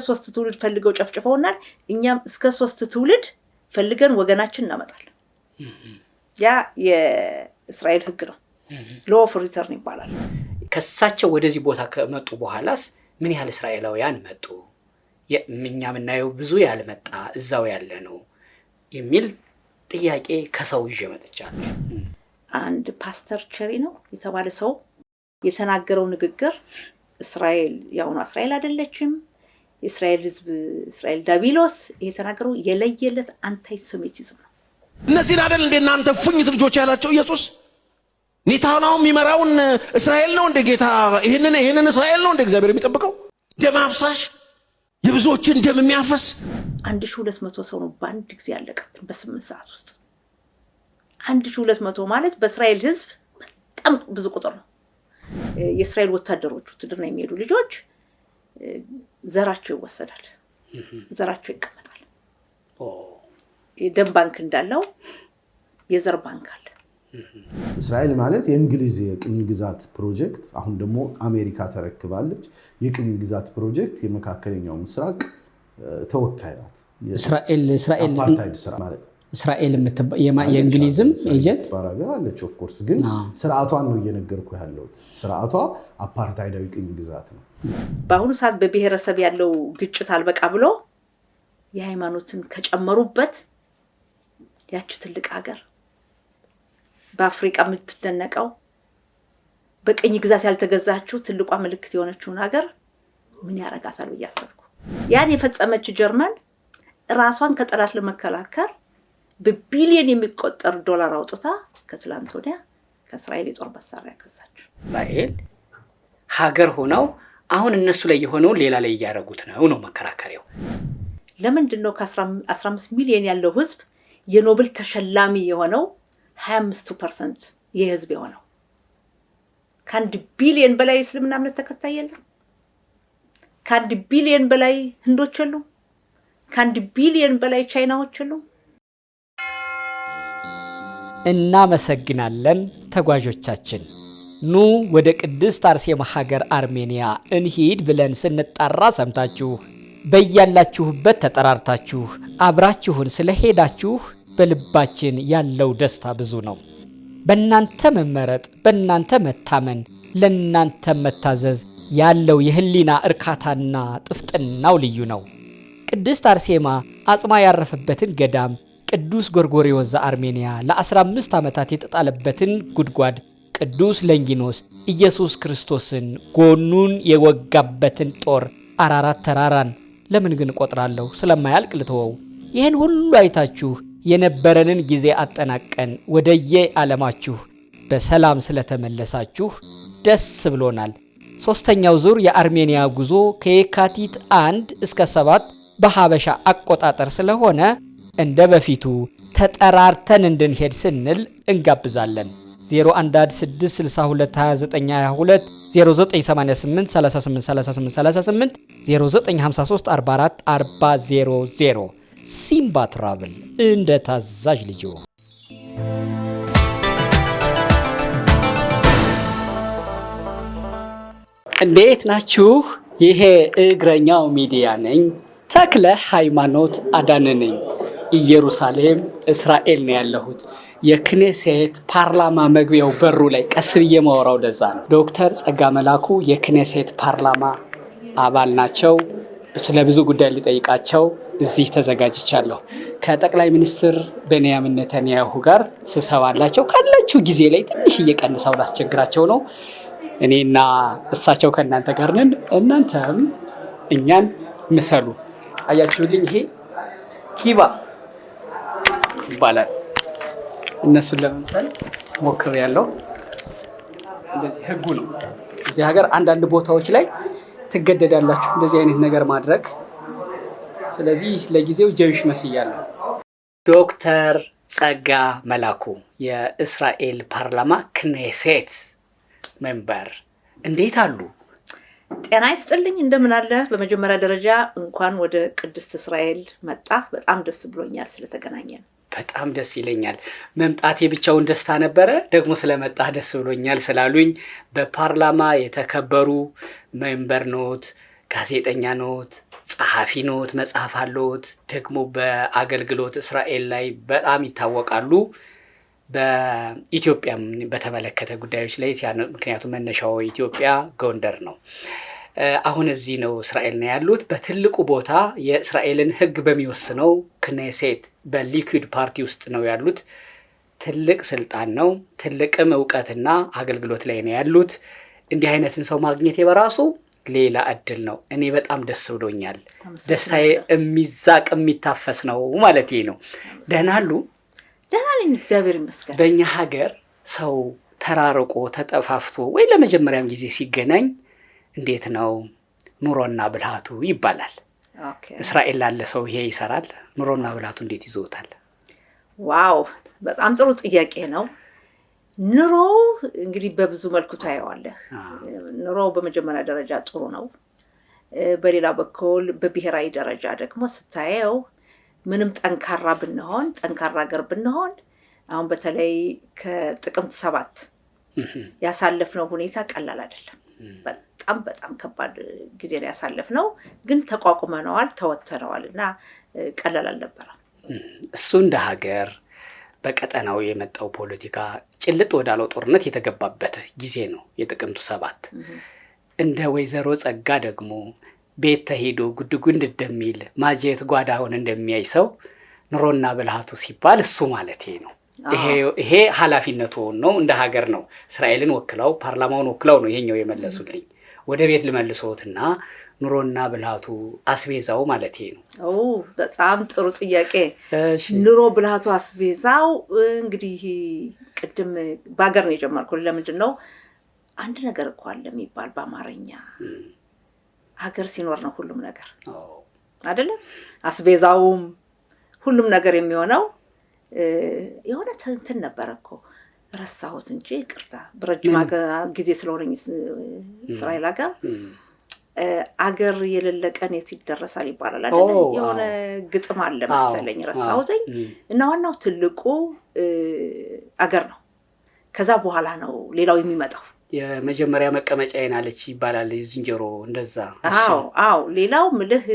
ሶስት ትውልድ ፈልገው ጨፍጭፈውናል እኛም እስከ ሶስት ትውልድ ፈልገን ወገናችን እናመጣለን ያ የእስራኤል ህግ ነው law of return ይባላል ከሳቸው ወደዚህ ቦታ ከመጡ በኋላስ ምን ያህል እስራኤላውያን መጡ የኛ ምናየው ብዙ ያልመጣ እዛው ያለ ነው የሚል ጥያቄ ከሰው ይጀመጥቻለሁ አንድ ፓስተር ቸሪ ነው የተባለ ሰው የተናገረው ንግግር እስራኤል ያው ነው እስራኤል አይደለችም እስራኤል ህዝብ እስራኤል ዳቢሎስ የተናገረው የለየለት አንታይሴሚቲዝም ነው እነዚህ አይደል እንደናንተ ፉኝት ልጆች ያላቸው ኢየሱስ ኔታናው የሚመራውን እስራኤል ነው እንደ ጌታ ይሄንን እስራኤል ነው እንደ እግዚአብሔር የሚጠብቀው ደም አፍሳሽ የብዙዎችን ደም የሚያፈስ 1200 ሰው ነው ባንድ ጊዜ ያለቀብን በ8 ሰዓት ውስጥ 1200 ማለት በእስራኤል ህዝብ በጣም ብዙ ቁጥር ነው የእስራኤል ወታደሮች ውትድርና የሚሄዱ ልጆች ዘራቸው ይወሰዳል ዘራቸው ይቀመጣል የደም ባንክ እንዳለው የዘር ባንክ አለ እስራኤል ማለት የእንግሊዝ የቅኝ ግዛት ፕሮጀክት አሁን ደግሞ አሜሪካ ተረክባለች የቅኝ ግዛት ፕሮጀክት የመካከለኛው ምስራቅ ተወካይ ናት እስራኤል አፓርታይድ ስራ ማለት እስራኤል የእንግሊዝም ኤጀንት ባራገር አለች ኦፍ ኮርስ ግን ስርዓቷን ነው እየነገርኩ ያለሁት ስርዓቷ አፓርታይዳዊ ቅኝ ግዛት ነው በአሁኑ ሰዓት በብሔረሰብ ያለው ግጭት አልበቃ ብሎ የሃይማኖትን ከጨመሩበት ያቺ ትልቅ ሀገር በአፍሪካ የምትደነቀው በቅኝ ግዛት ያልተገዛችው ትልቋ ምልክት የሆነችው ሀገር ምን ያረጋታል በያሰብኩ ያን የፈጸመች ጀርመን ራሷን ከጠላት ለመከላከል በቢሊየን የሚቆጠር ዶላር አውጥታ ከትላንት ወዲያ ከእስራኤል የጦር መሳሪያ ገዛች እስራኤል ሀገር ሆነው አሁን እነሱ ላይ የሆነው ሌላ ላይ ያያረጉት ነው መከራከሪያው ለምንድን ነው ከ15 ሚሊዮን ያለው ህዝብ የኖቤል ተሸላሚ የሆነው 25% የህዝብ የሆነው ከ1 ቢሊየን በላይ እስልምና እምነት ተከታይ የለም ከ1 ቢሊየን በላይ ህንዶች የሉም ከ1 ቢሊየን በላይ ቻይናዎች የሉም እናመሰግናለን ተጓዦቻችን ኑ ወደ ቅድስት አርሴማ ሀገር አርሜኒያ እንሂድ ብለን ስንጣራ ሰምታችሁ በያላችሁበት ተጠራርታችሁ አብራችሁን ስለሄዳችሁ በልባችን ያለው ደስታ ብዙ ነው በእናንተ መመረጥ በእናንተ መታመን ለእናንተ መታዘዝ ያለው የህሊና እርካታና ጥፍጥናው ልዩ ነው ቅድስት አርሴማ አጽማ ያረፈበትን ገዳም ቅዱስ ጎርጎርዮስ ዘአርሜኒያ ለ15 ዓመታት የተጣለበትን ጉድጓድ ቅዱስ ለንጊኖስ ኢየሱስ ክርስቶስን ጎኑን የወጋበትን ጦር አራራት ተራራን ለምን ግን ቆጥራለሁ ስለማያልቅ ልተወው ይሄን ሁሉ አይታችሁ የነበረንን ጊዜ አጠናቀን ወደየ ዓለማችሁ በሰላም ስለተመለሳችሁ ደስ ብሎናል ሶስተኛው ዙር የአርሜኒያ ጉዞ ከየካቲት 1 እስከ 7 በሐበሻ አቆጣጠር ስለሆነ እንደ በፊቱ ተጠራርተን እንድንሄድ ስንል እንጋብዛለን 0116622922 0988383838 0953444000 ሲምባ ትራቭል እንደ ታዛዥ ልጅ እንዴት ናችሁ ይሄ እግረኛው ሚዲያ ነኝ ተክለ ሃይማኖት አዳነ ነኝ ኢየሩሳሌም እስራኤል ነው ያለሁት የክኔሴት ፓርላማ መግቢያው በሩ ላይ ቀስብዬ ማወራው ደዛ ነው ዶክተር ጸጋ መላኩ የክኔሴት ፓርላማ አባል ናቸው ስለ ብዙ ጉዳይ ሊጠይቃቸው እዚህ ተዘጋጅቻለሁ ከጠቅላይ ሚኒስትር ቤንያሚን ኔታንያሁ ጋር ስብሰባ አላቸው ካላችሁ ጊዜ ላይ ትንሽ እየቀነሰው ላስቸግራቸው ነው እኔና እሳቸው ከእናንተ ጋር ነን እናንተም እኛን ምሰሉ አያችሁልኝ ይሄ ኪባ ይባላል እነሱን ለመምሰል ሞክር ያለው እንደዚህ ህጉ ነው እዚህ ሀገር አንዳንድ ቦታዎች ላይ ትገደዳላችሁ እንደዚህ አይነት ነገር ማድረግ ስለዚህ ለጊዜው ጀዊሽ መስያለሁ ዶክተር ጸጋ መላኩ የእስራኤል ፓርላማ ክኔሴት ሜምበር እንዴት አሉ ጤና ይስጥልኝ እንደምን አለ በመጀመሪያ ደረጃ እንኳን ወደ ቅድስት እስራኤል መጣ በጣም ደስ ብሎኛል ስለተገናኘን በጣም ደስ ይለኛል መምጣቴ ብቻውን ደስታ ነበረ ደግሞ ስለመጣ ደስ ብሎኛል ስላሉኝ በፓርላማ የተከበሩ ሜምበር ኖት ጋዜጠኛ ኖት፣ ጸሐፊ ኖት፣ መጽሐፍ አለዎት። ደግሞ በአገልግሎት እስራኤል ላይ በጣም ይታወቃሉ። በኢትዮጵያም በተመለከተ ጉዳዮች ላይ ምክንያቱም መነሻው ኢትዮጵያ ጎንደር ነው። አሁን እዚህ ነው እስራኤል ነው ያሉት። በትልቁ ቦታ የእስራኤልን ሕግ በሚወስነው ክኔሴት በሊኩድ ፓርቲ ውስጥ ነው ያሉት። ትልቅ ስልጣን ነው። ትልቅም እውቀትና አገልግሎት ላይ ነው ያሉት። እንዲህ አይነትን ሰው ማግኘት በራሱ ሌላ እድል ነው። እኔ በጣም ደስ ብሎኛል። ደስታዬ የሚዛቅ የሚታፈስ ነው ማለት ነው። ደህና አሉ? ደህና ነኝ፣ እግዚአብሔር ይመስገን። በእኛ ሀገር ሰው ተራርቆ ተጠፋፍቶ ወይ ለመጀመሪያም ጊዜ ሲገናኝ እንዴት ነው ኑሮና ብልሃቱ ይባላል። እስራኤል ላለ ሰው ይሄ ይሰራል? ኑሮና ብልሃቱ እንዴት ይዞታል? ዋው፣ በጣም ጥሩ ጥያቄ ነው። ኑሮ እንግዲህ በብዙ መልኩ ታየዋለህ። ኑሮ በመጀመሪያ ደረጃ ጥሩ ነው። በሌላ በኩል በብሔራዊ ደረጃ ደግሞ ስታየው ምንም ጠንካራ ሀገር ብንሆን አሁን በተለይ ከጥቅምት 7 ያሳለፍነው ሁኔታ ቀላል አይደለም። በጣም ከባድ ጊዜ ነው ያሳለፍነው፣ ግን ተቋቁመነዋል፣ ተወጥተነዋል እና ቀላል አልነበረም። እሱ እንደ ሀገር በቀጠናው የመጣው ፖለቲካ ጭልጥ ወዳለው ጦርነት የተገባበት ጊዜ ነው የጥቅምቱ 7። እንደ ወይዘሮ ጸጋ ደግሞ ቤት ተሄዶ ጉድጉድ እንደሚል ማጀት ጓዳውን እንደሚያይ ሰው ኑሮና ብልሃቱ ሲባል እሱ ማለት ነው። ይሄ ኃላፊነቱ ነው፣ እንደ ሀገር ነው። እስራኤልን ወክለው ፓርላማውን ወክለው ነው ይሄኛው የመለሱልኝ። ወደ ቤት ልመልሶትና ኑሮና ብልሃቱ አስቤዛው ማለት ነው። በጣም ጥሩ ጥያቄ። ኑሮ ብልሃቱ አስቤዛው እንግዲህ ቅድም በሀገር ነው የጀመርኩት። ለምንድን ነው አንድ ነገር እኮ አለ የሚባል በአማርኛ ሀገር ሲኖር ነው ሁሉም ነገር አይደለም። አስቤዛውም ሁሉም ነገር የሚሆነው የሆነ እንትን ነበር እኮ ረሳሁት እንጂ ይቅርታ። በረጅም ጊዜ ስለሆነኝ እስራኤል ሀገር አገር የሌለቀን የት ይደረሳል ይባላል አይደል? የሆነ ግጥም አለ መሰለኝ፣ ረሳሁትኝ። እና ዋናው ትልቁ አገር ነው። ከዛ በኋላ ነው ሌላው የሚመጣው። የመጀመሪያ መቀመጫ ይናለች ይባላል ዝንጀሮ እንደዛ። አዎ ሌላው ምልህ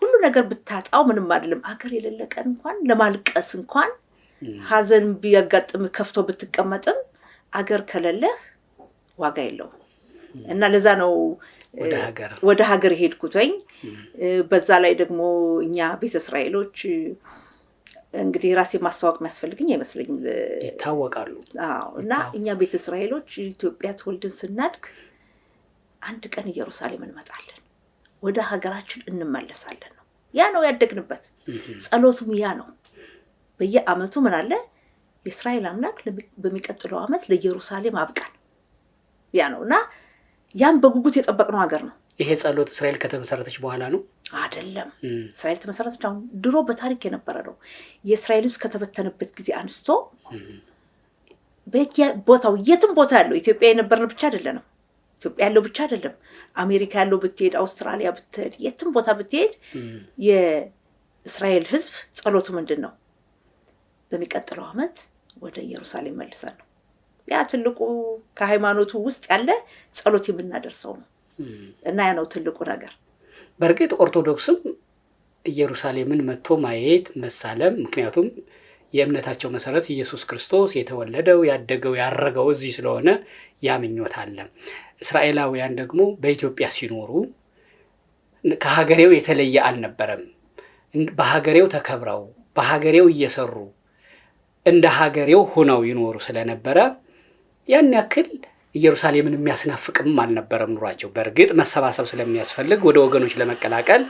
ሁሉ ነገር ብታጣው ምንም አይደለም። አገር የሌለቀን እንኳን ለማልቀስ እንኳን ሀዘን ቢያጋጥም ከፍቶ ብትቀመጥም አገር ከሌለህ ዋጋ የለውም። እና ለዛ ነው ወደ ሀገር ሄድኩትኝ። በዛ ላይ ደግሞ እኛ ቤተ እስራኤሎች እንግዲህ ራሴ ማስተዋወቅ የሚያስፈልግኝ አይመስለኝም፣ ይታወቃሉ። እና እኛ ቤተ እስራኤሎች ኢትዮጵያ ተወልደን ስናድግ አንድ ቀን ኢየሩሳሌም እንመጣለን፣ ወደ ሀገራችን እንመለሳለን ነው። ያ ነው ያደግንበት። ጸሎቱም ያ ነው። በየአመቱ ምን አለ የእስራኤል አምላክ በሚቀጥለው አመት ለኢየሩሳሌም አብቃን። ያ ነው እና ያን በጉጉት የጠበቅነው ሀገር ነው። ይሄ ጸሎት እስራኤል ከተመሰረተች በኋላ ነው አይደለም? እስራኤል ተመሰረተች አሁን ድሮ በታሪክ የነበረ ነው። የእስራኤል ሕዝብ ከተበተነበት ጊዜ አንስቶ ቦታው የትም ቦታ ያለው ኢትዮጵያ የነበርን ብቻ አይደለም፣ ኢትዮጵያ ያለው ብቻ አይደለም፣ አሜሪካ ያለው ብትሄድ፣ አውስትራሊያ ብትሄድ፣ የትም ቦታ ብትሄድ የእስራኤል ሕዝብ ጸሎቱ ምንድን ነው? በሚቀጥለው አመት ወደ ኢየሩሳሌም መልሰን ነው። ያ ትልቁ ከሃይማኖቱ ውስጥ ያለ ጸሎት የምናደርሰው ነው እና ያ ነው ትልቁ ነገር። በርግጥ ኦርቶዶክስም ኢየሩሳሌምን መጥቶ ማየት መሳለም፣ ምክንያቱም የእምነታቸው መሰረት ኢየሱስ ክርስቶስ የተወለደው ያደገው ያረገው እዚህ ስለሆነ ያምኞት አለ። እስራኤላውያን ደግሞ በኢትዮጵያ ሲኖሩ ከሀገሬው የተለየ አልነበረም። በሀገሬው ተከብረው በሀገሬው እየሰሩ እንደ ሀገሬው ሆነው ይኖሩ ስለነበረ ያን ያክል ኢየሩሳሌምን የሚያስናፍቅም አልነበረም ኑሯቸው። በእርግጥ መሰባሰብ ስለሚያስፈልግ ወደ ወገኖች ለመቀላቀል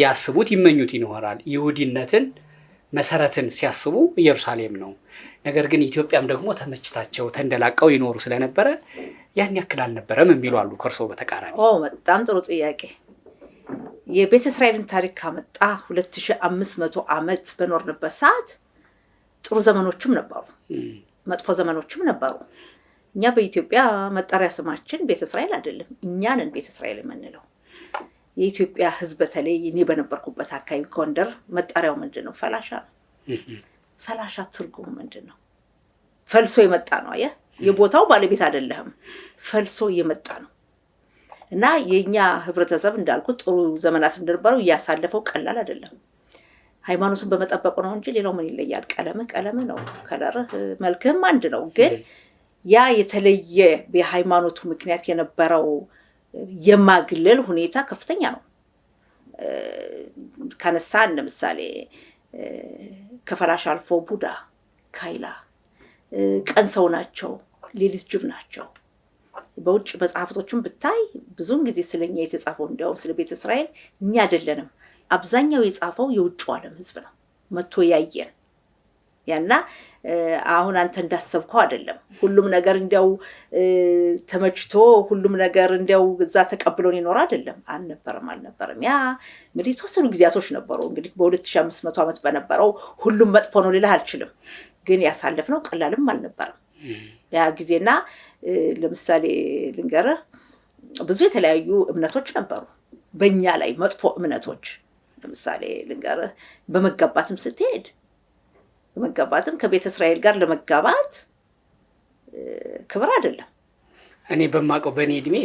ያስቡት ይመኙት ይኖራል። ይሁዲነትን መሰረትን ሲያስቡ ኢየሩሳሌም ነው። ነገር ግን ኢትዮጵያም ደግሞ ተመችታቸው ተንደላቀው ይኖሩ ስለነበረ ያን ያክል አልነበረም የሚሉ አሉ። ከርሶ በተቃራኒ። በጣም ጥሩ ጥያቄ። የቤተ እስራኤልን ታሪክ ካመጣ 2500 ዓመት በኖርንበት ሰዓት ጥሩ ዘመኖችም ነበሩ፣ መጥፎ ዘመኖችም ነበሩ። እኛ በኢትዮጵያ መጠሪያ ስማችን ቤተ እስራኤል አይደለም፣ እኛ ነን ቤተ እስራኤል የምንለው። የኢትዮጵያ ሕዝብ በተለይ እኔ በነበርኩበት አካባቢ ጎንደር መጠሪያው ምንድን ነው? ፈላሻ ነው። ፈላሻ ትርጉሙ ምንድን ነው? ፈልሶ የመጣ ነው። አየህ፣ የቦታው ባለቤት አይደለህም፣ ፈልሶ የመጣ ነው። እና የኛ ህብረተሰብ እንዳልኩት ጥሩ ዘመናት እንደነበረው ያሳለፈው ቀላል አይደለም። ሃይማኖቱን በመጠበቁ ነው እንጂ ሌላው ምን ይለያል? ቀለም ነው፣ ከለርህ መልክህም አንድ ነው። ግን ያ የተለየ በሃይማኖቱ ምክንያት የነበረው የማግለል ሁኔታ ከፍተኛ ነው። ካነሳን ለምሳሌ ከፈላሽ አልፎ ቡዳ፣ ካይላ ቀን ሰው ናቸው፣ ሌሊት ጅብ ናቸው። በውጭ መጽሐፍቶችን ብታይ ብዙውን ጊዜ ስለኛ የተጻፈው እንዲያውም ስለ ቤተ እስራኤል እኛ አይደለንም። አብዛኛው የጻፈው የውጭ ዓለም ህዝብ ነው መጥቶ ያየን። ያና አሁን አንተ እንዳሰብከው አይደለም። ሁሉም ነገር እንዲያው ተመችቶ ሁሉም ነገር እንዲያው እዛ ተቀብሎን ይኖር አይደለም። አልነበረም። ያ እንግዲህ የተወሰኑ ጊዜያቶች ነበሩ። እንግዲህ በ2500 ዓመት በነበረው ሁሉም መጥፎ ነው ልልህ አልችልም። ግን ያሳለፍነው ቀላልም አልነበረም ያ ጊዜና ለምሳሌ ልንገርህ ብዙ የተለያዩ እምነቶች ነበሩ በእኛ ላይ መጥፎ እምነቶች። ለምሳሌ ልንገርህ በመጋባትም ስትሄድ በመጋባትም ከቤተ እስራኤል ጋር ለመጋባት ክብር አይደለም። እኔ በማውቀው በእኔ እድሜ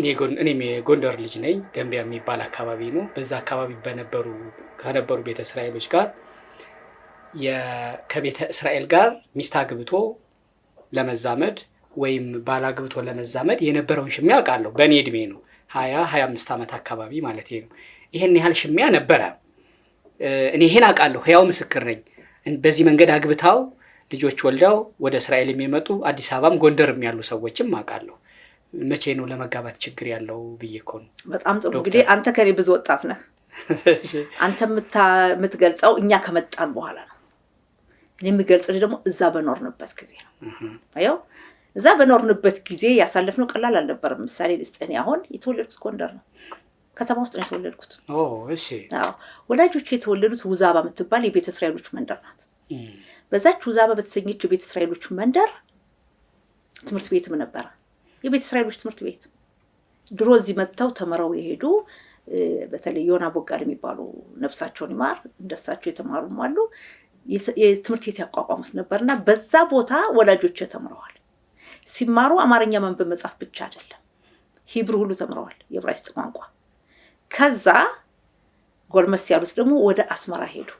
እኔም የጎንደር ልጅ ነኝ። ደንቢያ የሚባል አካባቢ ነው። በዛ አካባቢ ከነበሩ ቤተ እስራኤሎች ጋር ከቤተ እስራኤል ጋር ሚስት አግብቶ ለመዛመድ ወይም ባላግብቶ ለመዛመድ የነበረውን ሽሚያ አውቃለሁ። በእኔ እድሜ ነው 20-25 ዓመት አካባቢ ማለት ነው። ይሄን ያህል ሽሚያ ነበረ። እኔ ይሄን አውቃለሁ፣ ሕያው ምስክር ነኝ። በዚህ መንገድ አግብታው ልጆች ወልደው ወደ እስራኤል የሚመጡ አዲስ አበባም ጎንደርም ያሉ ሰዎችም አውቃለሁ። መቼ ነው ለመጋባት ችግር ያለው ብዬ እኮ ነው። በጣም ጥሩ። እንግዲህ አንተ ከኔ ብዙ ወጣት ነህ። አንተ የምትገልጸው እኛ ከመጣን በኋላ ነው። እኔ የምገልጽልህ ደግሞ እዛ በኖርንበት ጊዜ ነው። አየው እዛ በኖርንበት ጊዜ ያሳለፍነው ቀላል አልነበረም። ምሳሌ ልስጥህ። አሁን የተወለድኩት ጎንደር ነው፣ ከተማ ውስጥ ነው የተወለድኩት። እሺ። ወላጆች የተወለዱት ውዛባ የምትባል የቤተ እስራኤሎች መንደር ናት። በዛች ውዛባ በተሰኘች የቤተ እስራኤሎች መንደር ትምህርት ቤትም ነበረ፣ የቤተ እስራኤሎች ትምህርት ቤት። ድሮ እዚህ መጥተው ተመረው የሄዱ በተለይ ዮና ቦጋል የሚባሉ ነፍሳቸውን ይማር እንደሳቸው የተማሩም አሉ። የትምህርት ቤት ያቋቋሙት ነበርና በዛ ቦታ ወላጆች ተምረዋል። ሲማሩ አማርኛ ማንበብ መጻፍ ብቻ አይደለም፣ ሂብሩ ሁሉ ተምረዋል፣ የዕብራይስጥ ቋንቋ። ከዛ ጎልመስ ያሉት ደግሞ ወደ አስመራ ሄዱ።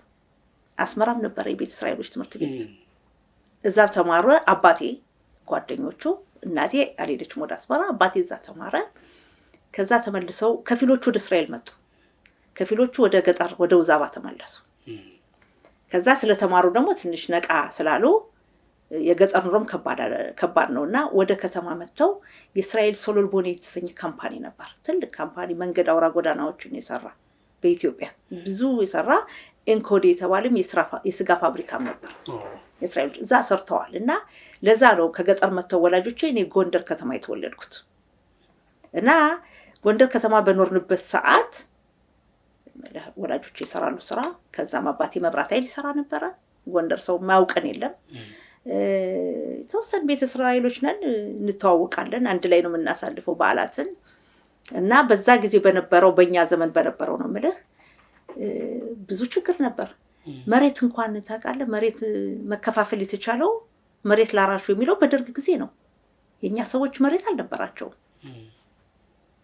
አስመራም ነበረ የቤተ እስራኤሎች ትምህርት ቤት። እዛ ተማሩ። አባቴ ጓደኞቹ፣ እናቴ አልሄደችም ወደ አስመራ፣ አባቴ እዛ ተማረ። ከዛ ተመልሰው ከፊሎቹ ወደ እስራኤል መጡ፣ ከፊሎቹ ወደ ገጠር ወደ ውዛባ ተመለሱ። ከዛ ስለተማሩ ደግሞ ትንሽ ነቃ ስላሉ የገጠር ኑሮም ከባድ ነውና ወደ ከተማ መጥተው የእስራኤል ሶሎል ቦኔ የተሰኘ ካምፓኒ ነበር። ትልቅ ካምፓኒ፣ መንገድ አውራ ጎዳናዎችን የሰራ በኢትዮጵያ ብዙ የሰራ ኤንኮዴ የተባለም የስጋ ፋብሪካም ነበር። እስራኤሎች እዛ ሰርተዋል። እና ለዛ ነው ከገጠር መጥተው ወላጆቼ እኔ ጎንደር ከተማ የተወለድኩት። እና ጎንደር ከተማ በኖርንበት ሰዓት ወላጆቼ ይሰራሉ ስራ። ከዛም አባቴ መብራት ኃይል ይሰራ ነበረ። ጎንደር ሰው ማያውቀን የለም። የተወሰኑ ቤተ እስራኤሎች ነን፣ እንተዋወቃለን፣ አንድ ላይ ነው የምናሳልፈው በዓላትን። እና በዛ ጊዜ በነበረው በእኛ ዘመን በነበረው ነው የምልህ ብዙ ችግር ነበር። መሬት እንኳን ታውቃለህ፣ መሬት መከፋፈል የተቻለው መሬት ላራሹ የሚለው በደርግ ጊዜ ነው። የኛ ሰዎች መሬት አልነበራቸውም።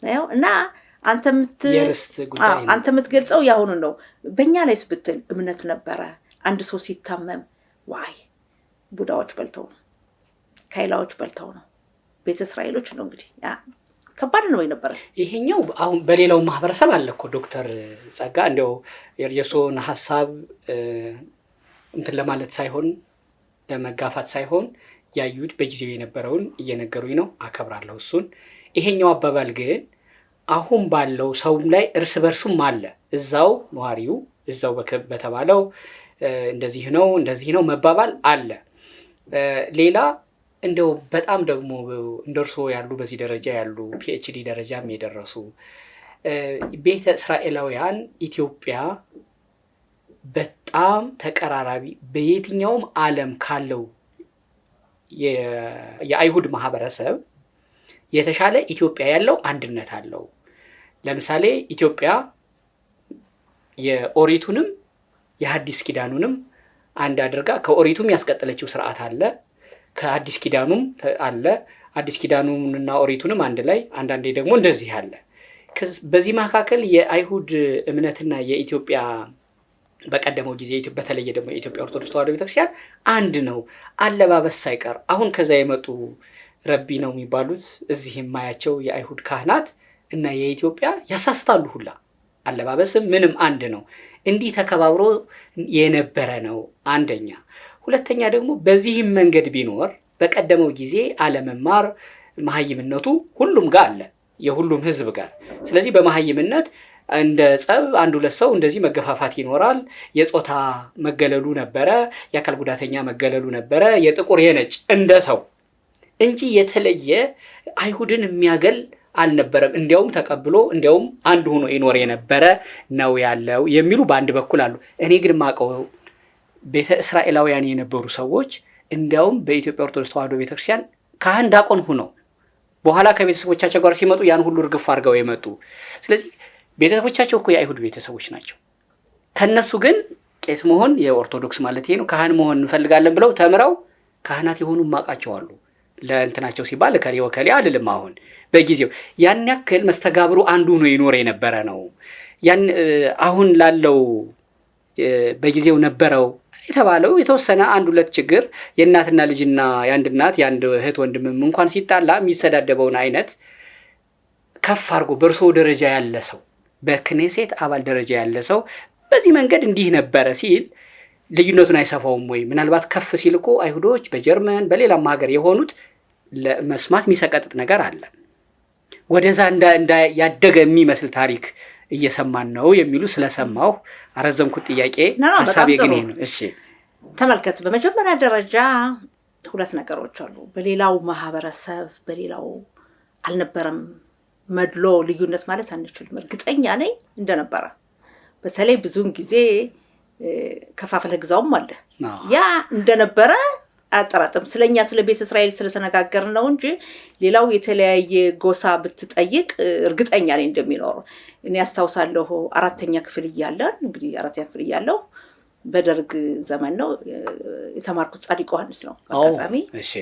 ያው እና አንተ የምትገልጸው ያሁኑ ነው። በእኛ ላይ ስብትል እምነት ነበረ። አንድ ሰው ሲታመም ዋይ ቡዳዎች በልተው ነው፣ ካይላዎች በልተው ነው። ቤተ እስራኤሎች ነው እንግዲህ ከባድ ነው የነበረ። ይሄኛው አሁን በሌላው ማህበረሰብ አለ እኮ ዶክተር ጸጋ፣ እንደው የእርሶን ሐሳብ እንትን ለማለት ሳይሆን ለመጋፋት ሳይሆን ያዩት በጊዜው የነበረውን እየነገሩኝ ነው። አከብራለሁ እሱን። ይሄኛው አባባል ግን አሁን ባለው ሰው ላይ እርስ በርሱም አለ። እዛው ነዋሪው እዛው በተባለው እንደዚህ ነው መባባል አለ። ሌላ እንደው በጣም ደግሞ እንደርሶ ያሉ በዚህ ደረጃ ያሉ ፒኤችዲ ደረጃም የደረሱ ቤተ እስራኤላውያን ኢትዮጵያ በጣም ተቀራራቢ በየትኛውም ዓለም ካለው የአይሁድ ማህበረሰብ የተሻለ ኢትዮጵያ ያለው አንድነት አለው። ለምሳሌ ኢትዮጵያ የኦሪቱንም የሐዲስ ኪዳኑንም አንድ አድርጋ ከኦሪቱም ያስቀጠለችው ስርዓት አለ፣ ከሐዲስ ኪዳኑም አለ። ሐዲስ ኪዳኑንና ኦሪቱንም አንድ ላይ፣ አንዳንዴ ደግሞ እንደዚህ አለ። በዚህ መካከል የአይሁድ እምነትና የኢትዮጵያ በቀደመው ጊዜ በተለየ ደግሞ የኢትዮጵያ ኦርቶዶክስ ተዋሕዶ ቤተክርስቲያን አንድ ነው፣ አለባበስ ሳይቀር። አሁን ከዛ የመጡ ረቢ ነው የሚባሉት እዚህ የማያቸው የአይሁድ ካህናት እና የኢትዮጵያ ያሳስታሉ ሁላ። አለባበስም ምንም አንድ ነው። እንዲህ ተከባብሮ የነበረ ነው አንደኛ። ሁለተኛ ደግሞ በዚህም መንገድ ቢኖር በቀደመው ጊዜ አለመማር መሀይምነቱ ሁሉም ጋር አለ፣ የሁሉም ህዝብ ጋር። ስለዚህ በመሀይምነት እንደ ጸብ አንድ ሁለት ሰው እንደዚህ መገፋፋት ይኖራል። የጾታ መገለሉ ነበረ፣ የአካል ጉዳተኛ መገለሉ ነበረ፣ የጥቁር የነጭ እንደ ሰው እንጂ የተለየ አይሁድን የሚያገል አልነበረም። እንዲያውም ተቀብሎ እንዲያውም አንድ ሆኖ ይኖር የነበረ ነው ያለው የሚሉ በአንድ በኩል አሉ። እኔ ግን ማቀው ቤተ እስራኤላውያን የነበሩ ሰዎች እንዲያውም በኢትዮጵያ ኦርቶዶክስ ተዋሕዶ ቤተክርስቲያን ካህን ዲያቆን ሆነው በኋላ ከቤተሰቦቻቸው ጋር ሲመጡ ያን ሁሉ እርግፍ አድርገው የመጡ። ስለዚህ ቤተሰቦቻቸው እኮ የአይሁድ ቤተሰቦች ናቸው። ከነሱ ግን ቄስ መሆን የኦርቶዶክስ ማለት ነው ካህን መሆን እንፈልጋለን ብለው ተምረው ካህናት የሆኑ ማቃቸው አሉ። ለእንትናቸው ሲባል ከሌ ወከሌ አልልም። አሁን በጊዜው ያን ያክል መስተጋብሩ አንዱ ሆኖ ይኖር የነበረ ነው። ያን አሁን ላለው በጊዜው ነበረው የተባለው የተወሰነ አንድ ሁለት ችግር የእናትና ልጅና የአንድ እናት የአንድ እህት ወንድምም እንኳን ሲጣላ የሚሰዳደበውን አይነት ከፍ አድርጎ በእርሶ ደረጃ ያለ ሰው በክኔሴት አባል ደረጃ ያለ ሰው በዚህ መንገድ እንዲህ ነበረ ሲል ልዩነቱን አይሰፋውም ወይ? ምናልባት ከፍ ሲል እኮ አይሁዶች በጀርመን በሌላም ሀገር የሆኑት ለመስማት የሚሰቀጥጥ ነገር አለ። ወደዛ ያደገ የሚመስል ታሪክ እየሰማን ነው የሚሉ ስለሰማሁ አረዘምኩት ጥያቄ። ሐሳቤ ግን ነው። እሺ ተመልከት። በመጀመሪያ ደረጃ ሁለት ነገሮች አሉ። በሌላው ማህበረሰብ በሌላው አልነበረም መድሎ ልዩነት ማለት አንችልም። እርግጠኛ ነኝ እንደነበረ። በተለይ ብዙውን ጊዜ ከፋፍለ ግዛውም አለ። ያ እንደነበረ አጠራጥም። ስለኛ ስለ ቤተ እስራኤል ስለተነጋገር ነው እንጂ ሌላው የተለያየ ጎሳ ብትጠይቅ እርግጠኛ ነኝ እንደሚኖር። እኔ አስታውሳለሁ አራተኛ ክፍል እያለን እንግዲህ አራተኛ ክፍል እያለሁ በደርግ ዘመን ነው የተማርኩት ጻድቅ ዮሐንስ ነው አጋጣሚ። እሺ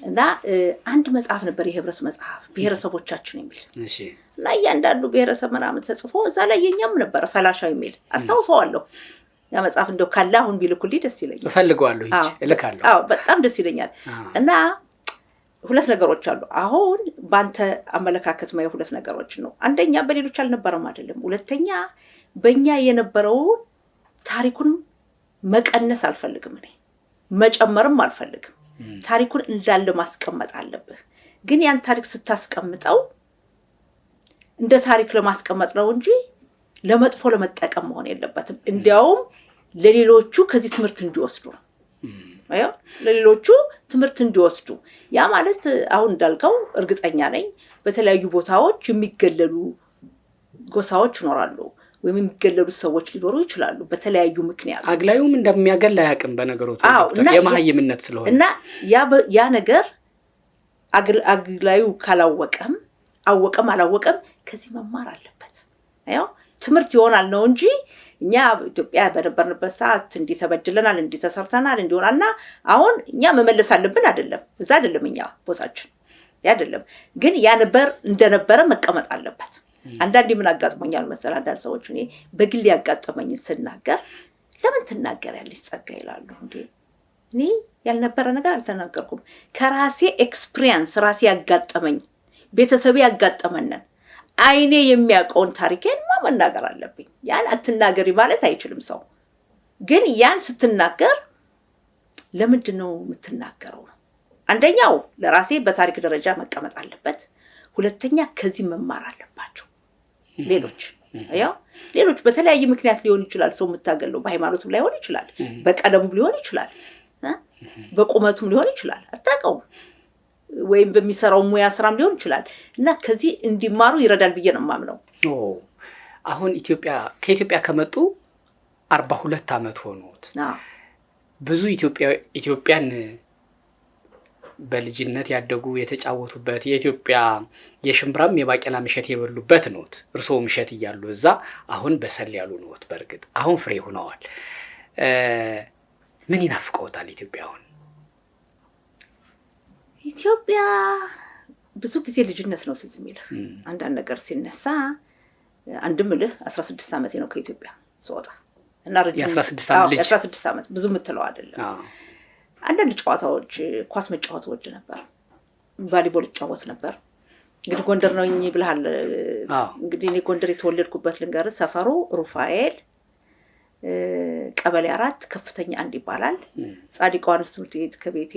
እና አንድ መጽሐፍ ነበር የህብረት መጽሐፍ ብሔረሰቦቻችን የሚል እና እያንዳንዱ ብሔረሰብ ምናምን ተጽፎ እዛ ላይ የኛም ነበር ፈላሻ የሚል አስታውሰዋለሁ። ያ መጽሐፍ እንደው ካለ አሁን ቢልኩልኝ ደስ ይለኛል። እፈልገዋለሁ እልካለሁ። አዎ በጣም ደስ ይለኛል። እና ሁለት ነገሮች አሉ። አሁን ባንተ አመለካከት ማየ ሁለት ነገሮች ነው። አንደኛ በሌሎች አልነበረም አይደለም። ሁለተኛ በእኛ የነበረውን ታሪኩን መቀነስ አልፈልግም፣ እኔ መጨመርም አልፈልግም። ታሪኩን እንዳለ ማስቀመጥ አለብህ። ግን ያን ታሪክ ስታስቀምጠው እንደ ታሪክ ለማስቀመጥ ነው እንጂ ለመጥፎ ለመጠቀም መሆን የለበትም። እንዲያውም ለሌሎቹ ከዚህ ትምህርት እንዲወስዱ ነው። ለሌሎቹ ትምህርት እንዲወስዱ። ያ ማለት አሁን እንዳልከው እርግጠኛ ነኝ በተለያዩ ቦታዎች የሚገለሉ ጎሳዎች ይኖራሉ ወይም የሚገለሉ ሰዎች ሊኖሩ ይችላሉ በተለያዩ ምክንያት። አግላዩም እንደሚያገል አያውቅም በነገሮች የመሀይምነት ስለሆነ እና ያ ነገር አግላዩ ካላወቀም አወቀም አላወቀም ከዚህ መማር አለበት። ትምህርት ይሆናል ነው እንጂ እኛ ኢትዮጵያ በነበርንበት ሰዓት እንዲህ ተበድለናል እንዲህ ተሰርተናል እንዲሆናልና አሁን እኛ መመለስ አለብን አይደለም። እዛ አይደለም እኛ ቦታችን አይደለም። ግን ያ ነበር እንደነበረ መቀመጥ አለበት። አንዳንዴ ምን አጋጥሞኛል መሰል አንዳንድ ሰዎች እኔ በግል ያጋጠመኝ ስናገር ለምን ትናገሪያለሽ ጸጋ ይላሉ። እንዴ እኔ ያልነበረ ነገር አልተናገርኩም። ከራሴ ኤክስፒሪየንስ ራሴ ያጋጠመኝ ቤተሰቤ ያጋጠመነን አይኔ የሚያውቀውን ታሪኬን መናገር አለብኝ። ያን አትናገሪ ማለት አይችልም ሰው። ግን ያን ስትናገር ለምንድን ነው የምትናገረው? አንደኛው ለራሴ በታሪክ ደረጃ መቀመጥ አለበት። ሁለተኛ ከዚህ መማር አለባቸው ሌሎች በተለያየ ምክንያት ሊሆን ይችላል ሰው የምታገለው። በሃይማኖትም ላይሆን ይችላል፣ በቀለሙም ሊሆን ይችላል፣ በቁመቱም ሊሆን ይችላል፣ አታውቀውም። ወይም በሚሰራው ሙያ ስራም ሊሆን ይችላል። እና ከዚህ እንዲማሩ ይረዳል ብዬ ነው የማምነው። አሁን ከኢትዮጵያ ከመጡ 42 ዓመት ሆኖት ብዙ ኢትዮጵያን በልጅነት ያደጉ የተጫወቱበት የኢትዮጵያ የሽምብራም የባቄላ ምሸት የበሉበት ነውት። እርስዎ ምሸት እያሉ እዛ አሁን በሰል ያሉ ነውት። በርግጥ አሁን ፍሬ ሆነዋል። ምን ይናፍቀውታል ኢትዮጵያ? አሁን ኢትዮጵያ ብዙ ጊዜ ልጅነት ነው ትዝ የሚል። አንዳንድ ነገር ሲነሳ አንድም ልህ 16 ዓመቴ ነው ከኢትዮጵያ ስወጣ እና ረጅም 16 ዓመት ብዙ ምትለው አይደለም። አንዳንድ ጨዋታዎች ኳስ መጫወት ወድ ነበር፣ ቫሊቦል ጫወት ነበር። እንግዲህ ጎንደር ነው ብለሃል። እንግዲህ እኔ ጎንደር የተወለድኩበት ልንገር፣ ሰፈሩ ሩፋኤል ቀበሌ 4 ከፍተኛ 1 ይባላል። ጻድቁ ዮሐንስ ትምህርት ቤት ከቤቴ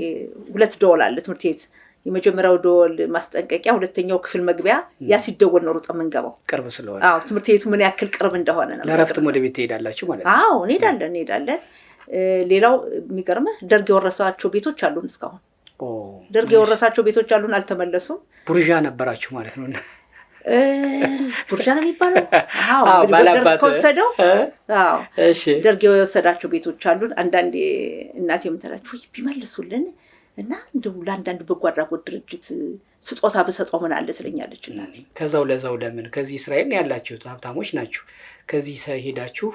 2 ደወል አለ ትምህርት ቤት። የመጀመሪያው ደወል ማስጠንቀቂያ፣ ሁለተኛው ክፍል መግቢያ። ያ ሲደወል ነው ሩጠን የምንገባው ቅርብ ስለሆነ። ትምህርት ቤቱ ምን ያክል ቅርብ እንደሆነ ነው። ለረፍትም ወደ ቤት ትሄዳላችሁ ማለት ነው? እንሄዳለን። ሌላው የሚገርምህ ደርግ የወረሳቸው ቤቶች አሉን እስካሁን። ደርግ የወረሳቸው ቤቶች አሉን፣ አልተመለሱም። ቡርዣ ነበራችሁ ማለት ነው? ቡርዣ ነው የሚባለው። ደርግ ከወሰደው ደርግ የወሰዳቸው ቤቶች አሉን። አንዳንዴ እናቴ የምትላችሁ ቢመልሱልን እና እንደው ለአንዳንድ በጎ አድራጎት ድርጅት ስጦታ በሰጠው ምን አለ ትለኛለች እናቴ። ከዛው ለዛው ለምን ከዚህ እስራኤል ነው ያላችሁት፣ ሀብታሞች ናችሁ። ከዚህ ሄዳችሁ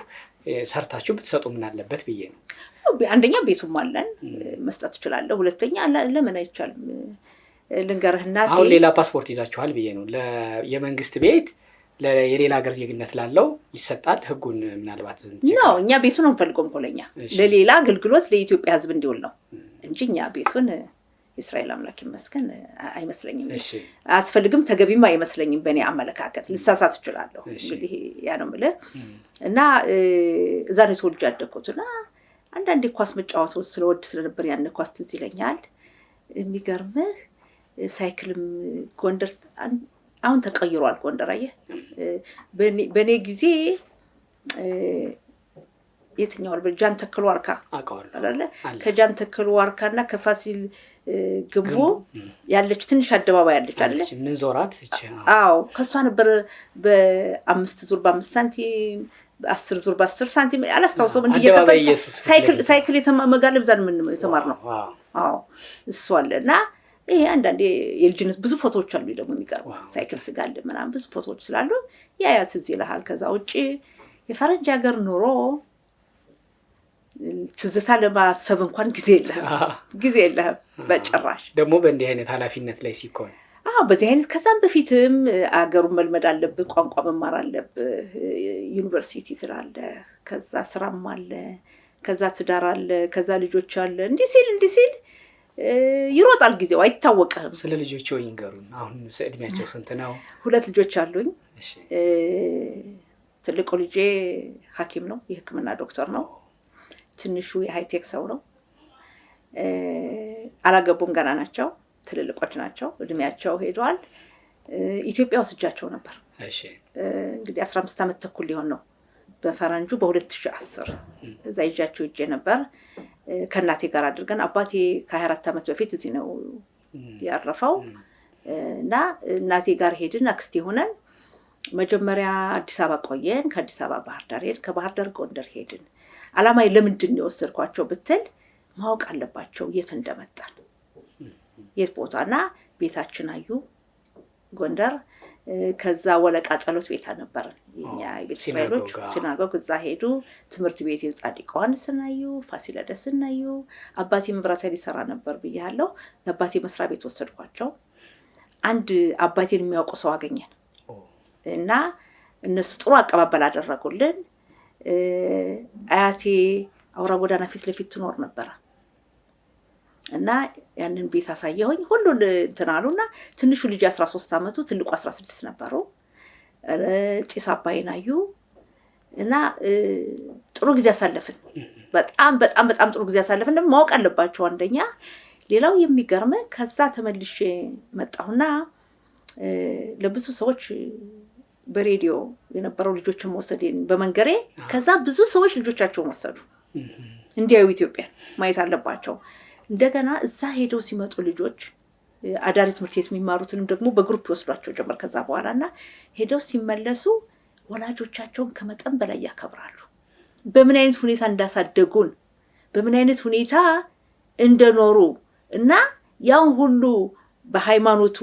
ሰርታችሁ ብትሰጡ ምን አለበት ብዬ ነው። አንደኛ ቤቱም አለን መስጠት እችላለሁ። ሁለተኛ ለምን አይቻልም ልንገርህ እናቴ። አሁን ሌላ ፓስፖርት ይዛችኋል ብዬ ነው። የመንግስት ቤት የሌላ ሀገር ዜግነት ላለው ይሰጣል። ህጉን ምናልባት ነው እኛ ቤቱን አንፈልገውም እኮ ለኛ ለሌላ አገልግሎት ለኢትዮጵያ ህዝብ እንዲውል ነው እንጂ እኛ ቤቱን እስራኤል አምላክ ይመስገን አይመስለኝም። አስፈልግም ተገቢም አይመስለኝም በእኔ አመለካከት። ልሳሳት እችላለሁ እንግዲህ ያ ነው የምልህ። እና እዛ ነው ተወልጄ ያደግኩትና አንዳንዴ ኳስ መጫወት ስለወድ ስለነበር ያን ኳስ ትዝ ይለኛል። የሚገርምህ ሳይክልም ጎንደር አሁን ተቀይሯል። ጎንደር አየህ በኔ ጊዜ የትኛው ጃን ተክል ዋርካ አይደለ? ከጃን ተክል ዋርካና ከፋሲል ግንቡ ያለች ትንሽ አደባባይ ያለች አይደለ? ምን ዞራት እቺ? ከሷ ነበር በ5 ዙር በ5 ሳንቲም 10 ዙር በ10 ሳንቲም አላስታውሰውም። እንደየከፈል ሳይክል የተመጋለብ ዛን ምን ተማር ነው። እሱ አለና ይሄ አንዳንዴ የልጅነት ብዙ ፎቶዎች አሉ። ደግሞ የሚቀርቡ ሳይክል ስጋል ምናምን ብዙ ፎቶዎች ስላሉ ያ ትዝ ይልሃል። ከዛ ውጪ የፈረንጅ ሀገር ኑሮ ትዝታ ለማሰብ እንኳን ጊዜ የለህም በጭራሽ። ደግሞ በእንዲህ አይነት ኃላፊነት ላይ ሲኮን በዚህ አይነት ከዛም በፊትም አገሩን መልመድ አለብህ፣ ቋንቋ መማር አለብህ፣ ዩኒቨርሲቲ ትላለህ፣ ከዛ ስራም አለ፣ ከዛ ትዳር አለ፣ ከዛ ልጆች አለ። እንዲህ ሲል ይሮጣል ጊዜው አይታወቅህም። ስለ ልጆች ይንገሩን። አሁን እድሜያቸው ስንት ነው? 2 ልጆች አሉኝ። ትልቁ ልጄ ሐኪም ነው፣ የሕክምና ዶክተር ነው። ትንሹ የሃይቴክ ሰው ነው። አላገቡም፣ ገና ናቸው፣ ትልልቆች ናቸው፣ እድሜያቸው ሄዷል። ኢትዮጵያ ወስጃቸው ነበር። እንግዲህ 15 ዓመት ተኩል ሊሆን ነው በፈረንጁ በ2010 እዛ ይዣቸው ሄጄ ነበር ከእናቴ ጋር አድርገን። አባቴ ከ24 ዓመት በፊት እዚህ ነው ያረፈው እና እናቴ ጋር ሄድን። አክስቴ ሆነን መጀመሪያ አዲስ አበባ ቆየን። ከአዲስ አበባ ባህር ዳር ሄድን። ከባህር ዳር ጎንደር ሄድን። አላማዬ ለምንድን ነው የወሰድኳቸው ብትል ማወቅ አለባቸው የት እንደመጣን የት ቦታና ቤታችን አዩ ጎንደር። ከዛ ወለቃ ጸሎት ቤት ነበረን የኛ የእስራኤሎች ሲናጎግ፣ እዛ ሄዱ። ትምህርት ቤት የጻድቁ ዮሐንስን አዩ፣ ፋሲለደስን አዩ። አባቴ መብራት ኃይል ይሰራ ነበር ብያለሁ። አባቴ መስሪያ ቤት ወሰድኳቸው። አንድ አባቴን የሚያውቁ ሰው አገኘን እና እነሱ ጥሩ አቀባበል አደረጉልን። አያቴ አውራ ጎዳና ፊት ለፊት ትኖር ነበር እና ያንን ቤት አሳየሁኝ። ሁሉን እንትን አሉና ትንሹ ልጅ 13 ዓመቱ ትልቁ 16 ነበሩ። ጢስ አባይን አዩ እና ጥሩ ጊዜ አሳለፍን። በጣም ጥሩ ጊዜ አሳለፍን። ደግሞ ማወቅ አለባቸው አንደኛ። ሌላው የሚገርም ከዛ ተመልሼ መጣሁና ለብዙ ሰዎች በሬዲዮ የነበረው ልጆችን መውሰዴን በመንገሬ ከዛ ብዙ ሰዎች ልጆቻቸውን ወሰዱ። እንዲያዩ ኢትዮጵያን ማየት አለባቸው። እንደገና እዛ ሄደው ሲመጡ ልጆች አዳሪ ትምህርት ቤት የሚማሩትንም ደግሞ በግሩፕ ይወስዷቸው ጀመር ከዛ በኋላና ሄደው ሲመለሱ ወላጆቻቸውን ከመጠን በላይ ያከብራሉ። በምን አይነት ሁኔታ እንዳሳደጉን፣ በምን አይነት ሁኔታ እንደኖሩ እና ያው ሁሉ በሃይማኖቱ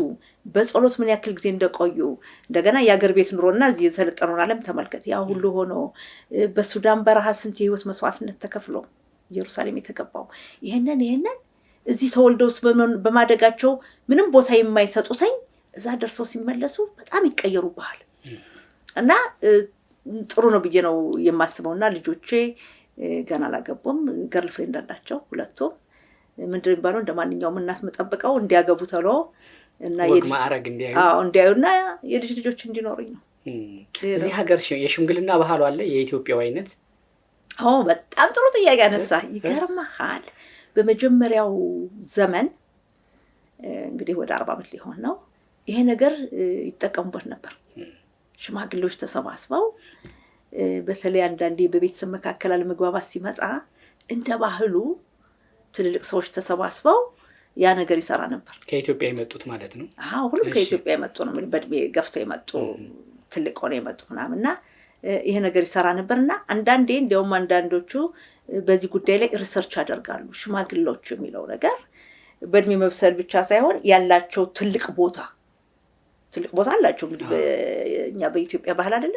በጸሎት ምን ያክል ጊዜ እንደቆዩ እንደገና የአገር ቤት ኑሮና እዚህ የሰለጠነውን ዓለም ተመልከት። ያ ሁሉ ሆኖ በሱዳን በረሃ ስንት የህይወት መስዋዕትነት ተከፍሎ ኢየሩሳሌም የተገባው ይሄንን እዚህ ተወልደው በማደጋቸው ምንም ቦታ የማይሰጡትኝ እዛ ደርሰው ሲመለሱ በጣም ይቀየሩብሃል። እና ጥሩ ነው ብዬ ነው የማስበውና ልጆቼ ገና አላገቡም ገርል ፍሬንድ አላቸው ሁለቱም ምንድነው የሚባለው እንደማንኛውም እናት መጠብቀው እንዲያገቡ ተሎ እና የማረግ እንዲያዩና የልጅ ልጆች እንዲኖሩኝ ነው እዚህ ሀገር የሽምግልና ባህሉ አለ የኢትዮጵያው አይነት በጣም ጥሩ ጥያቄ አነሳ ይገርምሃል በመጀመሪያው ዘመን እንግዲህ ወደ 40 ዓመት ሊሆን ነው ይሄ ነገር ይጠቀሙበት ነበር ሽማግሌዎች ተሰባስበው በተለይ አንዳንዴ በቤተሰብ መካከል አለመግባባት ሲመጣ እንደ ባህሉ ትልልቅ ሰዎች ተሰባስበው ያ ነገር ይሰራ ነበር ከኢትዮጵያ የመጡት ማለት ነው ሁሉም ከኢትዮጵያ የመጡ ነው በእድሜ ገፍተው የመጡ ትልቅ ሆነ የመጡ ምናምንና ይሄ ነገር ይሰራ ነበርና አንዳንዴ እንደውም አንዳንዶቹ በዚህ ጉዳይ ላይ ሪሰርች ያደርጋሉ ሽማግሌዎች የሚለው ነገር በእድሜ መብሰል ብቻ ሳይሆን ያላቸው ትልቅ ቦታ አላቸው እንግዲህ በእኛ በኢትዮጵያ ባህል አይደለ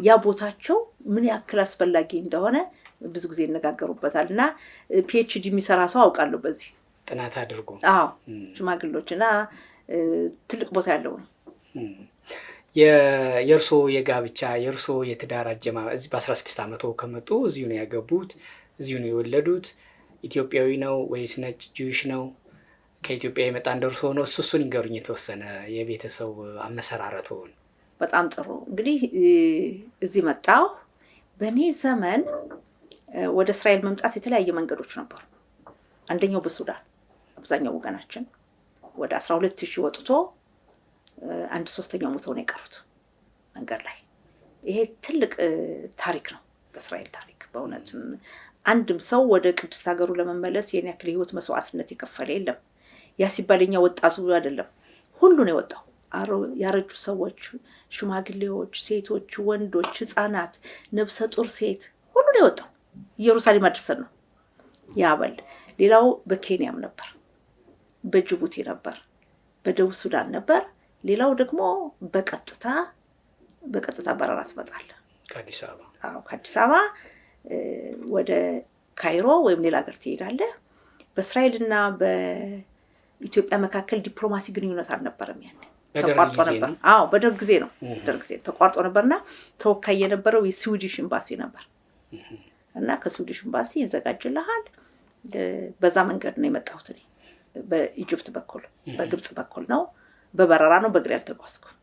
ያ ቦታቸው ምን ያክል አስፈላጊ እንደሆነ ብዙ ጊዜ እነጋገሩበታልና PhD የሚሰራ ሰው አውቃለሁ በዚህ ጥናት አድርጎ ሽማግሌዎችና ትልቅ ቦታ ያለው ነው የርሶ የጋብቻ የርሶ የትዳር አጀማ እዚህ በ16 ዓመቱ ከመጡ እዚሁ ነው ያገቡት እዚሁ ነው የወለዱት ኢትዮጵያዊ ነው ወይስ ነጭ ጁዊሽ ነው ከኢትዮጵያ የመጣ እንደርሶ ነው እሱን ይንገሩኝ የተወሰነ የቤተሰብ አመሰራረቱን በጣም ጥሩ እንግዲህ እዚህ መጣው በኔ ዘመን ወደ እስራኤል መምጣት የተለያየ መንገዶች ነበሩ አንደኛው በሱዳን አብዛኛው ወገናችን ወደ 12000 ወጥቶ 1/3 ሞተው ነው የቀሩት መንገድ ላይ ይሄ ትልቅ ታሪክ ነው በእስራኤል ታሪክ በእውነትም አንድም ሰው ወደ ቅድስት ሀገሩ ለመመለስ የኔ ያክል ህይወት መስዋዕትነት የከፈለ የለም ያ ሲባልኛ ወጣቱ አይደለም ሁሉ ነው የወጣው ያረጁ ሰዎች ሽማግሌዎች ሴቶች ወንዶች ህፃናት ነፍሰ ጡር ሴት ሁሉ ነው የወጣው ኢየሩሳሌም አድርሰን ነው ያበል ሌላው በኬንያም ነበር በጅቡቲ ነበር በደቡብ ሱዳን ነበር ሌላው ደግሞ በቀጥታ በረራ ትመጣለ ከአዲስ አበባ ወደ ካይሮ ወይም ሌላ ሀገር ትሄዳለህ በእስራኤልና በኢትዮጵያ መካከል ዲፕሎማሲ ግንኙነት አልነበረም ያኔ ተቋርጦ ነበር በደርግ ጊዜ ነው ተቋርጦ ነበርና ተወካይ የነበረው የስዊዲሽ ኤምባሲ ነበር እና ከስዊዲሽ ኤምባሲ ይዘጋጅልሃል በዛ መንገድ ነው የመጣሁት እኔ በኢጅፕት በኩል በግብጽ በኩል ነው በበረራ ነው በእግሬ አልተጓዝኩም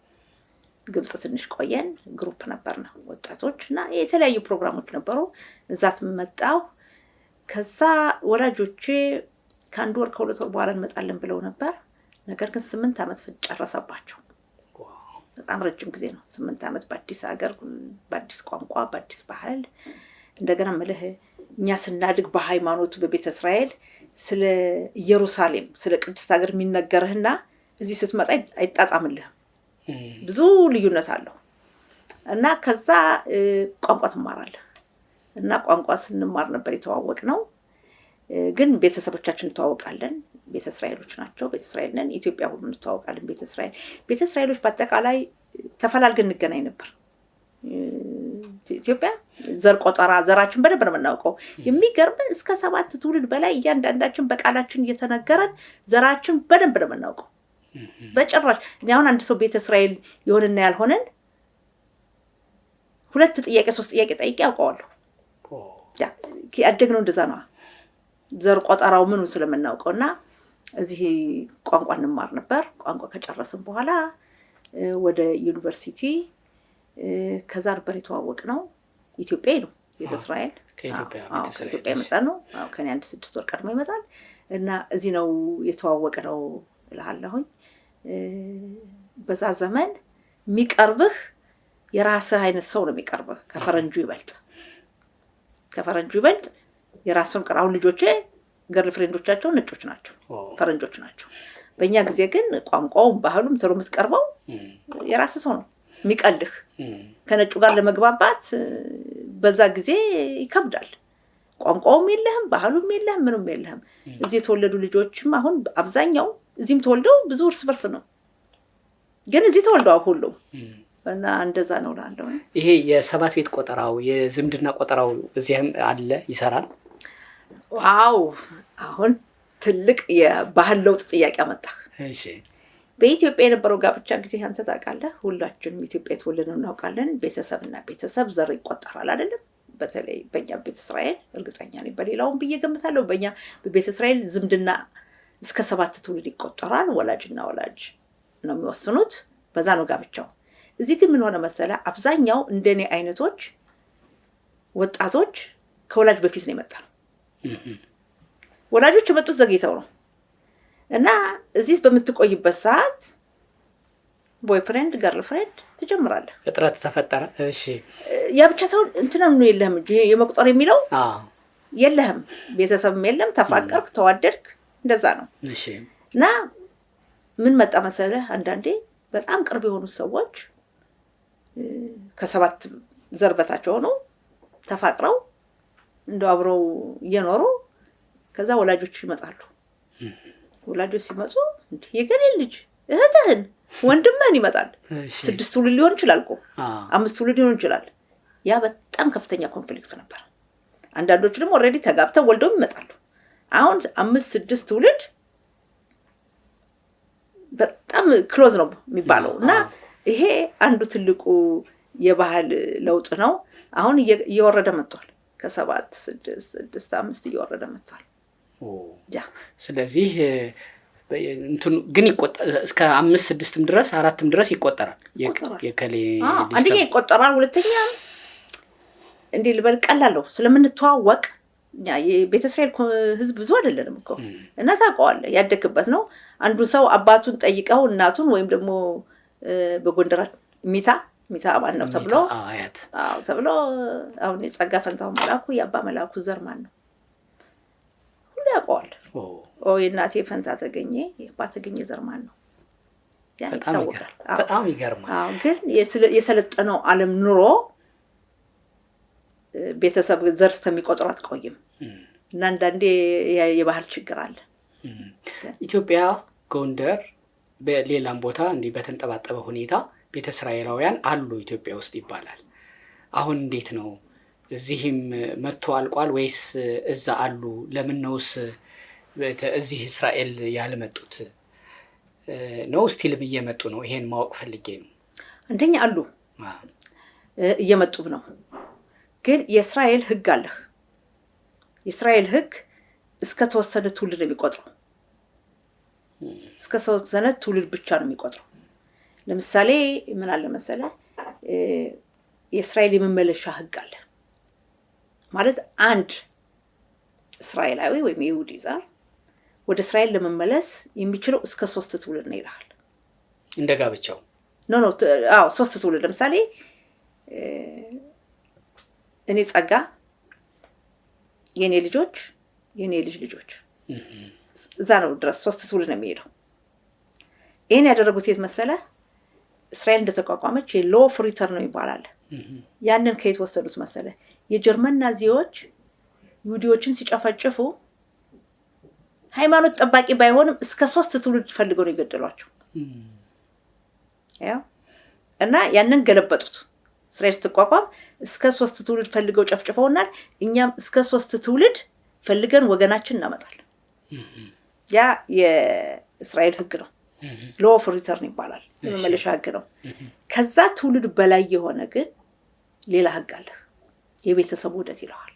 ግብጽ ትንሽ ቆየን ግሩፕ ነበርና ወጣቶችና የተለያዩ ፕሮግራሞች ነበሩ እዛት መጣው ከዛ ወላጆቼ ከአንድ ወር ከሁለት ወር በኋላ እንመጣለን ብለው ነበር ነገር ግን 8 ዓመት ጨረሰባቸው በጣም ረጅም ጊዜ ነው 8 ዓመት በአዲስ ሀገር በአዲስ ቋንቋ በአዲስ ባህል እንደገና መልህ እኛ ስናድግ በሃይማኖቱ በቤተ እስራኤል ስለ ኢየሩሳሌም ስለ ቅድስት ሀገር የሚነገርህና እዚህ ስትመጣ አይጣጣምልህ ብዙ ልዩነት አለው እና ከዛ ቋንቋ ትማራለህ እና ቋንቋ ስንማር ነበር የተዋወቅ ነው ግን ቤተሰቦቻችን ተዋወቃለን ቤተ እስራኤሎች ናቸው ቤተ እስራኤል ነን ኢትዮጵያ ሁሉ እንተዋወቃለን ቤተ እስራኤሎች በአጠቃላይ ተፈላልገን እንገናኝ ነበር ኢትዮጵያ ዘር ቆጠራ ዘራችን በደንብ ነው የምናውቀው የሚገርም እስከ 7 ትውልድ በላይ እያንዳንዳችን በቃላችን እየተነገረን ዘራችን በደንብ ነው የምናውቀው በጭራሽ አሁን አንድ ሰው ቤተ እስራኤል ይሆንና ያልሆነን 2 ጥያቄ 3 ጥያቄ ጠይቄ ያውቀዋለሁ ያደግነው እንደዛ ነው ዘር ቆጠራው ምኑ ስለምናውቀውና እዚህ ቋንቋ እንማር ነበር ቋንቋ ከጨረስን በኋላ ወደ ዩኒቨርሲቲ ከዛ ነበር የተዋወቅ ነው ኢትዮጵያዊ ነው ቤተ እስራኤል ከኢትዮጵያ የመጣ ነው ከኔ 6 ወር ቀድሞ ይመጣል እና እዚህ ነው የተዋወቅ ነው እላለሁኝ በዛ ዘመን የሚቀርብህ የራስህ አይነት ሰው ነው የሚቀርብህ ከፈረንጁ ይበልጥ የራስን ቀራው ልጆቼ ገርል ፍሬንዶቻቸው ነጮች ናቸው ፈረንጆች ናቸው በእኛ ጊዜ ግን ቋንቋው ባህሉም ተሩ የምትቀርበው የራስ ሰው ነው የሚቀልህ ከነጩ ጋር ለመግባባት በዛ ጊዜ ይከብዳል ቋንቋውም የለህም ባህሉም የለህም ምንም የለህም እዚህ የተወለዱ ልጆችም አሁን አብዛኛው እዚህም ተወልደው ብዙ እርስ በርስ ነው ግን እዚህ ተወልደው ሁሉም እና እንደዛ ነው ላለው ይሄ የሰባት ቤት ቆጠራው የዝምድና ቆጠራው እዚህም አለ ይሰራል ዋው አሁን ትልቅ የባህል ለውጥ ጥያቄ አመጣ እሺ በኢትዮጵያ የነበረው ጋብቻ እንግዲህ አንተ ታውቃለህ፣ ሁላችንም ኢትዮጵያ የተወለድን እናውቃለን። ቤተሰብና ቤተሰብ ዘር ይቆጠራል አይደለም? በተለይ በእኛ ቤተ እስራኤል እርግጠኛ ነኝ፣ በሌላውም ብዬ ገምታለሁ። በእኛ በቤተ እስራኤል ዝምድና እስከ 7 ትውልድ ይቆጠራል። ወላጅና ወላጅ ነው የሚወስኑት፣ በዛ ነው ጋብቻው። እዚህ ግን ምን ሆነ መሰለ፣ አብዛኛው እንደኔ አይነቶች ወጣቶች ከወላጅ በፊት ነው የመጣው። ወላጆች የመጡት ዘግይተው ነው እና እዚህ በምትቆይበት ሰዓት ቦይፍሬንድ ገርልፍሬንድ ትጀምራለህ። ፍጥረት ተፈጠረ። እሺ ያ ብቻ ሰው እንትና ነው የለህም እንጂ የመቁጠር የሚለው የለህም። ቤተሰብም የለም። ተፋቀርክ፣ ተዋደድክ፣ እንደዛ ነው። እሺ እና ምን መጣ መሰለህ፣ አንዳንዴ በጣም ቅርብ የሆኑ ሰዎች ከ7 ዘር በታች ሆነው ተፋቅረው እንደው አብረው እየኖሩ ከዛ ወላጆች ይመጣሉ። ወላጆች ሲመጡ የገሌ ልጅ እህትህን ወንድምህን ይመጣል። 6 ትውልድ ሊሆን ይችላል እኮ 5 ትውልድ ሊሆን ይችላል። ያ በጣም ከፍተኛ ኮንፍሊክት ነበር። አንዳንዶቹ ደግሞ ኦልሬዲ ተጋብተው ወልደው ይመጣሉ። አሁን 5-6 ትውልድ በጣም ክሎዝ ነው የሚባለው እና ይሄ አንዱ ትልቁ የባህል ለውጥ ነው። አሁን እየወረደ መጥቷል። ከ7 6 5 እየወረደ መጥቷል። ስለዚህ እንትኑ ግን እስከ 5-6 ድረስ 4 ድረስ ይቆጠራል። የከሌ አንደኛ ይቆጠራል። ሁለተኛ እንዴ ልበል ቀላለው ስለምንተዋወቅ የቤተ እስራኤል ህዝብ ብዙ አይደለንም እኮ እና ታውቀዋለህ፣ ያደክበት ነው። አንዱ ሰው አባቱን ጠይቀው እናቱን ወይም ደግሞ በጎንደር ሚታ ማን ነው ተብሎ ተብሎ አሁን የጸጋ ፈንታው መላኩ የአባ መላኩ ዘር ማን ነው ሁሉ ያውቀዋል። የእናቴ ፈንታ ተገኘ የአባ ተገኘ ዘር ማን ነው ያ ይታወቃል። በጣም ይገርማል። ግን የሰለጠነው ዓለም ኑሮ ቤተሰብ ዘር እስከሚቆጥር አትቆይም እና አንዳንዴ የባህል ችግር አለ። ኢትዮጵያ ጎንደር በሌላም ቦታ እንዲህ በተንጠባጠበ ሁኔታ ቤተ እስራኤላውያን አሉ ኢትዮጵያ ውስጥ ይባላል። አሁን እንዴት ነው? እዚህም መጥቶ አልቋል ወይስ እዛ አሉ? ለምን ነውስ እዚህ እስራኤል ያልመጡት ነው? ስቲልም እየመጡ ነው? ይሄን ማወቅ ፈልጌ ነው። አንደኛ አሉ እየመጡም ነው። ግን የእስራኤል ህግ አለ። የእስራኤል ህግ እስከ ተወሰነ ትውልድ ነው የሚቆጥረው። እስከ ተወሰነ ትውልድ ብቻ ነው የሚቆጥረው። ለምሳሌ ምን አለ መሰለ፣ የእስራኤል የመመለሻ ህግ አለ። ማለት አንድ እስራኤላዊ ወይም ይሁዲ ዘር ወደ እስራኤል ለመመለስ የሚችለው እስከ 3 ትውልድ ነው ይላል። እንደ ጋብቻው ኖ 3 ትውልድ። ለምሳሌ እኔ ጸጋ የኔ ልጆች የኔ ልጆች እዛ ነው ድረስ 3 ትውልድ ነው የሚሄደው። ይሄን ያደረጉት የት መሰለ፣ እስራኤል እንደተቋቋመች የሎ ኦፍ ሪተርን ነው ይባላል። ያንን ከየት ወሰዱት መሰለ፣ የጀርመን ናዚዎች ይሁዲዎችን ሲጨፈጭፉ ሃይማኖት ጠባቂ ባይሆንም እስከ 3 ትውልድ ፈልገው ነው የገደሏቸው። ያው እና ያንን ገለበጡት። እስራኤል ስትቋቋም እስከ 3 ትውልድ ፈልገው ጨፍጭፈውናል፣ እኛም እስከ 3 ትውልድ ፈልገን ወገናችን እናመጣለን። ያ የእስራኤል ህግ ነው። ሎ ኦፍ ሪተርን ይባላል። የመመለሻ ህግ ነው። ከዛ ትውልድ በላይ የሆነ ግን ሌላ ህግ አለ። የቤተሰብ ውህደት ይለዋል።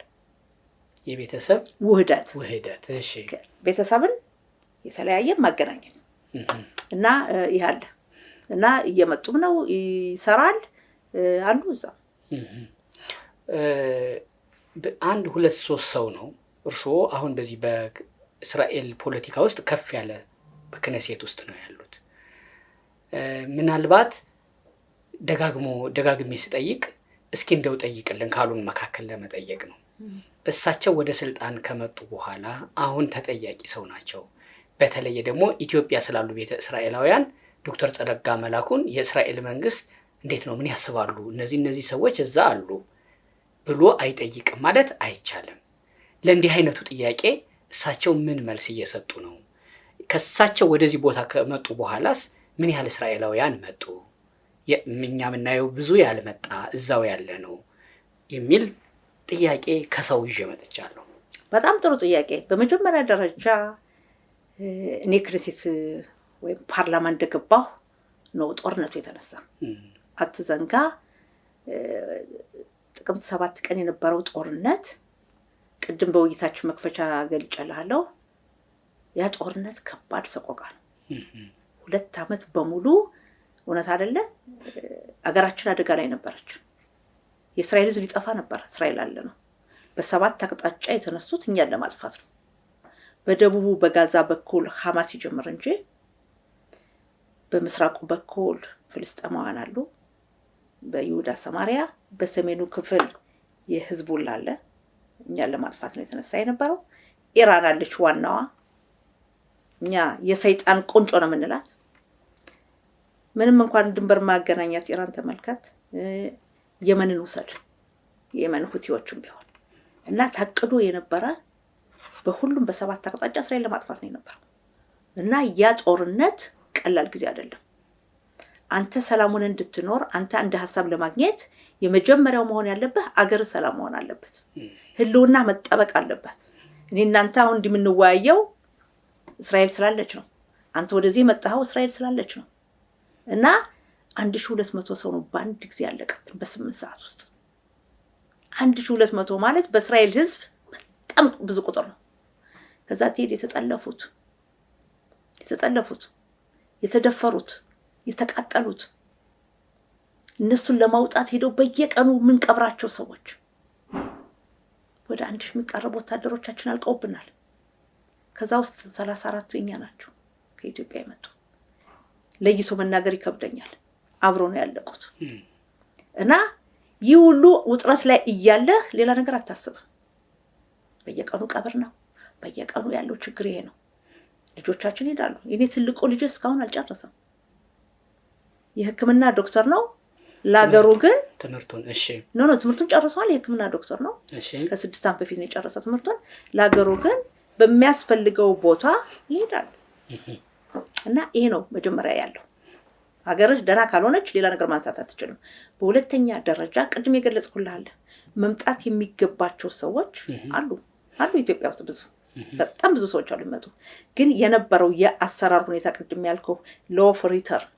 የቤተሰብ ውህደት። እሺ፣ ቤተሰብን የተለያየ ማገናኘት እና ይሄ አለ እና እየመጡም ነው ይሰራል አሉ። እዛ 1-2-3 ሰው ነው። እርስዎ አሁን በዚህ በእስራኤል ፖለቲካ ውስጥ ከፍ ያለ በክነሴት ውስጥ ነው ያሉት። ምናልባት ደጋግሜ ስጠይቅ እስኪ እንደው ጠይቅልን ካሉን መካከል ለመጠየቅ ነው። እሳቸው ወደ ስልጣን ከመጡ በኋላ አሁን ተጠያቂ ሰው ናቸው። በተለየ ደግሞ ኢትዮጵያ ስላሉ ቤተ እስራኤላውያን ዶክተር ጸጋ መላኩን የእስራኤል መንግስት እንዴት ነው ምን ያስባሉ እነዚህ ሰዎች እዛ አሉ ብሎ አይጠይቅም ማለት አይቻልም። ለእንዲህ አይነቱ ጥያቄ እሳቸው ምን መልስ እየሰጡ ነው? ከእሳቸው ወደዚህ ቦታ ከመጡ በኋላስ ምን ያህል እስራኤላውያን መጡ? እኛ የምናየው ብዙ ያልመጣ እዛው ያለ ነው የሚል ጥያቄ ከሰው ይዤ መጥቻለሁ። በጣም ጥሩ ጥያቄ። በመጀመሪያ ደረጃ እኔ ክነሴት ወይም ፓርላማ እንደገባሁ ነው ጦርነቱ የተነሳ። አትዘንጋ ጥቅምት 7 ቀን የነበረው ጦርነት ቅድም በውይይታችን መክፈቻ ገልጬልሃለሁ። ያ ጦርነት ከባድ ሰቆቃ ነው። 2 ዓመት በሙሉ እውነት አይደለ አገራችን አደጋ ላይ ነበረች። የእስራኤል ሕዝብ ሊጠፋ ነበር። እስራኤል አለ ነው በ7 አቅጣጫ የተነሱት እኛን ለማጥፋት ነው። በደቡቡ በጋዛ በኩል ሐማስ ይጀምር እንጂ በምስራቁ በኩል ፍልስጤማውያን አሉ፣ በይሁዳ ሰማሪያ፣ በሰሜኑ ክፍል የህዝቡላ አለ። እኛን ለማጥፋት ነው የተነሳ የነበረው። ኢራን አለች ዋናዋ፣ እኛ የሰይጣን ቁንጮ ነው የምንላት። ምንም እንኳን ድንበር ማገናኛት ኢራን ተመልከት፣ የመንን ውሰድ፣ የመን ሁቲዎችም ቢሆን እና ታቅዶ የነበረ በሁሉም በ7 አቅጣጫ እስራኤል ለማጥፋት ነው የነበረው። እና ያ ጦርነት ቀላል ጊዜ አይደለም። አንተ ሰላሙን እንድትኖር አንተ አንድ ሐሳብ ለማግኘት የመጀመሪያው መሆን ያለበት አገር ሰላም መሆን አለበት። ህልውና መጠበቅ አለበት። እኔ እናንተ አሁን እንደምንወያየው እስራኤል ስላለች ነው። አንተ ወደዚህ መጣኸው እስራኤል ስላለች ነው። እና 1200 ሰው ነው በአንድ ጊዜ ያለቀብን በ8 ሰዓት ውስጥ። 1200 ማለት በእስራኤል ህዝብ በጣም ብዙ ቁጥር ነው። ከዛ ትሄድ የተጠለፉት፣ የተደፈሩት፣ የተቃጠሉት እነሱን ለማውጣት ሄደው በየቀኑ ምን ቀብራቸው ሰዎች ወደ 1000 የሚቀርቡ ወታደሮቻችን አልቀውብናል። ከዛ ውስጥ 34ቱ የኛ ናቸው ከኢትዮጵያ የመጡ። ለይቶ መናገር ይከብደኛል። አብሮ ነው ያለቁት። እና ይህ ሁሉ ውጥረት ላይ እያለ ሌላ ነገር አታስብም። በየቀኑ ቀብር ነው። በየቀኑ ያለው ችግር ይሄ ነው። ልጆቻችን ይሄዳሉ። እኔ ትልቁ ልጅ እስካሁን አልጨረሰም። የሕክምና ዶክተር ነው። ላገሩ ግን ትምህርቱን ትምህርቱን ጨርሷል። የሕክምና ዶክተር ነው። ከ6 ዓመት በፊት ነው የጨረሰው ትምህርቱን። ላገሩ ግን በሚያስፈልገው ቦታ ይሄዳል። እና ይሄ ነው መጀመሪያ ያለው። ሀገርህ ደህና ካልሆነች ሌላ ነገር ማንሳት አትችልም። በሁለተኛ ደረጃ ቅድም የገለጽኩልህ መምጣት የሚገባቸው ሰዎች አሉ ኢትዮጵያ ውስጥ በጣም ብዙ ሰዎች አሉ ይመጡ። ግን የነበረው የአሰራር ሁኔታ ቅድም ያልከው ሎው ኦፍ ሪተርን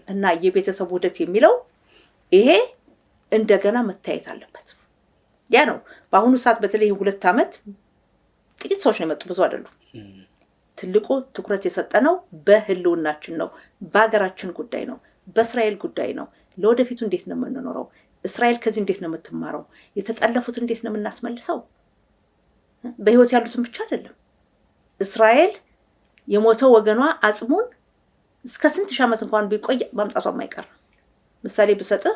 እና የቤተሰብ ውህደት የሚለው ይሄ እንደገና መታየት አለበት። ያ ነው በአሁኑ ሰዓት በተለይ 2 ዓመት ጥቂት ሰዎች ነው የመጡ፣ ብዙ አይደሉም። ትልቁ ትኩረት የሰጠነው በህልውናችን ነው፣ በሀገራችን ጉዳይ ነው፣ በእስራኤል ጉዳይ ነው። ለወደፊቱ እንዴት ነው የምንኖረው? እስራኤል ከዚህ እንዴት ነው የምትማረው? የተጠለፉት እንዴት ነው የምናስመልሰው? በህይወት ያሉትን ብቻ አይደለም። እስራኤል የሞተው ወገኗ አጽሙን እስከ ስንት ሺህ ዓመት እንኳን ቢቆይ ማምጣቷ የማይቀር ምሳሌ ብሰጥህ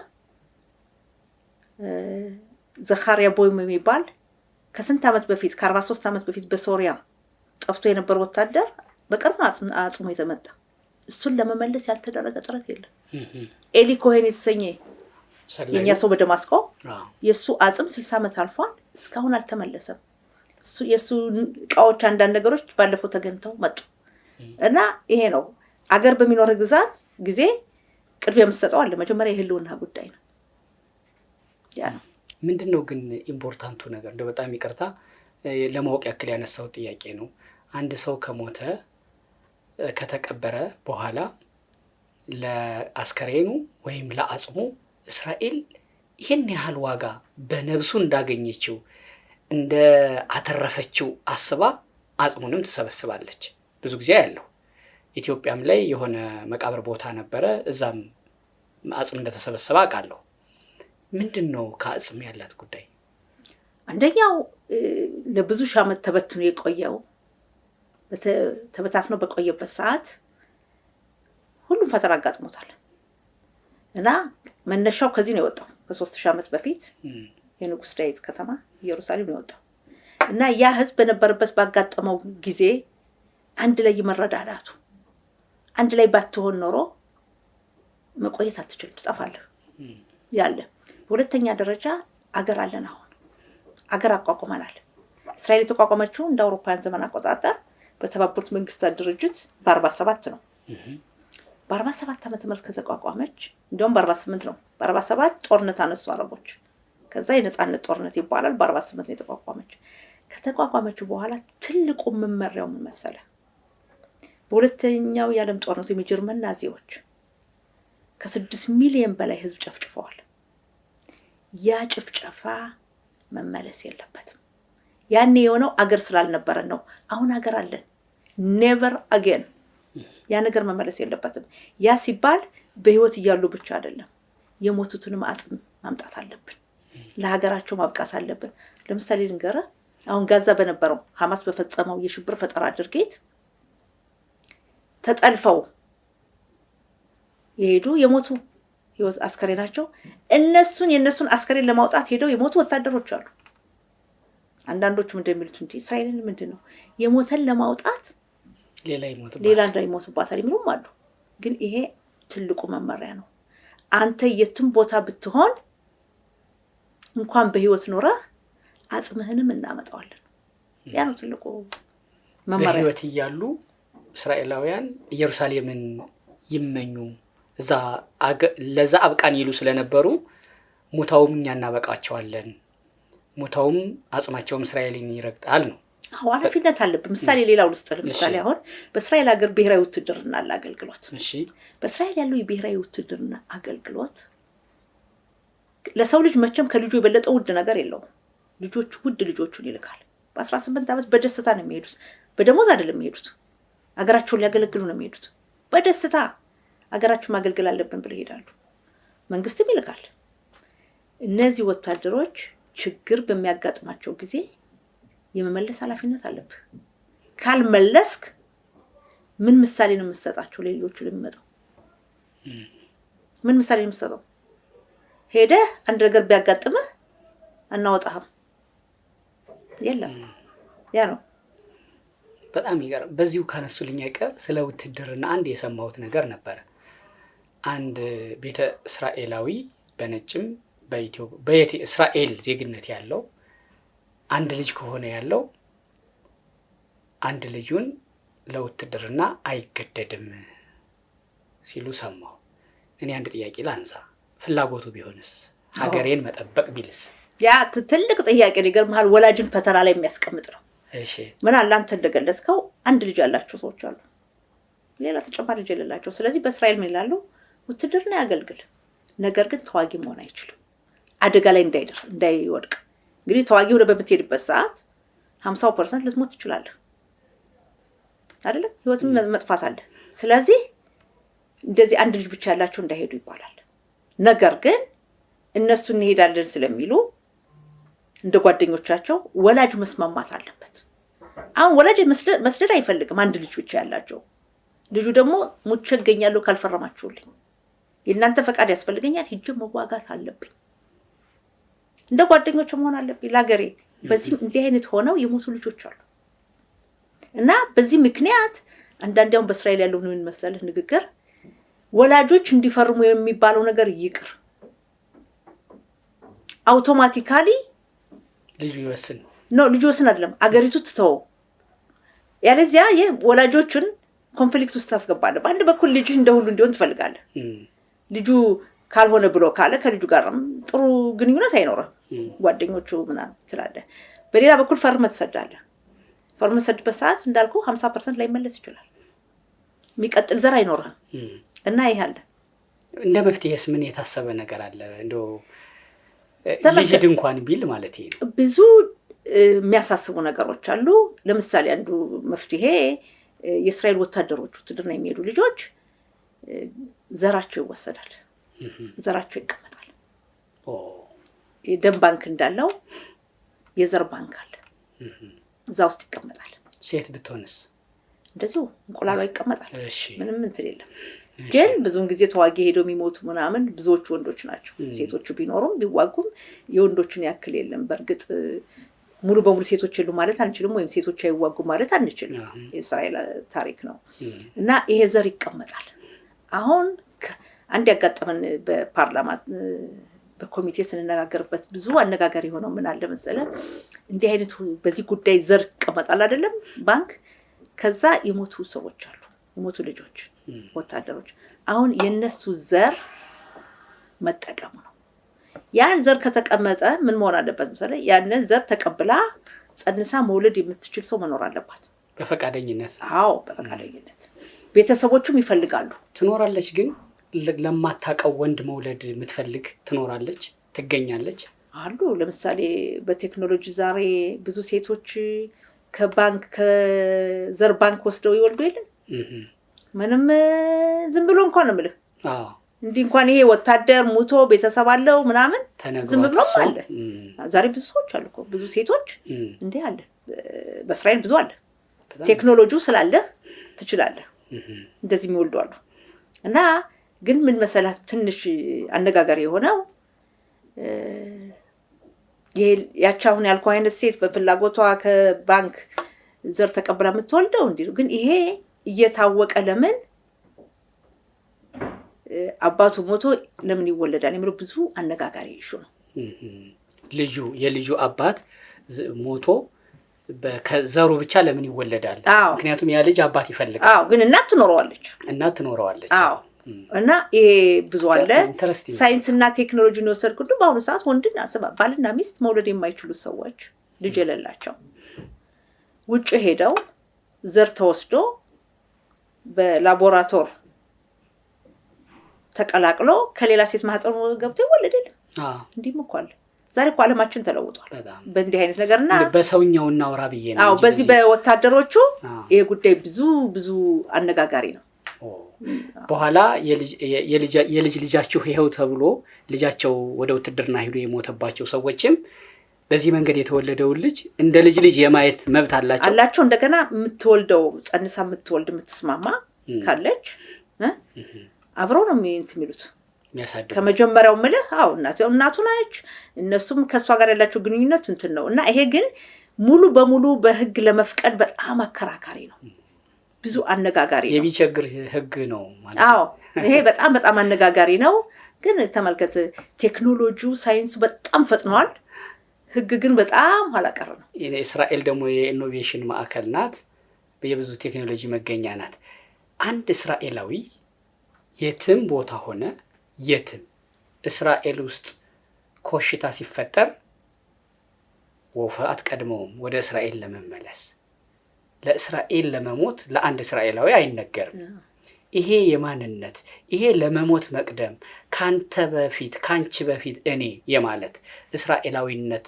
ዘካሪያ ቦይም የሚባል ከስንት ዓመት በፊት ከ43 ዓመት በፊት በሶሪያ ጠፍቶ የነበረ ወታደር በቅርብ አጽሙ የተመጣ። እሱን ለመመለስ ያልተደረገ ጥረት የለም። ኤሊ ኮሄን የተሰኘ የኛ ሰው በደማስቆ የሱ አጽም 60 ዓመት አልፏል፣ እስካሁን አልተመለሰም። የሱ እቃዎች አንዳንድ ነገሮች ባለፈው ተገኝተው መጡ። እና ይሄ ነው አገር በሚኖር ግዛት ጊዜ ቅድሚያ የምትሰጠው አለ። መጀመሪያ የህልውና ጉዳይ ነው። ያ ነው። ምንድነው ግን ኢምፖርታንቱ ነገር እንደው በጣም ይቅርታ ለማወቅ ያክል ያነሳው ጥያቄ ነው። አንድ ሰው ከሞተ ከተቀበረ በኋላ ለአስከሬኑ ወይም ለአጽሙ እስራኤል ይሄን ያህል ዋጋ በነብሱ እንዳገኘችው እንደ አተረፈችው አስባ አጽሙንም ትሰበስባለች። ብዙ ጊዜ ያለው ኢትዮጵያም ላይ የሆነ መቃብር ቦታ ነበረ፣ እዛም አጽም እንደተሰበሰበ አውቃለሁ። ምንድነው ከአጽም ያላት ጉዳይ? አንደኛው ለብዙ ሺህ ዓመት ተበትኖ የቆየው ተበታትኖ በቆየበት ሰዓት ሁሉም ፈተና አጋጥሞታል። እና መነሻው ከዚህ ነው የወጣው። ከ3000 ዓመት በፊት የንጉስ ዳዊት ከተማ ኢየሩሳሌም ነው የወጣው። እና ያ ህዝብ በነበረበት ባጋጠመው ጊዜ አንድ ላይ ይመረዳዳቱ አንድ ላይ ባትሆን ኖሮ መቆየት አትችልም፣ ትጠፋለህ ያለ። በሁለተኛ ደረጃ አገር አለን። አሁን አገር አቋቁመናል። እስራኤል የተቋቋመችው እንደ አውሮፓውያን ዘመን አቆጣጠር በተባበሩት መንግስታት ድርጅት በ47 ነው። በ47 ዓመተ ምህረት ከተቋቋመች እንደውም በ48 ነው። በ47 ጦርነት አነሱ አረቦች። ከዛ የነጻነት ጦርነት ይባላል። በ48 ነው የተቋቋመች። ከተቋቋመች በኋላ ትልቁ መመሪያው ምን መሰለ? በሁለተኛው የዓለም ጦርነት የጀርመን ናዚዎች ከ6 ሚሊዮን በላይ ህዝብ ጨፍጭፈዋል። ያ ጭፍጨፋ መመለስ የለበትም። ያኔ የሆነው አገር ስላልነበረን ነው። አሁን አገር አለን። ኔቨር አጌን ያ ነገር መመለስ የለበትም። ያ ሲባል በህይወት እያሉ ብቻ አይደለም፣ የሞቱትንም አጽም ማምጣት አለብን። ለሀገራቸው ማብቃት አለብን። ለምሳሌ ልንገረ አሁን ጋዛ በነበረው ሐማስ በፈጸመው የሽብር ፈጠራ ድርጊት ተጠልፈው የሄዱ የሞቱ ህይወት አስከሬናቸው የነሱን አስከሬን ለማውጣት ሄደው የሞቱ ወታደሮች አሉ። አንዳንዶቹም እንደሚሉት እንዴ እስራኤልን ምንድነው የሞተን ለማውጣት ሌላ እንዳይሞቱባታል የሚሉም አሉ። ግን ይሄ ትልቁ መመሪያ ነው። አንተ የትም ቦታ ብትሆን እንኳን በህይወት ኖረ አጽምህንም እናመጣዋለን። ያ ነው ትልቁ መመሪያ። በህይወት እያሉ እስራኤላውያን ኢየሩሳሌምን ይመኙ ለዛ አብቃን ይሉ ስለነበሩ ሙታውም እኛ እናበቃቸዋለን፣ ሙታውም አጽማቸውም እስራኤልን ይረግጣል ነው። ኃላፊነት አለብን። ምሳሌ ሌላው ልስጥል። ምሳሌ አሁን በእስራኤል ሀገር ብሔራዊ ውትድርና አለ አገልግሎት። በእስራኤል ያለው የብሔራዊ ውትድርና አገልግሎት ለሰው ልጅ መቼም ከልጁ የበለጠ ውድ ነገር የለውም። ልጆቹ ውድ ልጆቹን ይልካል። በ18 ዓመት በደስታ ነው የሚሄዱት። በደሞዝ አይደለም የሚሄዱት። አገራቸውን ሊያገለግሉ ነው የሚሄዱት። በደስታ አገራቸውን ማገልገል አለብን ብለው ይሄዳሉ። መንግስትም ይልካል። እነዚህ ወታደሮች ችግር በሚያጋጥማቸው ጊዜ የመመለስ ኃላፊነት አለብህ። ካልመለስክ ምን ምሳሌ ነው የምትሰጣቸው ለሌሎቹ ለሚመጣው? ምን ምሳሌ ነው የምትሰጠው? ሄደህ አንድ ነገር ቢያጋጥምህ አናወጣህም የለም። ያ ነው በጣም ይገርም። በዚሁ ካነሱልኝ አይቀር ስለ ውትድርና አንድ የሰማሁት ነገር ነበር። አንድ ቤተ እስራኤላዊ በነጭም በኢትዮጵያ እስራኤል ዜግነት ያለው አንድ ልጅ ከሆነ ያለው አንድ ልጁን ለውትድርና አይገደድም ሲሉ ሰማሁ። እኔ አንድ ጥያቄ ላንሳ። ፍላጎቱ ቢሆንስ ሀገሬን መጠበቅ ቢልስ? ያ ትልቅ ጥያቄ ነው። ይገርምሃል፣ ወላጅን ፈተና ላይ የሚያስቀምጥ ነው። እሺ ምን አለ አንተ እንደገለጽከው አንድ ልጅ ያላቸው ሰዎች አሉ፣ ሌላ ተጨማሪ ልጅ የሌላቸው። ስለዚህ በእስራኤል ምን ይላሉ? ውትድርና ያገልግል፣ ነገር ግን ተዋጊ መሆን አይችልም፣ አደጋ ላይ እንዳይወድቅ። እንግዲህ ተዋጊ ሆነ በምትሄድበት ሰዓት 50% ልትሞት ትችላለህ አይደለም? ህይወትም መጥፋት አለ። ስለዚህ እንደዚህ አንድ ልጅ ብቻ ያላቸው እንዳይሄዱ ይባላል። ነገር ግን እነሱ እንሄዳለን ስለሚሉ እንደ ጓደኞቻቸው ወላጅ መስማማት አለበት። አሁን ወላጅ መስደድ አይፈልግም። አንድ ልጅ ብቻ ያላቸው ልጁ ደግሞ ሙቼ እገኛለሁ ካልፈረማችሁልኝ፣ የእናንተ ፈቃድ ያስፈልገኛል፣ ሂጅ መዋጋት አለብኝ፣ እንደ ጓደኞች መሆን አለብኝ ለሀገሬ። በዚህም እንዲህ አይነት ሆነው የሞቱ ልጆች አሉ። እና በዚህ ምክንያት አንዳንዴው በእስራኤል ያለው ምን መሰለህ ንግግር፣ ወላጆች እንዲፈርሙ የሚባለው ነገር ይቅር፣ አውቶማቲካሊ ልጁ ይወስን አይደለም፣ አገሪቱ ትተው። ያለዚያ ወላጆችን ኮንፍሊክት ውስጥ ታስገባለህ። በአንድ በኩል ልጅህ እንደሁሉ እንዲሆን ትፈልጋለህ። ልጁ ካልሆነ ብሎ ካለ ከልጁ ጋርም ጥሩ ግንኙነት አይኖርም፣ ጓደኞቹ ምናምን ትላለህ። በሌላ በኩል ፈርመህ ትሰዳለህ። ፈርመህ ትሰድበት ሰዓት እንዳልኩ 50% ላይመለስ ይችላል። የሚቀጥል ዘር አይኖርህም። እና ይሄ አለ። እንደ መፍትሄስ ምን የታሰበ ነገር አለ? እንደው ልጅ እንኳን ቢል ማለት ነው። ብዙ የሚያሳስቡ ነገሮች አሉ። ለምሳሌ አንዱ መፍትሄ የእስራኤል ወታደሮች ውትድርና የሚሄዱ ልጆች ዘራቸው ይወሰዳል፣ ዘራቸው ይቀመጣል። የደም ባንክ እንዳለው የዘር ባንክ አለ፣ እዛ ውስጥ ይቀመጣል። ሴት ብትሆንስ እንደዚሁ እንቁላሏ ይቀመጣል። ምንም እንትን የለም። ግን ብዙውን ጊዜ ተዋጊ ሄደው የሚሞቱ ምናምን ብዙዎቹ ወንዶች ናቸው። ሴቶቹ ቢኖሩም ቢዋጉም የወንዶችን ያክል የለም። በእርግጥ ሙሉ በሙሉ ሴቶች የሉ ማለት አንችልም፣ ወይም ሴቶች አይዋጉ ማለት አንችልም። የእስራኤል ታሪክ ነው። እና ይሄ ዘር ይቀመጣል። አሁን አንድ ያጋጠመን በፓርላማ በኮሚቴ ስንነጋገርበት ብዙ አነጋጋሪ ሆነው ምን አለ መሰለህ፣ እንዲህ አይነት በዚህ ጉዳይ ዘር ይቀመጣል አይደለም ባንክ። ከዛ የሞቱ ሰዎች አሉ፣ የሞቱ ልጆች ወታደሮች። አሁን የነሱ ዘር መጠቀሙ ነው። ያን ዘር ከተቀመጠ ምን መሆን አለበት መሰለህ፣ ያንን ዘር ተቀብላ ጸንሳ መውለድ የምትችል ሰው መኖር አለባት። በፈቃደኝነት አዎ በፈቃደኝነት ቤተሰቦቹም ይፈልጋሉ። ትኖራለች ግን ለማታቀው ወንድ መውለድ የምትፈልግ ትኖራለች ትገኛለች አሉ። ለምሳሌ በቴክኖሎጂ ዛሬ ብዙ ሴቶች ከዘር ባንክ ወስደው ይወልዱ የለም ምንም ዝም ብሎ እንኳን ነው የምልህ እንዲህ እንኳን ይሄ ወታደር ሙቶ ቤተሰብ አለው ምናምን ዝም ብሎ አለ። ዛሬ ብዙ ሰዎች አሉ እኮ ብዙ ሴቶች እንዴ አለ በእስራኤል ብዙ አለ። ቴክኖሎጂው ስላለ ትችላለህ እንደዚህ የሚወልዱ አሉ። እና ግን ምን መሰላት ትንሽ አነጋጋሪ የሆነው ያቺ አሁን ያልኩህ አይነት ሴት በፍላጎቷ ከባንክ ዘር ተቀብላ የምትወልደው እንዴ ግን ይሄ እየታወቀ ለምን አባቱ ሞቶ ለምን ይወለዳል የሚለው ብዙ አነጋጋሪ እሹ ነው። የልጁ አባት ሞቶ በከዘሩ ብቻ ለምን ይወለዳል? ምክንያቱም ያ ልጅ አባት ይፈልጋል። ግን እናት ትኖረዋለች። እና ይሄ ብዙ አለ። ሳይንስና ቴክኖሎጂ ነው ወሰድኩት። በአሁኑ ሰዓት ወንድና ባልና ሚስት መውለድ የማይችሉ ሰዎች ልጅ የሌላቸው ውጭ ሄደው ዘር ተወስዶ በላቦራቶሪ ተቀላቅሎ ከሌላ ሴት ማህፀን ገብቶ ይወለድ የለም። እንዲህም እኮ አለ። ዛሬ እኮ ዓለማችን ተለውጧል በእንዲህ አይነት ነገርና በሰውኛው እናውራ ብዬ ነው። በዚህ በወታደሮቹ ይሄ ጉዳይ ብዙ አነጋጋሪ ነው። በኋላ የልጅ ልጃችሁ ይሄው ተብሎ ልጃቸው ወደ ውትድርና ሄዶ የሞተባቸው ሰዎችም በዚህ መንገድ የተወለደው ልጅ እንደ ልጅ የማየት መብት አላቸው። እንደገና የምትወልደው ጸንሳ የምትወልድ የምትስማማ ካለች አብረው ነው የሚሉት ከመጀመሪያው ምልህ እናቱ ናች። እነሱም ከሷ ጋር ያላቸው ግንኙነት እንትን ነው። እና ይሄ ግን ሙሉ በሙሉ በህግ ለመፍቀድ በጣም አከራካሪ ነው። ብዙ አነጋጋሪ ነው። የሚቸግር ህግ ነው ማለት ይሄ በጣም አነጋጋሪ ነው። ግን ተመልከት ቴክኖሎጂው ሳይንሱ በጣም ፈጥኗል። ህግ ግን በጣም ኋላ ቀር ነው። እስራኤል ደግሞ የኢኖቬሽን ማዕከል ናት። በየብዙ ቴክኖሎጂ መገኛ ናት። አንድ እስራኤላዊ የትም ቦታ ሆነ የትም እስራኤል ውስጥ ኮሽታ ሲፈጠር ወፍ አትቀድመውም ወደ እስራኤል ለመመለስ ለእስራኤል ለመሞት ለአንድ እስራኤላዊ አይነገርም። ይሄ የማንነት ይሄ ለመሞት መቅደም ካንተ በፊት ካንቺ በፊት እኔ የማለት እስራኤላዊነት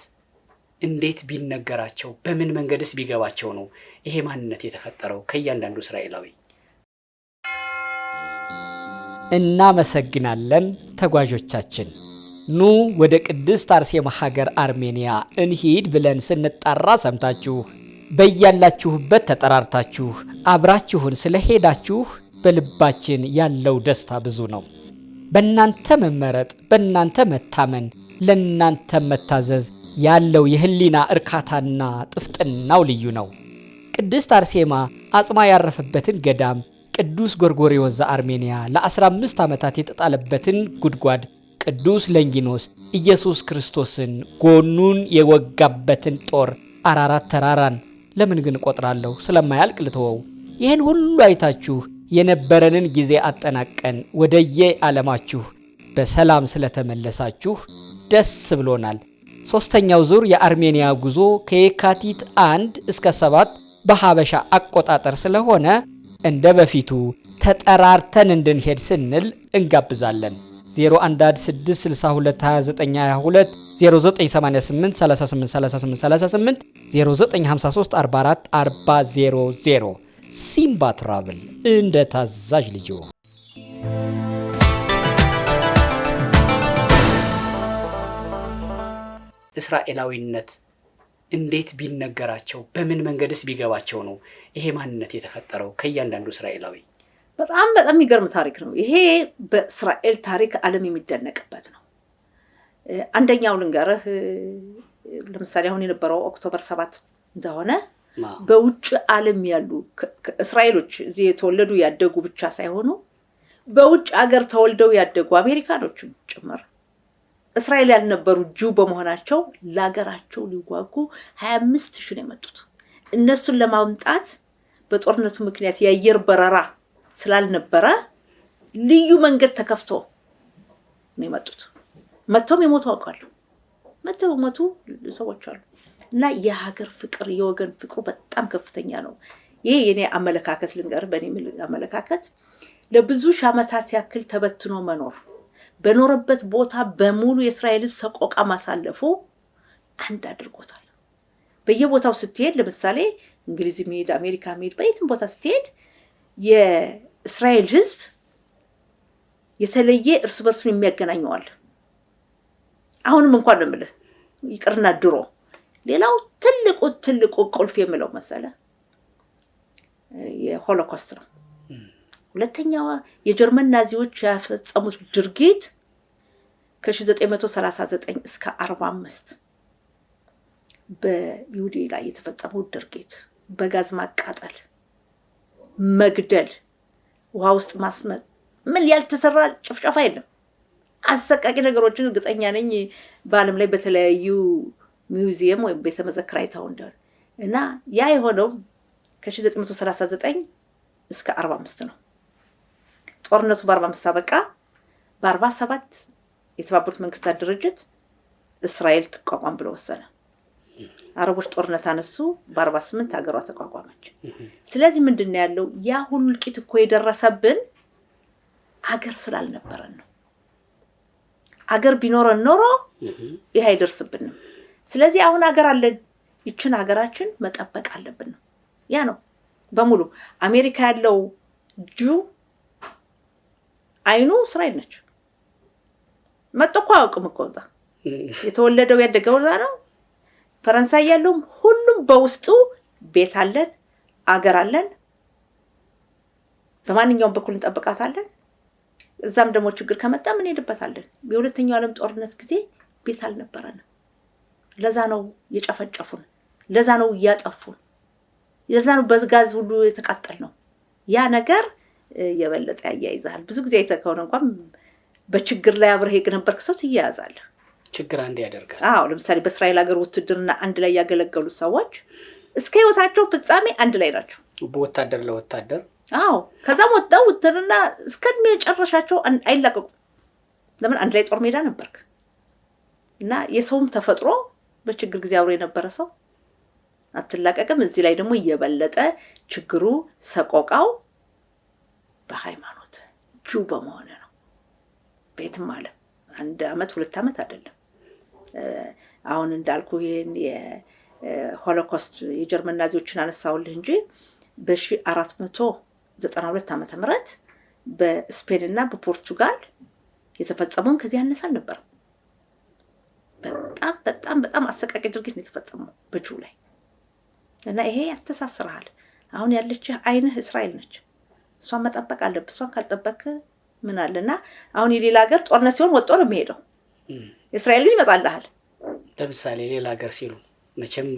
እንዴት ቢነገራቸው በምን መንገድስ ቢገባቸው ነው ይሄ ማንነት የተፈጠረው ከእያንዳንዱ እስራኤላዊ? እናመሰግናለን ተጓዦቻችን። ኑ ወደ ቅድስት አርሴማ ሀገር አርሜኒያ እንሂድ ብለን ስንጣራ ሰምታችሁ በያላችሁበት ተጠራርታችሁ አብራችሁን ስለሄዳችሁ በልባችን ያለው ደስታ ብዙ ነው። በእናንተ መመረጥ፣ በእናንተ መታመን፣ ለእናንተ መታዘዝ ያለው የህሊና እርካታና ጥፍጥናው ልዩ ነው። ቅድስት አርሴማ አጽማ ያረፈበትን ገዳም ቅዱስ ጎርጎርዮስ ዘአርሜኒያ ለ15 ዓመታት የተጣለበትን ጉድጓድ ቅዱስ ለንጊኖስ ኢየሱስ ክርስቶስን ጎኑን የወጋበትን ጦር አራራት ተራራን ለምን ግን ቆጥራለሁ ስለማያልቅ ልተወው። ይህን ሁሉ አይታችሁ የነበረንን ጊዜ አጠናቀን ወደየ ዓለማችሁ በሰላም ስለተመለሳችሁ ደስ ብሎናል። ሶስተኛው ዙር የአርሜኒያ ጉዞ ከየካቲት 1 እስከ 7 በሐበሻ አቆጣጠር ስለሆነ እንደ በፊቱ ተጠራርተን እንድንሄድ ስንል እንጋብዛለን። 0116622922 0988 383838 0953444000 ሲምባ ትራቭል እንደ ታዛዥ ልጆ። እስራኤላዊነት እንዴት ቢነገራቸው በምን መንገድስ ቢገባቸው ነው ይሄ ማንነት የተፈጠረው ከእያንዳንዱ እስራኤላዊ? በጣም የሚገርም ታሪክ ነው ይሄ። በእስራኤል ታሪክ ዓለም የሚደነቅበት ነው። አንደኛው ልንገርህ፣ ለምሳሌ አሁን የነበረው ኦክቶበር 7 እንደሆነ በውጭ ዓለም ያሉ እስራኤሎች እዚህ የተወለዱ ያደጉ ብቻ ሳይሆኑ በውጭ ሀገር ተወልደው ያደጉ አሜሪካኖችም ጭምር እስራኤል ያልነበሩ ጂው በመሆናቸው ለሀገራቸው ሊዋጉ 25,000 ነው የመጡት። እነሱን ለማምጣት በጦርነቱ ምክንያት የአየር በረራ ስላልነበረ ልዩ መንገድ ተከፍቶ ነው የመጡት። መተውም የሞቱ አውቃሉ። መተው የሞቱ ሰዎች አሉ። እና የሀገር ፍቅር የወገን ፍቅሩ በጣም ከፍተኛ ነው። ይሄ የኔ አመለካከት ልንገር በኔ አመለካከት ለብዙ ሻመታት ያክል ተበትኖ መኖር በኖረበት ቦታ በሙሉ የእስራኤል ሰቆቃ ማሳለፉ አንድ አድርጎታል። በየቦታው ስትሄድ ለምሳሌ እንግሊዝ ሜድ አሜሪካ ሜድ በየትም ቦታ ስትሄድ የእስራኤል ህዝብ የተለየ እርስ በርሱን የሚያገናኘዋል። አሁንም እንኳን ለምልህ ይቅርና ድሮ ሌላው ትልቁ ቁልፍ የምለው መሰለ የሆሎኮስት ነው። ሁለተኛው የጀርመን ናዚዎች ያፈጸሙት ድርጊት ከ1939 እስከ 45 በይሁዲ ላይ የተፈጸመው ድርጊት በጋዝ ማቃጠል፣ መግደል፣ ውሃ ውስጥ ማስመጥ ምን ያልተሰራ ጭፍጨፋ የለም። አሰቃቂ ነገሮችን እርግጠኛ ነኝ በዓለም ላይ በተለያዩ ሙዚየም ወይ ቤተ መዘክር አይተው እንደሆነ እና ያ የሆነው ከ1939 እስከ 45 ነው። ጦርነቱ በ45 አበቃ። በ47 የተባበሩት መንግስታት ድርጅት እስራኤል ተቋቋም ብሎ ወሰነ። አረቦች ጦርነት አነሱ። በ48 ሀገሯ ተቋቋመች። ስለዚህ ምንድነው ያለው ያ ሁሉ ልቂት እኮ የደረሰብን አገር ስላልነበረን ነው። አገር ቢኖረን ኖሮ ይሄ አይደርስብንም። ስለዚህ አሁን አገር አለን። ይችን ሀገራችን መጠበቅ አለብን ነው። ያ ነው በሙሉ አሜሪካ ያለው ጁ አይኑ እስራኤል ነች። መጥቶ አያውቅም እኮ እዛ የተወለደው ያደገው እዛ ነው። ፈረንሳይ ያለው ሁሉም በውስጡ ቤት አለን፣ አገር አለን። በማንኛውም በኩል እንጠብቃታለን። እዛም ደግሞ ችግር ከመጣ ምን ሄድበታለን። የሁለተኛው ዓለም ጦርነት ጊዜ ቤት አልነበረንም። ለዛ ነው የጨፈጨፉን፣ ለዛ ነው ያጠፉን፣ ለዛ ነው በጋዝ ሁሉ የተቃጠል ነው። ያ ነገር የበለጠ ያያይዛል። ብዙ ጊዜ አይተከውን እንኳን በችግር ላይ አብረህ የነበርክ ሰው ትያያዛለህ። ችግር አንድ ያደርጋል። አዎ ለምሳሌ በእስራኤል ሀገር ውትድርና አንድ ላይ ያገለገሉ ሰዎች እስከ ህይወታቸው ፍጻሜ አንድ ላይ ናቸው። በወታደር ለወታደር አዎ ከዛም ወጣው ውትድርና እስከ መጨረሻቸው አይላቀቁም። ለምን አንድ ላይ ጦር ሜዳ ነበርክ እና የሰውም ተፈጥሮ በችግር ጊዜ አብሮ የነበረ ሰው አትላቀቅም። እዚህ ላይ ደግሞ እየበለጠ ችግሩ ሰቆቃው በሃይማኖት ጁ በመሆነ ነው። ቤትም አለ 1 አመት 2 አመት አይደለም። አሁን እንዳልኩ ይሄን የሆሎኮስት የጀርመን ናዚዎችን አነሳውልህ እንጂ በ1492 ዓመተ ምህረት በስፔን እና በፖርቱጋል የተፈጸመው ከዚህ ያነሳል ነበር። በጣም አሰቃቂ ድርጊት ነው የተፈጸመው በጁ ላይ እና ይሄ ያተሳስራል። አሁን ያለች አይንህ እስራኤል ነች። እሷን መጠበቅ አለብህ። እሷን ካልጠበቅ ምን አለና አሁን የሌላ ሀገር ጦርነት ሲሆን ወጥቶ ነው የሚሄደው። እስራኤል ግን ይመጣልሃል። ለምሳሌ ሌላ ሀገር ሲሉ መቼም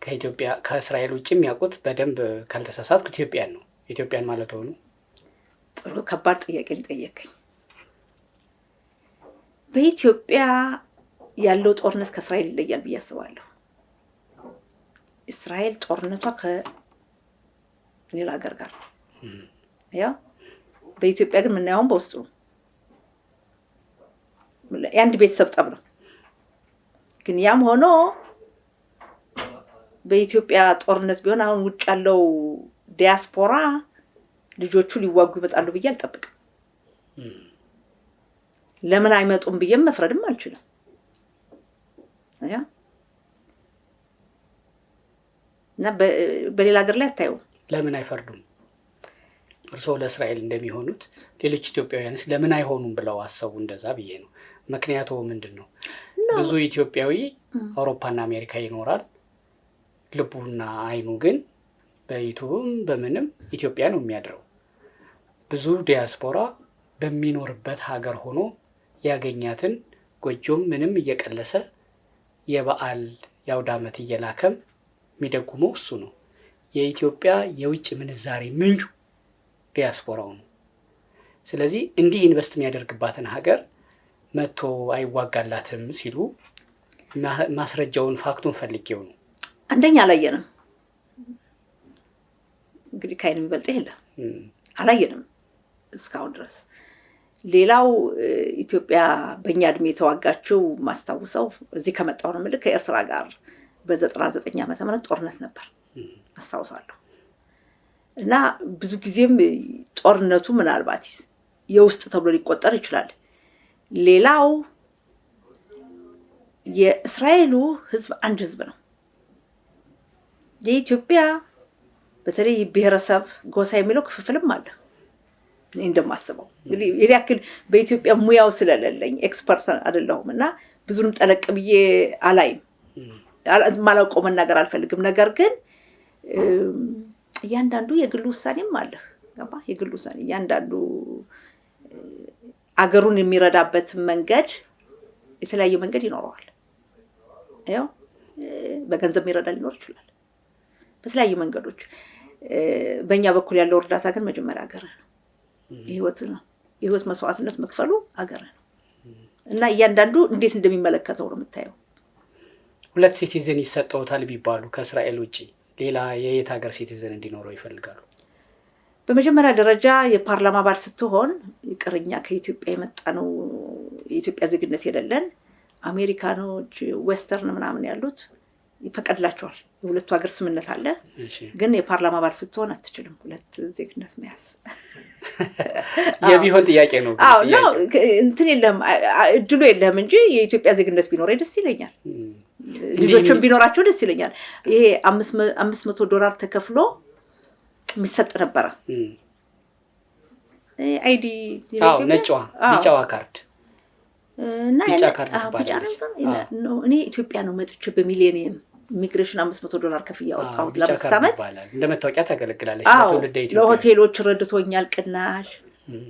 ከኢትዮጵያ ከእስራኤል ውጭ የሚያውቁት በደንብ ካልተሳሳትኩ ኢትዮጵያን ነው። ኢትዮጵያን ማለት ሆኖ ጥሩ ከባድ ጥያቄ ጠየቀኝ። በኢትዮጵያ ያለው ጦርነት ከእስራኤል ይለያል ብዬ አስባለሁ። እስራኤል ጦርነቷ ከሌላ ሀገር ጋር ያ በኢትዮጵያ ግን ምን ያውን በውስጡ የአንድ ቤተሰብ ጠብ ነው። ግን ያም ሆኖ በኢትዮጵያ ጦርነት ቢሆን አሁን ውጭ ያለው ዲያስፖራ ልጆቹ ሊዋጉ ይመጣሉ ብዬ አልጠብቅም። ለምን አይመጡም ብዬ መፍረድም አልችልም። ያ እና በሌላ ሀገር ላይ አታዩ። ለምን አይፈርዱም? እርሶ ለእስራኤል እንደሚሆኑት ሌሎች ኢትዮጵያውያንስ ለምን አይሆኑም ብለው አሰቡ? እንደዛ ብዬ ነው። ምክንያቱ ምንድነው? ብዙ ኢትዮጵያዊ አውሮፓና አሜሪካ ይኖራል። ልቡና አይኑ ግን በዩቲዩብም በምንም ኢትዮጵያ ነው የሚያድረው። ብዙ ዲያስፖራ በሚኖርበት ሀገር ሆኖ ያገኛትን ጎጆም ምንም እየቀለሰ የበዓል የአውደ ዓመት እየላከም የሚደጉመው እሱ ነው። የኢትዮጵያ የውጭ ምንዛሬ ምንጩ ዲያስፖራው ነው። ስለዚህ እንዲህ ኢንቨስት የሚያደርግባትን ሀገር መጥቶ አይዋጋላትም ሲሉ ማስረጃውን ፋክቱን ፈልጌው ነው። አንደኛ አላየንም። እንግዲህ ካይን የሚበልጥ የለም። አላየንም እስካሁን ድረስ። ሌላው ኢትዮጵያ በእኛ እድሜ የተዋጋችው ማስታውሰው እዚህ ከመጣው ነው ምልክ ከኤርትራ ጋር በ99 ዓመተ ምህረት ጦርነት ነበር አስታውሳለሁ። እና ብዙ ጊዜም ጦርነቱ ምናልባት የውስጥ ተብሎ ሊቆጠር ይችላል። ሌላው የእስራኤሉ ህዝብ አንድ ህዝብ ነው። የኢትዮጵያ በተለይ ብሔረሰብ ጎሳ የሚለው ክፍፍልም አለ። እኔ እንደማስበው እንግዲህ ያክል በኢትዮጵያ ሙያው ስለሌለኝ ኤክስፐርት አይደለሁም እና ብዙንም ጠለቅ ብዬ አላይም፣ ማላውቀው መናገር አልፈልግም። ነገር ግን እያንዳንዱ የግሉ ውሳኔም አለ። ገባ? የግሉ ውሳኔ እያንዳንዱ አገሩን የሚረዳበት መንገድ የተለያየ መንገድ ይኖረዋል። ያው በገንዘብ የሚረዳ ሊኖር ይችላል በተለያዩ መንገዶች። በእኛ በኩል ያለው እርዳታ ግን መጀመሪያ ሀገር ነው፣ የህይወት ነው። የህይወት መስዋዕትነት መክፈሉ ሀገር ነው እና እያንዳንዱ እንዴት እንደሚመለከተው ነው የምታየው። 2 ሲቲዝን ይሰጠውታል ቢባሉ ከእስራኤል ውጪ ሌላ የየት ሀገር ሲቲዝን እንዲኖረው ይፈልጋሉ? በመጀመሪያ ደረጃ የፓርላማ አባል ስትሆን ይቅርኛ ከኢትዮጵያ የመጣ ነው የኢትዮጵያ ዜግነት የሌለን አሜሪካኖች ዌስተርን ምናምን ያሉት ይፈቀድላቸዋል። የሁለቱ ሀገር ስምምነት አለ። ግን የፓርላማ አባል ስትሆን አትችልም 2 ዜግነት መያዝ። የቢሆን ጥያቄ ነው። አዎ ነው እንትን የለም እድሉ የለም እንጂ የኢትዮጵያ ዜግነት ቢኖር ደስ ይለኛል። ልጆችም ቢኖራቸው ደስ ይለኛል። ይሄ $500 ተከፍሎ የሚሰጥ ነበረ። አይዲ ነጭዋ ቢጫዋ ካርድ እና ቢጫ ካርድ ትባላለች። እኔ ኢትዮጵያ ነው መጥቼ በሚሊኒየም ኢሚግሬሽን $500 ከፍዬ ያወጣሁት ለ5 ዓመት። እንደመታወቂያ ታገለግላለች። ለትውልደ ኢትዮጵያ ለሆቴሎች ረድቶኛል ቅናሽ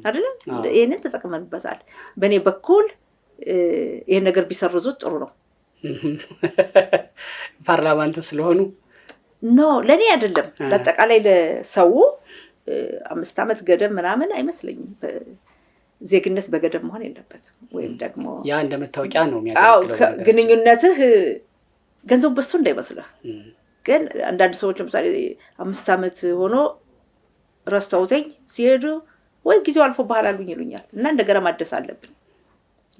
አይደለም። ይሄንን ተጠቅመንበታል። በእኔ በኩል ይሄን ነገር ቢሰርዙት ጥሩ ነው። ፓርላማንት ስለሆኑ ኖ ለኔ አይደለም ለአጠቃላይ ለሰው 5 ዓመት ገደብ ምናምን አይመስለኝም። ዜግነት በገደብ መሆን የለበትም። ወይም ደግሞ ያ እንደመታወቂያ ነው የሚያገለግለው። ግንኙነትህ ገንዘቡ በሱ እንዳይመስልህ። ግን አንዳንድ ሰዎች ለምሳሌ 5 ዓመት ሆኖ ረስተውተኝ ሲሄዱ ወይ ጊዜው አልፎ ባህል አሉኝ ይሉኛል እና እንደገና ማደስ አለብኝ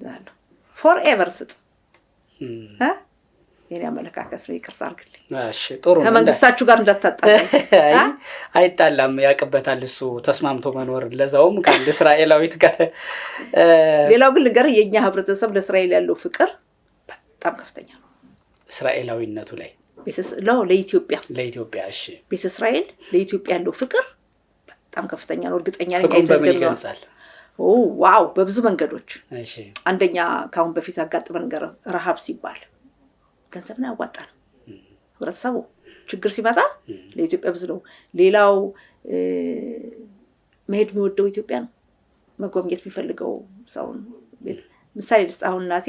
እላለሁ። ፎርኤቨር ስጥ የኔ አመለካከት ነው። ይቅርታ አድርግልኝ። እሺ ጥሩ ነው። ከመንግስታችሁ ጋር እንዳታጣላ። አይጣላም፣ ያቀበታል እሱ ተስማምቶ መኖር ለዛውም ከአንድ እስራኤላዊት ጋር። ሌላው ግን ነገር የኛ ህብረተሰብ ለእስራኤል ያለው ፍቅር በጣም ከፍተኛ ነው። እስራኤላዊነቱ ላይ ለኢትዮጵያ እሺ ቤተ እስራኤል ለኢትዮጵያ ያለው ፍቅር በጣም ከፍተኛ ነው። እርግጠኛ ነኝ አይደለም። ዋው በብዙ መንገዶች። እሺ አንደኛ ካሁን በፊት አጋጥመን ነገር ረሃብ ሲባል ገንዘብ ነው ያዋጣል። ህብረተሰቡ ችግር ሲመጣ ለኢትዮጵያ ብዙ ነው። ሌላው መሄድ የሚወደው ኢትዮጵያ ነው። መጎብኘት የሚፈልገው ሰው ምሳሌ ልስጥ። አሁን እናቴ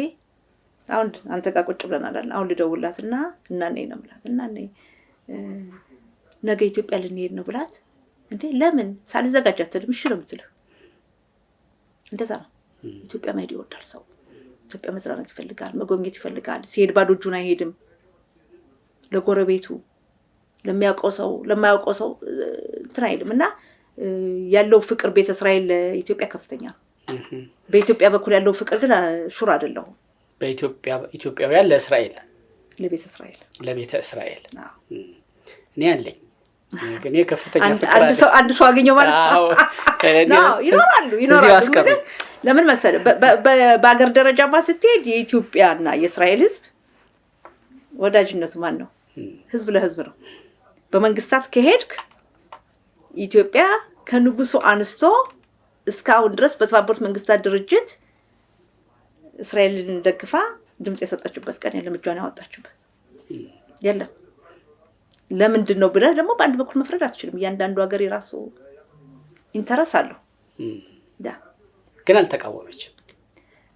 አሁን አንተ ጋር ቁጭ ብለናል። አሁን ልደውላትና እናኔ ነው ብላት እናኔ ነገ ኢትዮጵያ ልንሄድ ነው ብላት እንዴ ለምን ሳልዘጋጅ አትልም? እሺ ነው የምትልህ። እንደዛ ነው። ኢትዮጵያ መሄድ ይወዳል ሰው። ኢትዮጵያ መዝናናት ይፈልጋል፣ መጎብኘት ይፈልጋል። ሲሄድ ባዶ እጁን አይሄድም። ለጎረቤቱ ለማያውቀው ሰው እንትን አይልም እና ያለው ፍቅር ቤተ እስራኤል ለኢትዮጵያ ከፍተኛ ነው። በኢትዮጵያ በኩል ያለው ፍቅር ግን ሹር አይደለም። ኢትዮጵያውያን ለእስራኤል ለቤተ እስራኤል እኔ አለኝ ግን ከፍተኛ ፍቅር አንድ ሰው አገኘው ማለት ነው። ይኖራሉ። ለምን መሰለህ በአገር ደረጃማ ስትሄድ የኢትዮጵያና የእስራኤል ህዝብ ወዳጅነቱ ማን ነው? ህዝብ ለህዝብ ነው። በመንግስታት ከሄድክ ኢትዮጵያ ከንጉሱ አንስቶ እስካሁን ድረስ በተባበሩት መንግስታት ድርጅት እስራኤልን ደግፋ ድምጽ የሰጠችበት ቀን የለም፣ እጇን ያወጣችበት የለም። ለምንድን ነው ብለህ ደግሞ በአንድ በኩል መፍረድ አትችልም። እያንዳንዱ ሀገር የራሱ ኢንተረስ አለው። ግን አልተቃወመችም።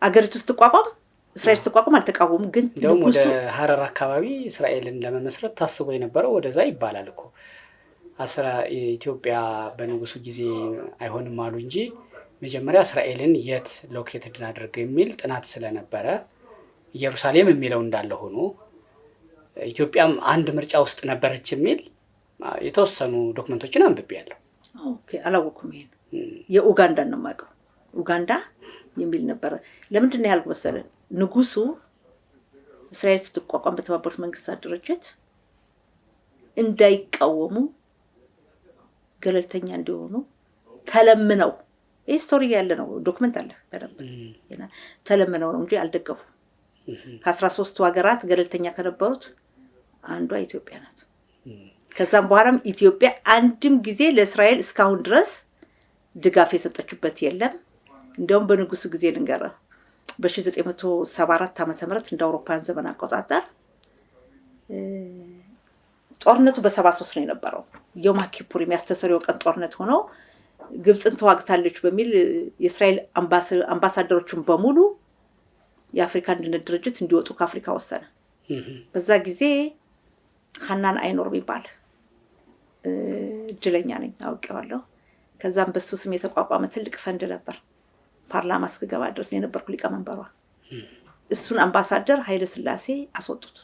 አገሪቱ ስትቋቋም እስራኤል ስትቋቋም አልተቃወሙም። ግን ደግሞ ወደ ሀረር አካባቢ እስራኤልን ለመመስረት ታስቦ የነበረው ወደዛ ይባላል እኮ ኢትዮጵያ በንጉሱ ጊዜ አይሆንም አሉ እንጂ መጀመሪያ እስራኤልን የት ሎኬትድ እናድርግ የሚል ጥናት ስለነበረ ኢየሩሳሌም የሚለው እንዳለ ሆኖ ኢትዮጵያም አንድ ምርጫ ውስጥ ነበረች የሚል የተወሰኑ ዶክመንቶችን አንብቤያለሁ። ኦኬ አላወኩም። ይሄን የኡጋንዳ ነው የማውቀው። ኡጋንዳ የሚል ነበር። ለምንድን ነው ያልኩ መሰለህ? ንጉሱ እስራኤል ስትቋቋም በተባበሩት መንግስታት ድርጅት እንዳይቃወሙ ገለልተኛ እንዲሆኑ ተለምነው ስቶሪ ያለ ነው ዶክመንት አለ በደንብ ተለምነው ነው እንጂ አልደገፉ ከ13 ሀገራት ገለልተኛ ከነበሩት አንዷ ኢትዮጵያ ናት ከዛም በኋላም ኢትዮጵያ አንድም ጊዜ ለእስራኤል እስካሁን ድረስ ድጋፍ የሰጠችበት የለም እንደውም በንጉሱ ጊዜ ልንገራ በ1974 ዓመተ ምህረት እንደ አውሮፓውያን ዘመን አቆጣጠር ጦርነቱ በ73 ነው የነበረው ዮም ኪፑር የሚያስተሰሪው ቀን ጦርነት ሆኖ ግብጽን ተዋግታለች በሚል የእስራኤል አምባሳደሮችን በሙሉ የአፍሪካ አንድነት ድርጅት እንዲወጡ ከአፍሪካ ወሰነ በዛ ጊዜ ሐናን አይኖር ቢባል እድለኛ ነኝ አውቀዋለሁ ከዛም በሱ ስም የተቋቋመ ትልቅ ፈንድ ነበር ፓርላማ እስከገባ ድረስ የነበርኩ ሊቀመንበሯ እሱን አምባሳደር ኃይለ ሥላሴ አስወጡት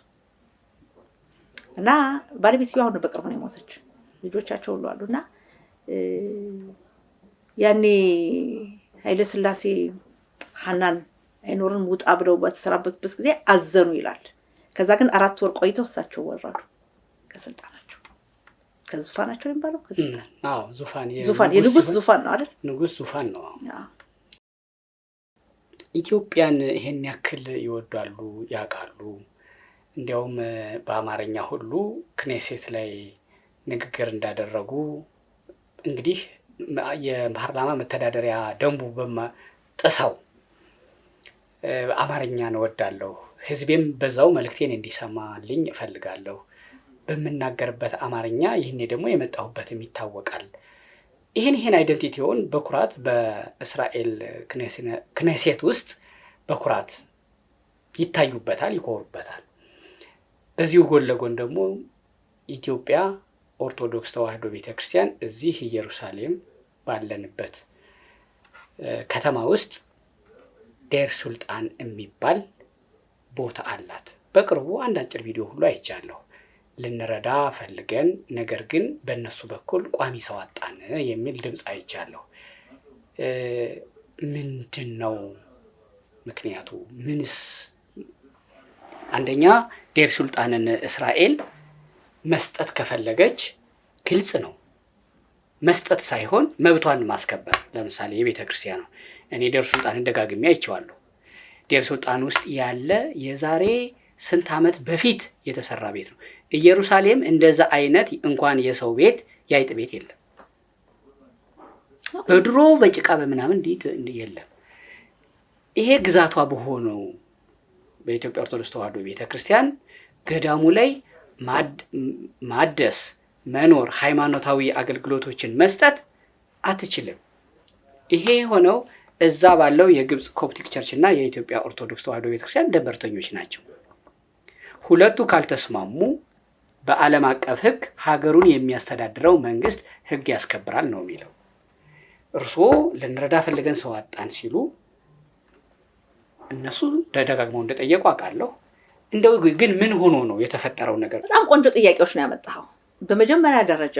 እና ባለቤትየው አሁን በቅርቡ ነው የሞተች ልጆቻቸው ሁሉ አሉና ያኔ ኃይለ ሥላሴ ሐናን አይኖርን ውጣ ብለው በተሰራበት ጊዜ አዘኑ ይላል ከዛ ግን 4 ወር ቆይተው እሳቸው ወረዱ ከስልጣናቸው ከዙፋናቸው የሚባለው ከስልጣን ዙፋን የንጉስ ዙፋን ነው አይደል ንጉስ ዙፋን ነው ኢትዮጵያን ይሄን ያክል ይወዳሉ ያቃሉ እንዲያውም በአማርኛ ሁሉ ክኔሴት ላይ ንግግር እንዳደረጉ እንግዲህ የፓርላማ መተዳደሪያ ደንቡ ጥሰው አማርኛን እወዳለሁ ህዝቤም በዛው መልእክቴን እንዲሰማልኝ እፈልጋለሁ በመናገርበት አማርኛ ይሄኔ ደግሞ የመጣሁበትም ይታወቃል ይሄን አይደንቲቲውን በኩራት በእስራኤል ክኔሴት ውስጥ በኩራት ይታዩበታል ይኮሩበታል በዚሁ ጎን ለጎን ደግሞ ኢትዮጵያ ኦርቶዶክስ ተዋህዶ ቤተክርስቲያን እዚህ ኢየሩሳሌም ባለንበት ከተማ ውስጥ ዴር ሱልጣን የሚባል ቦታ አላት በቅርቡ አንድ አጭር ቪዲዮ ሁሉ አይቻለሁ ልንረዳ ፈልገን ነገር ግን በእነሱ በኩል ቋሚ ሰው አጣን የሚል ድምጽ አይቻለሁ ምንድነው ምክንያቱ ምንስ አንደኛ ዴር ሱልጣንን እስራኤል መስጠት ከፈለገች ግልጽ ነው መስጠት ሳይሆን መብቷን ማስከበር ለምሳሌ የቤተክርስቲያን ነው እኔ ዴር ሱልጣንን ደጋግሜ አይቼዋለሁ ዴር ሱልጣን ውስጥ ያለ የዛሬ ስንት ዓመት በፊት የተሰራ ቤት ነው ኢየሩሳሌም እንደዛ አይነት እንኳን የሰው ቤት ያይጥ ቤት የለም በድሮ በጭቃ በመናምን የለም ይሄ ግዛቷ በሆነው በኢትዮጵያ ኦርቶዶክስ ተዋህዶ ቤተክርስቲያን ገዳሙ ላይ ማደስ መኖር ሃይማኖታዊ አገልግሎቶችን መስጠት አትችልም ይሄ ሆነው እዛ ባለው የግብጽ ኮፕቲክ ቸርች እና የኢትዮጵያ ኦርቶዶክስ ተዋህዶ ቤተክርስቲያን ደንበርተኞች ናቸው ሁለቱ ካልተስማሙ በዓለም አቀፍ ህግ ሀገሩን የሚያስተዳድረው መንግስት ህግ ያስከብራል ነው የሚለው እርሶ ለነረዳ ፈልገን ሰው አጣን ሲሉ እነሱ ደጋግመው እንደጠየቁ አውቃለሁ እንደው ግን ምን ሆኖ ነው የተፈጠረው ነገር በጣም ቆንጆ ጥያቄዎች ነው ያመጣው በመጀመሪያ ደረጃ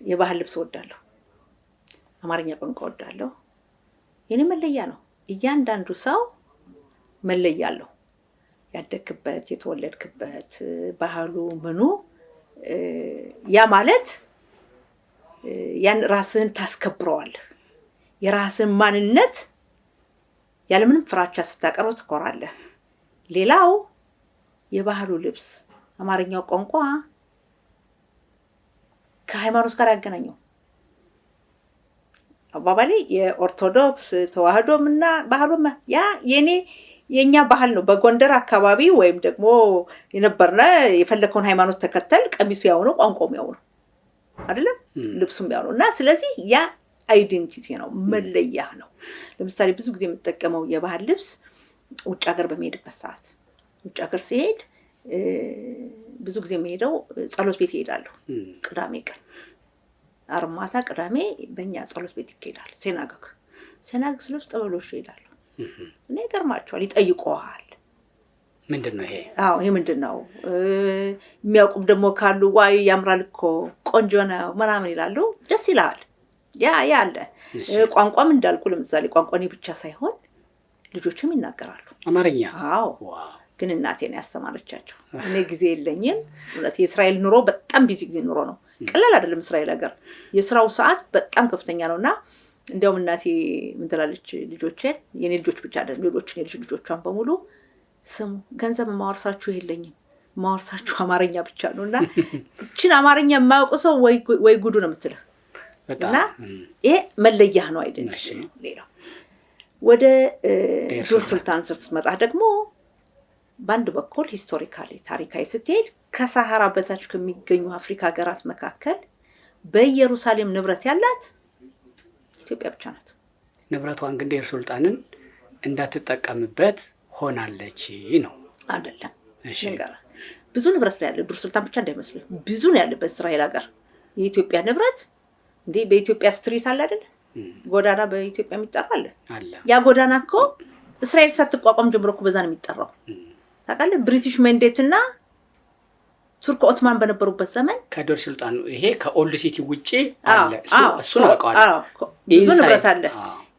የባህል ልብስ ወዳለሁ አማርኛ ቋንቋ ወዳለሁ የኔ መለያ ነው እያንዳንዱ ሰው መለያ አለው ያደክበት የተወለድክበት ባህሉ ምኑ ያ ማለት ያን ራስህን ታስከብረዋል የራስህን ማንነት ያለምንም ፍራቻ ስታቀርብ ትኮራለህ ሌላው የባህሉ ልብስ አማርኛው ቋንቋ ከሃይማኖት ጋር ያገናኘው አባባሌ የኦርቶዶክስ ተዋህዶምና ባህሉም ያ የኛ ባህል ነው በጎንደር አካባቢ ወይም ደግሞ የነበርነ የፈለከውን ሃይማኖት ተከተል ቀሚሱ ያው ነው ቋንቋው ያው ነው አይደለም ልብሱም ያው ነውና ስለዚህ ያ አይደንቲቲ ነው መለያ ነው ለምሳሌ ብዙ ጊዜ የምትጠቀመው የባህል ልብስ ውጭ ሀገር በመሄድበት ሰዓት ውጭ ሀገር ሲሄድ ብዙ ጊዜ የሚሄደው ጸሎት ቤት ይሄዳሉ ቅዳሜ ቀን አርማታ ቅዳሜ በእኛ ጸሎት ቤት ይሄዳል ሴናጎግ ስለውስጥ ጠበሎች ይሄዳሉ እኔ ገርማቸዋል ይጠይቁዋል ምንድነው ይሄ ይሄ ምንድነው የሚያውቁም ደግሞ ካሉ ዋይ ያምራል እኮ ቆንጆ ነው ምናምን ይላሉ ደስ ይላል ያ አለ ቋንቋም እንዳልኩ ለምሳሌ ቋንቋኔ ብቻ ሳይሆን ልጆችም ይናገራሉ አማርኛ ግን እናቴ ነው ያስተማረቻቸው እኔ ጊዜ የለኝም ማለት የእስራኤል ኑሮ በጣም ቢዚ ኑሮ ነው ቀላል አይደለም እስራኤል ሀገር የስራው ሰዓት በጣም ከፍተኛ ነውና እንደውም እናቴ ምን ትላለች ልጆቼን የኔ ልጆች ብቻ አይደለም ሌሎችን የልጅ ልጆቿን በሙሉ ስሙ ገንዘብ ማወርሳችሁ የለኝም ማወርሳችሁ አማርኛ ብቻ ነውና እቺን አማርኛ የማያውቁ ሰው ወይ ጉዱ ነው የምትለው እና ይሄ መለያ ነው አይደል ሌላው ወደ ዱር ሱልጣን ስትመጣ ደግሞ ባንድ በኩል ሂስቶሪካሊ ታሪካዊ ስትሄድ ከሳሃራ በታች ከሚገኙ አፍሪካ ሀገራት መካከል በኢየሩሳሌም ንብረት ያላት ኢትዮጵያ ብቻ ናት ንብረቷን ግን ዱር ሱልጣንን እንዳትጠቀምበት ሆናለች ነው አይደለም እሺ ብዙ ንብረት ላይ ያለ ዱር ሱልጣን ብቻ እንዳይመስል ብዙ ነው ያለበት እስራኤል ሀገር የኢትዮጵያ ንብረት እንዴ በኢትዮጵያ ስትሪት አለ አይደል ጎዳና በኢትዮጵያ የሚጠራ አለ ያ ጎዳና እኮ እስራኤል ሳትቋቋም ጀምሮ እኮ በዛ ነው የሚጠራው ታውቃለህ ብሪቲሽ መንዴት እና ቱርክ ኦቶማን በነበሩበት ዘመን ከዱር ሱልጣን ይሄ ከኦልድ ሲቲ ውጪ አለ እሱ ነው አውቀዋለሁ ብዙ ንብረት አለ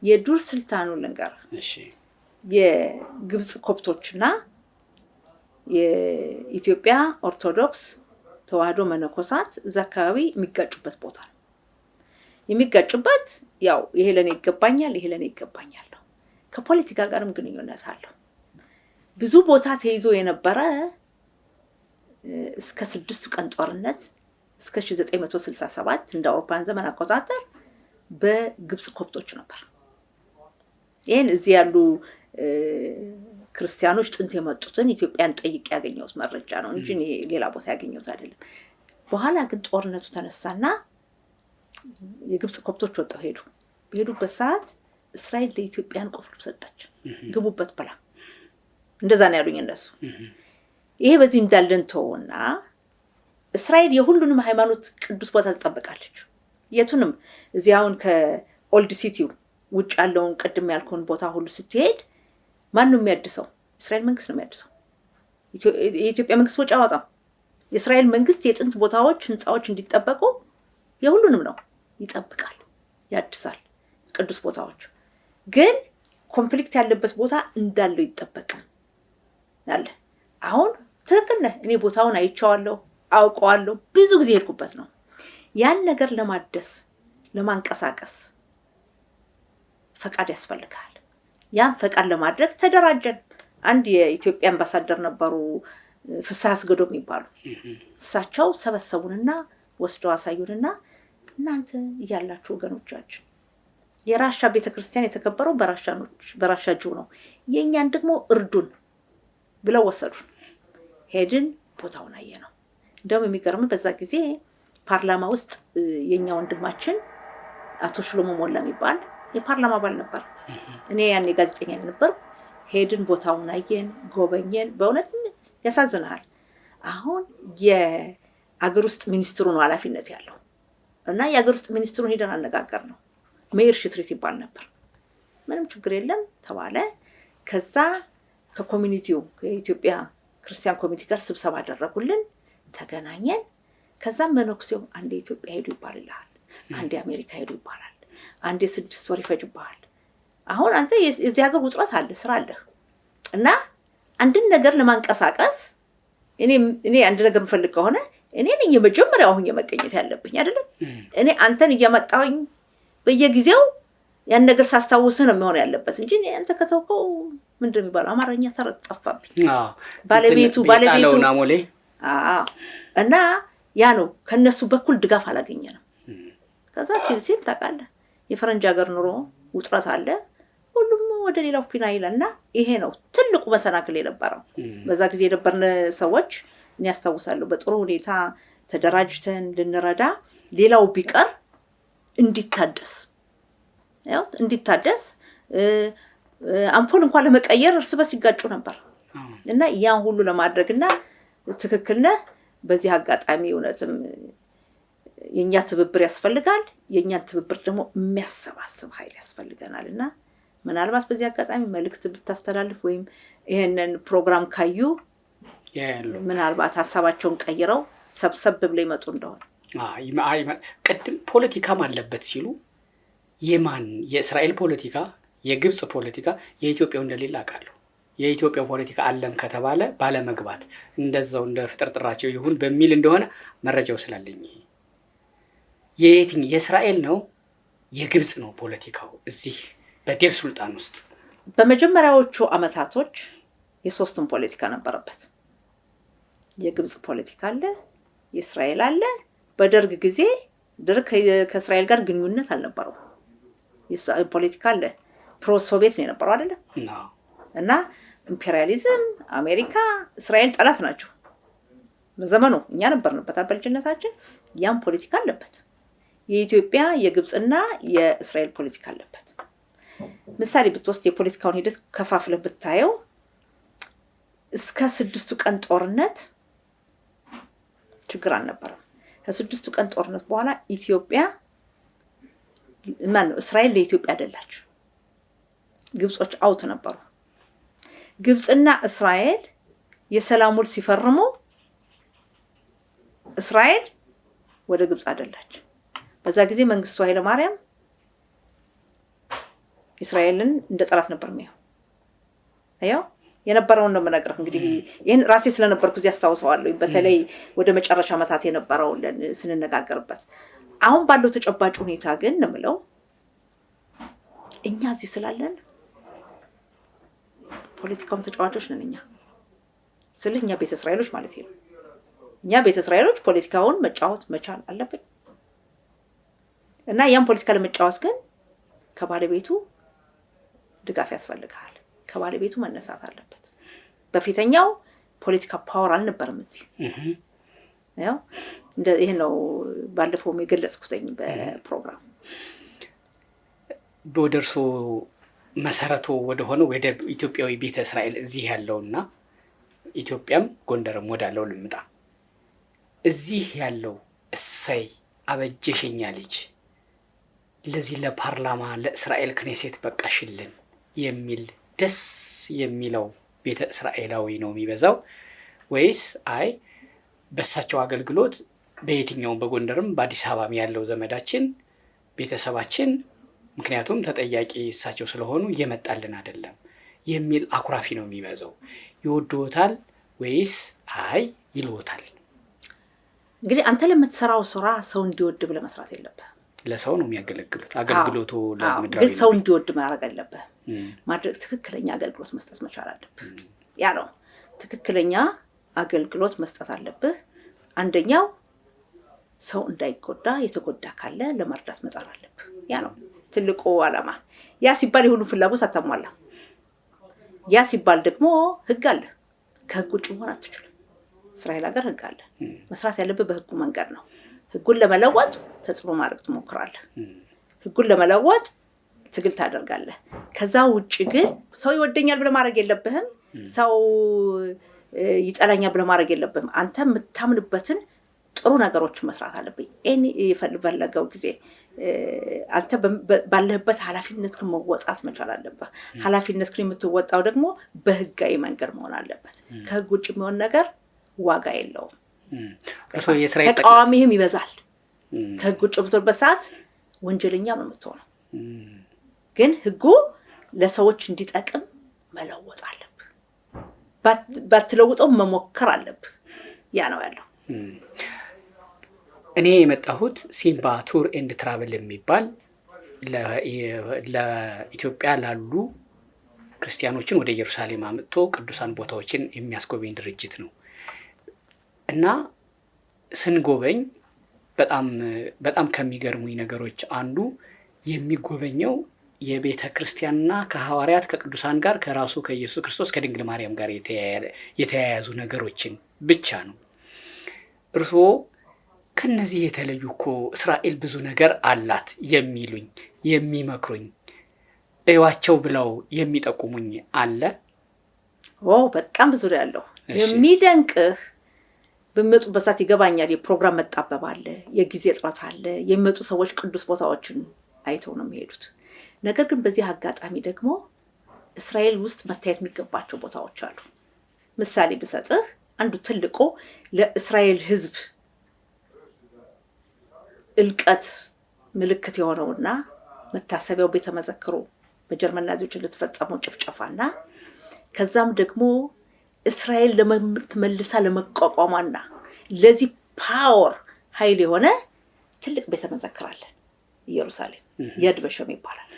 የዱር ሱልጣኑ ልንገር እሺ የግብጽ ኮፕቶችና የኢትዮጵያ ኦርቶዶክስ ተዋህዶ መነኮሳት እዛ አካባቢ የሚጋጩበት ቦታ ነው የሚጋጩበት ያው ይሄ ለኔ ይገባኛል ከፖለቲካ ጋርም ግንኙነት አለው ብዙ ቦታ ተይዞ የነበረ እስከ 6 ቀን ጦርነት እስከ 1967 እንደ አውሮፓን ዘመን አቆጣጠር በግብጽ ኮፕቶች ነበር ይሄን እዚህ ያሉ ክርስቲያኖች ጥንት የመጡትን ኢትዮጵያን ጠይቅ ያገኘው መረጃ ነው እንጂ ሌላ ቦታ ያገኘው አይደለም በኋላ ግን ጦርነቱ ተነሳና የግብጽ ኮፕቶች ወጣው ሄዱበት ሰዓት እስራኤል ለኢትዮጵያን ቁልፍ ሰጠች ግቡበት ብላ እንደዛ ነው ያሉኝ እነሱ ይሄ በዚህ እንዳለን ተውና እስራኤል የሁሉንም ሃይማኖት ቅዱስ ቦታ ተጠብቃለች የቱንም እዚያውን ከኦልድ ሲቲው ውጭ ያለውን ቀድም ያልኩን ቦታ ሁሉ ስትሄድ ማን ነው የሚያድሰው እስራኤል መንግስት ነው የሚያድሰው የኢትዮጵያ መንግስት ወጪ አወጣም የእስራኤል መንግስት የጥንት ቦታዎች ህንጻዎች እንዲጠበቁ የሁሉንም ነው ይጠብቃል ያድሳል ቅዱስ ቦታዎች ግን ኮንፍሊክት ያለበት ቦታ እንዳለው ይጠበቃል አለ አሁን ትክክል ነህ እኔ ቦታውን አይቻለሁ አውቀዋለሁ ብዙ ጊዜ ሄድኩበት ነው ያን ነገር ለማደስ ለማንቀሳቀስ ፈቃድ ያስፈልጋል ያን ፈቃድ ለማድረግ ተደራጀን አንድ የኢትዮጵያ አምባሳደር ነበሩ ፍስሐ አስገዶም ይባሉ እሳቸው ሰበሰቡንና ወስደው አሳዩንና እናንተ ያላችሁ ወገኖቻችን የራሻ ቤተክርስቲያን የተከበረው በራሻ ጁ ነው የኛን ደግሞ እርዱን ብለው ወሰዱን ሄድን ቦታውን አየነው እንደውም የሚገርም በዛ ጊዜ ፓርላማ ውስጥ የኛ ወንድማችን አቶ ሽሎሞ ሞላ የሚባል የፓርላማ አባል ነበር እኔ ያኔ ጋዜጠኛ ነበር ሄድን ቦታውን አየን ጎበኘን በእውነት ያሳዝናል አሁን የአገር ውስጥ ሚኒስትሩ ነው ኃላፊነት ያለው እና የአገር ውስጥ ሚኒስትሩን ሄደን አነጋገር ነው ሜር ሽትሪት ይባል ነበር ምንም ችግር የለም ተባለ ከዛ ከኮሚኒቲው ከኢትዮጵያ ክርስቲያን ኮሚኒቲ ጋር ስብሰባ አደረጉልን ተገናኘን ከዛ መነኩሴው አንድ ኢትዮጵያ ሄዱ ይባላል አንድ አሜሪካ ሄዱ ይባላል አንድ 6 ወር ይፈጅብሃል አሁን አንተ እዚህ ሀገር ውጥረት አለ ስራ አለ እና አንድን ነገር ለማንቀሳቀስ እኔ አንድ ነገር ምፈልግ ከሆነ እኔ ነኝ የመጀመሪያው አሁን የመገኘት ያለብኝ አይደለም እኔ አንተን እያመጣሁኝ በየጊዜው ያን ነገር ሳስታውስ ነው የሚሆን ያለበት እንጂ አንተ ከተውከው ምንድነው የሚባለው አማርኛ ተረጠፋብኝ ባለቤቱ ናሞሌ እና ያ ነው ከነሱ በኩል ድጋፍ አላገኘንም ከዛ ሲል ታውቃለህ የፈረንጅ ሀገር ኑሮ ውጥረት አለ ሁሉም ወደ ሌላው ፊናይልና ይሄ ነው ትልቁ መሰናክል የነበረው በዛ ጊዜ የነበርን ሰዎች እኔ ያስታውሳለሁ በጥሩ ሁኔታ ተደራጅተን ልንረዳ ሌላው ቢቀር እንዲታደስ አምፖል እንኳን ለመቀየር እርስ በርስ ይጋጩ ነበር እና ያን ሁሉ ለማድረግና ትክክል ነህ በዚህ አጋጣሚ እውነትም የኛ ትብብር ያስፈልጋል የኛን ትብብር ደግሞ የሚያሰባስብ ኃይል ያስፈልገናልና ምናልባት በዚህ አጋጣሚ መልእክት ብታስተላልፍ ወይም ይሄንን ፕሮግራም ካዩ ምናልባት ሐሳባቸውን ቀይረው ሰብሰብ ብለው ይመጡ እንደሆነ ቅድም ፖለቲካም አለበት ሲሉ የእስራኤል ፖለቲካ የግብጽ ፖለቲካ የኢትዮጵያው እንደሌላ አቃሉ የኢትዮጵያ ፖለቲካ አለም ከተባለ ባለመግባት እንደዛው እንደ ፍጥርጥራቸው ይሁን በሚል እንደሆነ መረጃው ስላለኝ የእስራኤል ነው የግብፅ ነው ፖለቲካው እዚህ በዴር ሱልጣን ውስጥ? በመጀመሪያዎቹ አመታቶች የሶስቱም ፖለቲካ ነበረበት። የግብፅ ፖለቲካ አለ፣ የእስራኤል አለ። በደርግ ጊዜ ደርግ ከእስራኤል ጋር ግንኙነት አልነበረው። ፖለቲካ አለ፣ ፕሮ ሶቪየት ነው የነበረው አይደለም? እና ኢምፔሪያሊዝም፣ አሜሪካ፣ እስራኤል ጠላት ናቸው በዘመኑ። እኛ ነበርንበት በልጅነታችን። ያም ፖለቲካ አለበት። የኢትዮጵያ የግብፅና የእስራኤል ፖለቲካ አለበት። ምሳሌ ብትወስድ የፖለቲካውን ሂደት ከፋፍለህ ብታየው እስከ 6ቱ ቀን ጦርነት ችግር አልነበረም። ከ6ቱ ቀን ጦርነት በኋላ እስራኤል ለኢትዮጵያ አደላች። ግብጾች አውት ነበሩ። ግብፅና እስራኤል የሰላም ውል ሲፈርሙ እስራኤል ወደ ግብፅ አደላች። በዛ ጊዜ መንግስቱ ኃይለ ማርያም እስራኤልን እንደ ጠላት ነበር የሚያየው። የነበረውን ነው የምነግርህ። እንግዲህ ይሄን ራሴ ስለነበርኩ እዚህ አስታውሰዋለሁ። በተለይ ወደ መጨረሻ ዓመታት የነበረው ስንነጋገርበት። አሁን ባለው ተጨባጭ ሁኔታ ግን ነው እኛ እዚህ ስላለን ፖለቲካውም ተጫዋቾች ነን። እኛ ስለኛ ቤተ እስራኤሎች ማለት ነው። እኛ ቤተ እስራኤሎች ፖለቲካውን መጫወት መቻል አለብን እና ያን ፖለቲካ ለመጫወት ግን ከባለቤቱ ድጋፍ ያስፈልጋል። ከባለቤቱ መነሳት አለበት። በፊተኛው ፖለቲካ ፓወር አልነበረም እዚህ። ያው ይሄ ነው ባለፈው የገለጽኩትኝ በፕሮግራም። በደርሶ መሰረቱ ወደ ሆነ ወደ ኢትዮጵያዊ ቤተ እስራኤል እዚህ ያለውና ኢትዮጵያም ጎንደርም ወዳለው ልምጣ። እዚህ ያለው እሰይ አበጀሸኛ ልጅ ለዚህ ለፓርላማ ለእስራኤል ክኔሴት በቃሽልን የሚል ደስ የሚለው ቤተ እስራኤላዊ ነው የሚበዛው ወይስ አይ በሳቸው አገልግሎት በየትኛውም በጎንደርም በአዲስ አበባም ያለው ዘመዳችን ቤተሰባችን ምክንያቱም ተጠያቂ እሳቸው ስለሆኑ እየመጣልን አይደለም የሚል አኩራፊ ነው የሚበዛው? ይወድዎታል ወይስ አይ ይልዎታል? እንግዲህ አንተ ለምትሰራው ስራ ሰው እንዲወድ ብለህ መስራት የለብህም። ለሰው ነው የሚያገለግሉት። አገልግሎቱ ለምድራዊ ግን ሰው እንዲወድ ማድረግ አለብህ። ማድረግ ትክክለኛ አገልግሎት መስጠት መቻል አለብህ። ያ ነው ትክክለኛ አገልግሎት መስጠት አለብህ። አንደኛው ሰው እንዳይጎዳ የተጎዳ ካለ ለመርዳት መጣር አለብህ። ያ ነው ትልቁ ዓላማ። ያ ሲባል የሁሉ ፍላጎት አታሟላ። ያ ሲባል ደግሞ ህግ አለ። ከህግ ውጭ መሆን አትችልም። እስራኤል ሀገር ህግ አለ። መስራት ያለብህ በህጉ መንገድ ነው። ህጉን ለመለወጥ ተጽዕኖ ማድረግ ትሞክራለህ። ህጉን ለመለወጥ ትግል ታደርጋለህ። ከዛ ውጭ ግን ሰው ይወደኛል ብለህ ማድረግ የለብህም። ሰው ይጠላኛል ብለህ ማድረግ የለብህም። አንተ የምታምንበትን ጥሩ ነገሮች መስራት አለብህ። የፈለገው ጊዜ አንተ ባለህበት ኃላፊነትህን መወጣት መቻል አለብህ። ኃላፊነትህን የምትወጣው ደግሞ በህጋዊ መንገድ መሆን አለበት። ከህግ ውጭ የሚሆን ነገር ዋጋ የለውም። ተቃዋሚህም ይበዛል። ከህግ ውጭ የምትሆንበት ሰዓት ወንጀለኛ ነው የምትሆነው። ግን ህጉ ለሰዎች እንዲጠቅም መለወጥ አለብህ። ባትለውጠው መሞከር አለብህ። ያ ነው ያለው። እኔ የመጣሁት ሲምባ ቱር ኤንድ ትራቨል የሚባል ለኢትዮጵያ ላሉ ክርስቲያኖችን ወደ ኢየሩሳሌም አምጥቶ ቅዱሳን ቦታዎችን የሚያስጎበኝ ድርጅት ነው እና ስንጎበኝ በጣም ከሚገርሙኝ ነገሮች አንዱ የሚጎበኘው የቤተ ክርስቲያንና ከሐዋርያት ከቅዱሳን ጋር ከራሱ ከኢየሱስ ክርስቶስ ከድንግል ማርያም ጋር የተያያዙ ነገሮችን ብቻ ነው። እርስዎ ከነዚህ የተለዩ እኮ እስራኤል ብዙ ነገር አላት የሚሉኝ የሚመክሩኝ እዩዋቸው ብለው የሚጠቁሙኝ አለ? በጣም ብዙ ያለው የሚደንቅህ በሚመጡበት ሰዓት ይገባኛል። የፕሮግራም መጣበብ አለ፣ የጊዜ እጥረት አለ። የሚመጡ ሰዎች ቅዱስ ቦታዎችን አይተው ነው የሚሄዱት። ነገር ግን በዚህ አጋጣሚ ደግሞ እስራኤል ውስጥ መታየት የሚገባቸው ቦታዎች አሉ። ምሳሌ ብሰጥህ አንዱ ትልቁ ለእስራኤል ሕዝብ እልቀት ምልክት የሆነውና መታሰቢያው ቤተ መዘክሩ በጀርመን ናዚዎች ለተፈጸመው ጭፍጨፋና ከዛም ደግሞ እስራኤል ለመልሳ ለመቋቋሟና ለዚህ ፓወር ኃይል የሆነ ትልቅ ቤተ መዘክር አለ ኢየሩሳሌም፣ የድ ቫሸም ይባላል።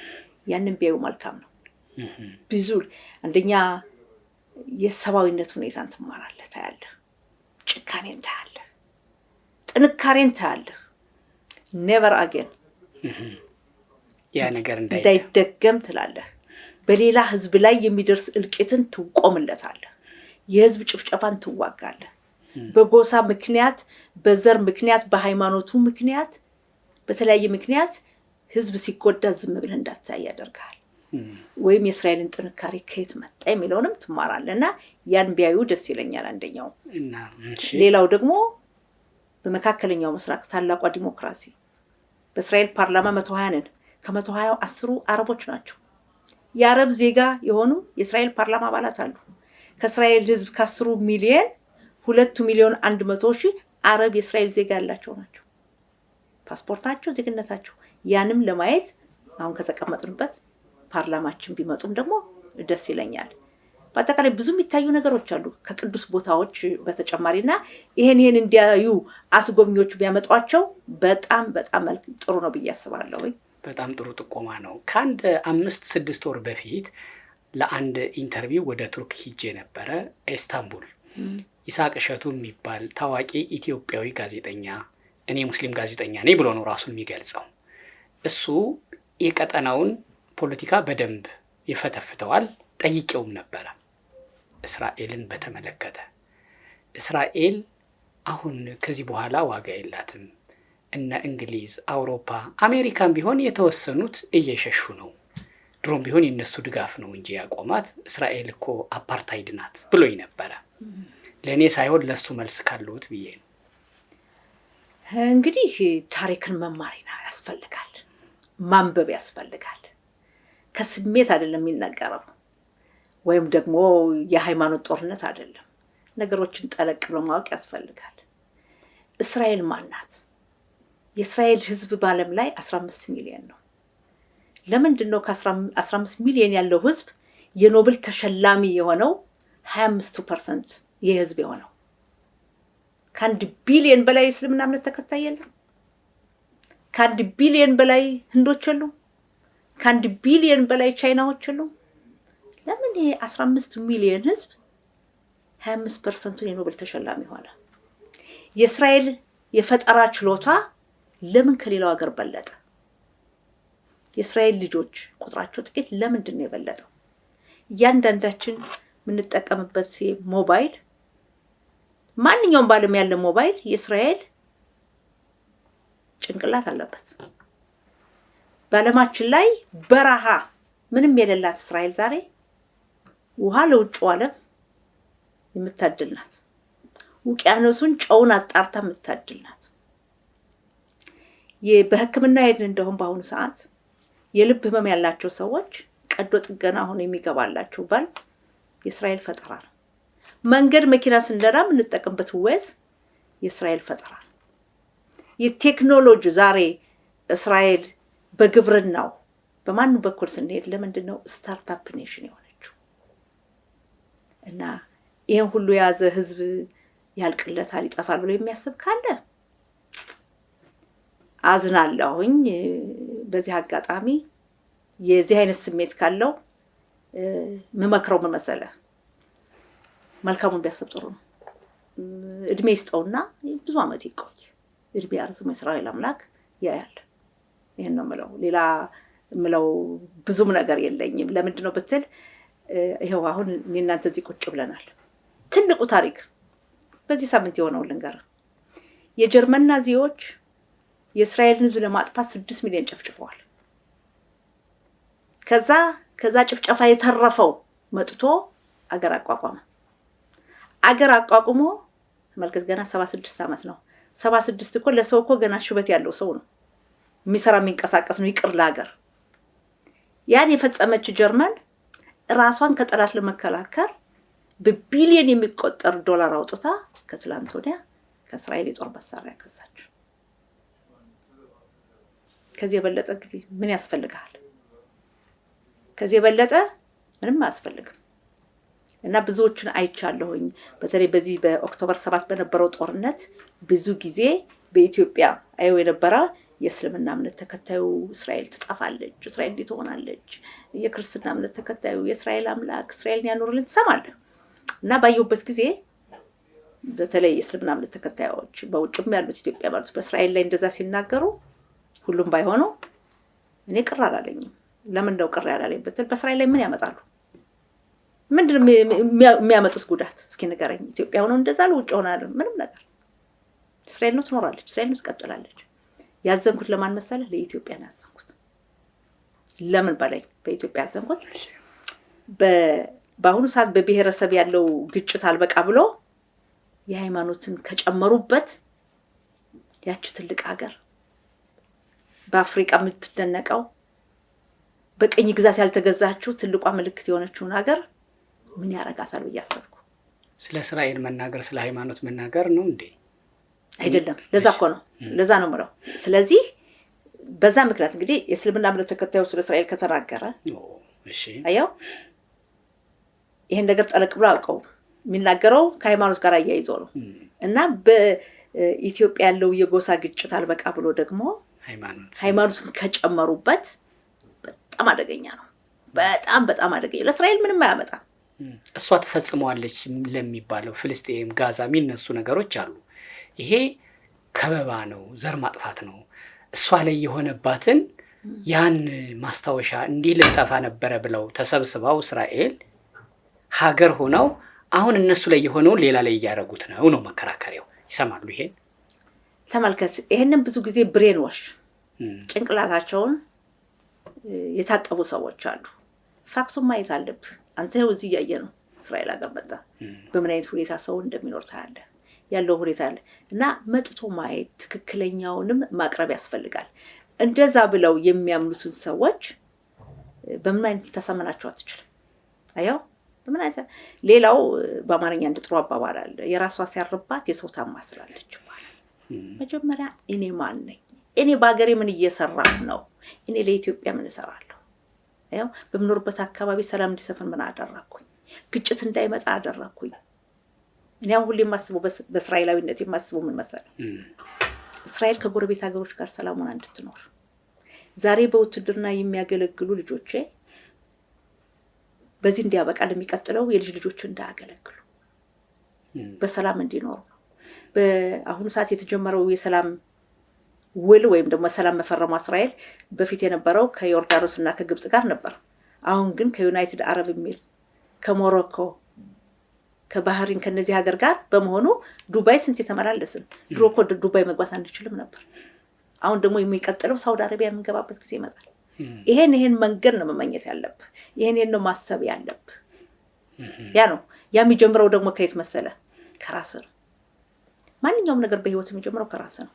ያንን ቢያዩ መልካም ነው። ብዙ አንደኛ የሰብአዊነት ሁኔታን ትማራለህ፣ ታያለህ፣ ጭካኔን ታያለህ፣ ጥንካሬን ታያለህ። ኔቨር አጌን ያ ነገር እንዳይደገም ትላለህ። በሌላ ህዝብ ላይ የሚደርስ እልቂትን ትቆምለታለህ። የህዝብ ጭፍጨፋን ትዋጋለህ። በጎሳ ምክንያት፣ በዘር ምክንያት፣ በሃይማኖቱ ምክንያት፣ በተለያየ ምክንያት ህዝብ ሲጎዳ ዝም ብለህ እንዳታይ ያደርጋል። ወይም የእስራኤልን ጥንካሬ ከየት መጣ የሚለውንም ትማራለህ እና ያን ቢያዩ ደስ ይለኛል። አንደኛው ሌላው ደግሞ በመካከለኛው ምስራቅ ታላቋ ዲሞክራሲ በእስራኤል ፓርላማ 120 ነን። ከ120 10 አረቦች ናቸው። የአረብ ዜጋ የሆኑ የእስራኤል ፓርላማ አባላት አሉ። ከእስራኤል ህዝብ ከ10 ሚሊዮን 2,100,000 አረብ የእስራኤል ዜጋ ያላቸው ናቸው። ፓስፖርታቸው፣ ዜግነታቸው ያንም ለማየት አሁን ከተቀመጥንበት ፓርላማችን ቢመጡም ደግሞ ደስ ይለኛል። በአጠቃላይ ብዙ የሚታዩ ነገሮች አሉ ከቅዱስ ቦታዎች በተጨማሪና ይሄን እንዲያዩ አስጎብኚዎች ቢያመጧቸው በጣም በጣም ጥሩ ነው ብዬ አስባለሁ። በጣም ጥሩ ጥቆማ ነው። ከአንድ 5-6 ወር በፊት ለአንድ ኢንተርቪው ወደ ቱርክ ሂጄ ነበረ። ኢስታንቡል ይስሐቅ እሸቱ የሚባል ታዋቂ ኢትዮጵያዊ ጋዜጠኛ፣ እኔ ሙስሊም ጋዜጠኛ ነኝ ብሎ ነው ራሱን የሚገልጸው። እሱ የቀጠናውን ፖለቲካ በደንብ ይፈተፍተዋል። ጠይቄውም ነበረ እስራኤልን በተመለከተ። እስራኤል አሁን ከዚህ በኋላ ዋጋ የላትም፣ እነ እንግሊዝ፣ አውሮፓ፣ አሜሪካን ቢሆን የተወሰኑት እየሸሹ ነው፣ ድሮም ቢሆን የነሱ ድጋፍ ነው እንጂ ያቆማት እስራኤል እኮ አፓርታይድ ናት ብሎኝ ነበረ። ለእኔ ሳይሆን ለሱ መልስ ካለውት ብዬ ነው። እንግዲህ ታሪክን መማር ያስፈልጋል፣ ማንበብ ያስፈልጋል። ከስሜት አይደለም የሚነገረው፣ ወይም ደግሞ የሃይማኖት ጦርነት አይደለም። ነገሮችን ጠለቅ ብሎ ማወቅ ያስፈልጋል። እስራኤል ማናት? የእስራኤል ህዝብ በዓለም ላይ 15 ሚሊዮን ነው። ለምንድን ነው ከ15 ሚሊዮን ያለው ህዝብ የኖቤል ተሸላሚ የሆነው 25% የህዝብ የሆነው? ከ1 ቢሊዮን በላይ እስልምና እምነት ተከታይ የለም። ከ1 ቢሊዮን በላይ ህንዶች የሉም። ከ1 ቢሊዮን በላይ ቻይናዎች የሉም። ለምን ይሄ 15 ሚሊዮን ህዝብ 25% የኖቤል ተሸላሚ ሆነ? የእስራኤል የፈጠራ ችሎታ ለምን ከሌላው ሀገር በለጠ? የእስራኤል ልጆች ቁጥራቸው ጥቂት ለምንድን ነው የበለጠው? እያንዳንዳችን የምንጠቀምበት ሞባይል፣ ማንኛውም ባለም ያለ ሞባይል የእስራኤል ጭንቅላት አለበት። በዓለማችን ላይ በረሃ ምንም የሌላት እስራኤል ዛሬ ውሃ ለውጭው ዓለም የምታድል ናት። ውቅያኖሱን ጨውን አጣርታ የምታድል ናት። በሕክምና ሄድን እንደሆን በአሁኑ ሰዓት የልብ ህመም ያላቸው ሰዎች ቀዶ ጥገና አሁን የሚገባላቸው ባል የእስራኤል ፈጠራ ነው። መንገድ መኪና ስንነዳ የምንጠቀምበት ወዝ የእስራኤል ፈጠራ ነው። የቴክኖሎጂ ዛሬ እስራኤል በግብርናው በማንም በኩል ስንሄድ ለምንድን ነው ስታርታፕ ኔሽን የሆነችው? እና ይሄን ሁሉ የያዘ ህዝብ ያልቅለታል፣ ይጠፋል ብሎ የሚያስብ ካለ አዝናለሁኝ። በዚህ አጋጣሚ የዚህ አይነት ስሜት ካለው መመክረው መመሰለ መልካሙን ቢያስብ ጥሩ ነው። እድሜ ይስጠውና ብዙ አመት ይቆይ። እድሜ ያርዝም እስራኤል አምላክ ያያል። ይሄን ነው የምለው። ሌላ የምለው ብዙም ነገር የለኝም። ለምንድን ነው ብትል ይሄው አሁን እናንተ እዚህ ቁጭ ብለናል። ትልቁ ታሪክ በዚህ ሳምንት የሆነው ልንገር። የጀርመን ናዚዎች የእስራኤልን ህዝብ ለማጥፋት 6 ሚሊዮን ጨፍጭፈዋል። ከዛ ጭፍጨፋ የተረፈው መጥቶ አገር አቋቋመ። አገር አቋቁሞ ተመልከት፣ ገና 76 አመት ነው። 76 እኮ ለሰው እኮ ገና ሽበት ያለው ሰው ነው። የሚሰራ የሚንቀሳቀስ ነው። ይቅር ለሀገር ያን የፈጸመች ጀርመን ራሷን ከጠላት ለመከላከል በቢሊዮን የሚቆጠር ዶላር አውጥታ ከትላንት ወዲያ ከእስራኤል የጦር መሳሪያ ገዛች። ከዚህ የበለጠ እንግዲህ ምን ያስፈልጋል? ከዚህ የበለጠ ምንም አያስፈልግም። እና ብዙዎችን አይቻለሁኝ። በተለይ በዚህ በኦክቶበር 7 በነበረው ጦርነት ብዙ ጊዜ በኢትዮጵያ አየው የነበረ የእስልምና እምነት ተከታዩ እስራኤል ትጠፋለች፣ እስራኤል እንዲህ ትሆናለች፣ የክርስትና እምነት ተከታዩ የእስራኤል አምላክ እስራኤልን ያኖርልን ትሰማለህ። እና ባየሁበት ጊዜ በተለይ የእስልምና እምነት ተከታዮች በውጭም ያሉት ኢትዮጵያ ባሉት በእስራኤል ላይ እንደዛ ሲናገሩ ሁሉም ባይሆኑ እኔ ቅር አላለኝም። ለምን ነው ቅር ያላለኝ ብትል በእስራኤል ላይ ምን ያመጣሉ? ምንድነው የሚያመጡት ጉዳት? እስኪ ንገረኝ። ኢትዮጵያ ሆነው እንደዛ ለውጭ ሆናል ምንም ነገር እስራኤል ነው ትኖራለች፣ እስራኤል ነው ትቀጥላለች። ያዘንኩት ለማን መሰለህ? ለኢትዮጵያ ነው ያዘንኩት። ለምን በላይ በኢትዮጵያ ያዘንኩት በአሁኑ ሰዓት በብሔረሰብ ያለው ግጭት አልበቃ ብሎ የሃይማኖትን ከጨመሩበት ያቺ ትልቅ ሀገር በአፍሪካ የምትደነቀው በቀኝ ግዛት ያልተገዛችው ትልቋ ምልክት የሆነችውን ሀገር ምን ያረጋታል ብዬ አሰብኩ። ስለ እስራኤል መናገር ስለ ሃይማኖት መናገር ነው እንዴ? አይደለም። ለዛ እኮ ነው ለዛ ነው የምለው። ስለዚህ በዛ ምክንያት እንግዲህ የእስልምና እምነት ተከታዩ ስለ እስራኤል ከተናገረ እሺ አየው ይሄን ነገር ጠለቅ ብሎ አውቀው የሚናገረው ከሃይማኖት ጋር አያይዞ ነው። እና በኢትዮጵያ ያለው የጎሳ ግጭት አልበቃ ብሎ ደግሞ ሃይማኖትን ከጨመሩበት በጣም አደገኛ ነው። በጣም አደገኛ። ለእስራኤል ምንም አያመጣም። እሷ ተፈጽመዋለች ለሚባለው ፍልስጤም ጋዛ የሚነሱ ነገሮች አሉ። ይሄ ከበባ ነው፣ ዘር ማጥፋት ነው። እሷ ላይ የሆነባትን ያን ማስታወሻ እንዲህ ልጠፋ ነበረ ብለው ተሰብስበው እስራኤል ሀገር ሆነው አሁን እነሱ ላይ የሆነውን ሌላ ላይ እያደረጉት ነው መከራከሪያው። ይሰማሉ? ይሄን ተመልከት። ይሄንን ብዙ ጊዜ ብሬን ዋሽ ጭንቅላታቸውን የታጠቡ ሰዎች አሉ። ፋክቱን ማየት አለብህ። አንተ እዚህ እያየ ነው እስራኤል ሀገር መጣ በምን አይነት ሁኔታ ሰው እንደሚኖር ታያለህ። ያለው ሁኔታ አለ እና መጥቶ ማየት ትክክለኛውንም ማቅረብ ያስፈልጋል። እንደዛ ብለው የሚያምኑትን ሰዎች በምን አይነት ተሰመናቸው አትችልም። አየው በምን አይነት ሌላው በአማርኛ እንደ ጥሩ አባባል አለ፣ የራሷ ሲያርባት የሰው ታማስላለች ማለት። መጀመሪያ እኔ ማን ነኝ? እኔ በአገሬ ምን እየሰራሁ ነው? እኔ ለኢትዮጵያ ምን እሰራለሁ? አየው በምኖርበት አካባቢ ሰላም እንዲሰፍን ምን አደረኩኝ? ግጭት እንዳይመጣ አደረኩኝ? እኔ አሁን ሁሌ የማስበው በእስራኤላዊነት የማስበው ምን መሰለህ? እስራኤል ከጎረቤት ሀገሮች ጋር ሰላም ሆና እንድትኖር፣ ዛሬ በውትድርና የሚያገለግሉ ልጆቼ በዚህ እንዲያበቃ ለሚቀጥለው የልጅ ልጆች እንዳያገለግሉ በሰላም እንዲኖሩ ነው። በአሁኑ ሰዓት የተጀመረው የሰላም ውል ወይም ደግሞ ሰላም መፈረሙ እስራኤል በፊት የነበረው ከዮርዳኖስ እና ከግብጽ ጋር ነበር። አሁን ግን ከዩናይትድ አረብ ኤሚሬትስ፣ ከሞሮኮ፣ ከባህሪን ከነዚህ ሀገር ጋር በመሆኑ ዱባይ ስንት የተመላለስን። ድሮ እኮ ዱባይ መግባት አንችልም ነበር። አሁን ደግሞ የሚቀጥለው ሳውዲ አረቢያ የምንገባበት ጊዜ ይመጣል። ይሄን መንገድ ነው መመኘት ያለብህ። ይሄን ነው ማሰብ ያለብህ። ያ ነው የሚጀምረው ደግሞ ከየት መሰለ? ከራስህ ነው። ማንኛውም ነገር በህይወት የሚጀምረው ከራስህ ነው።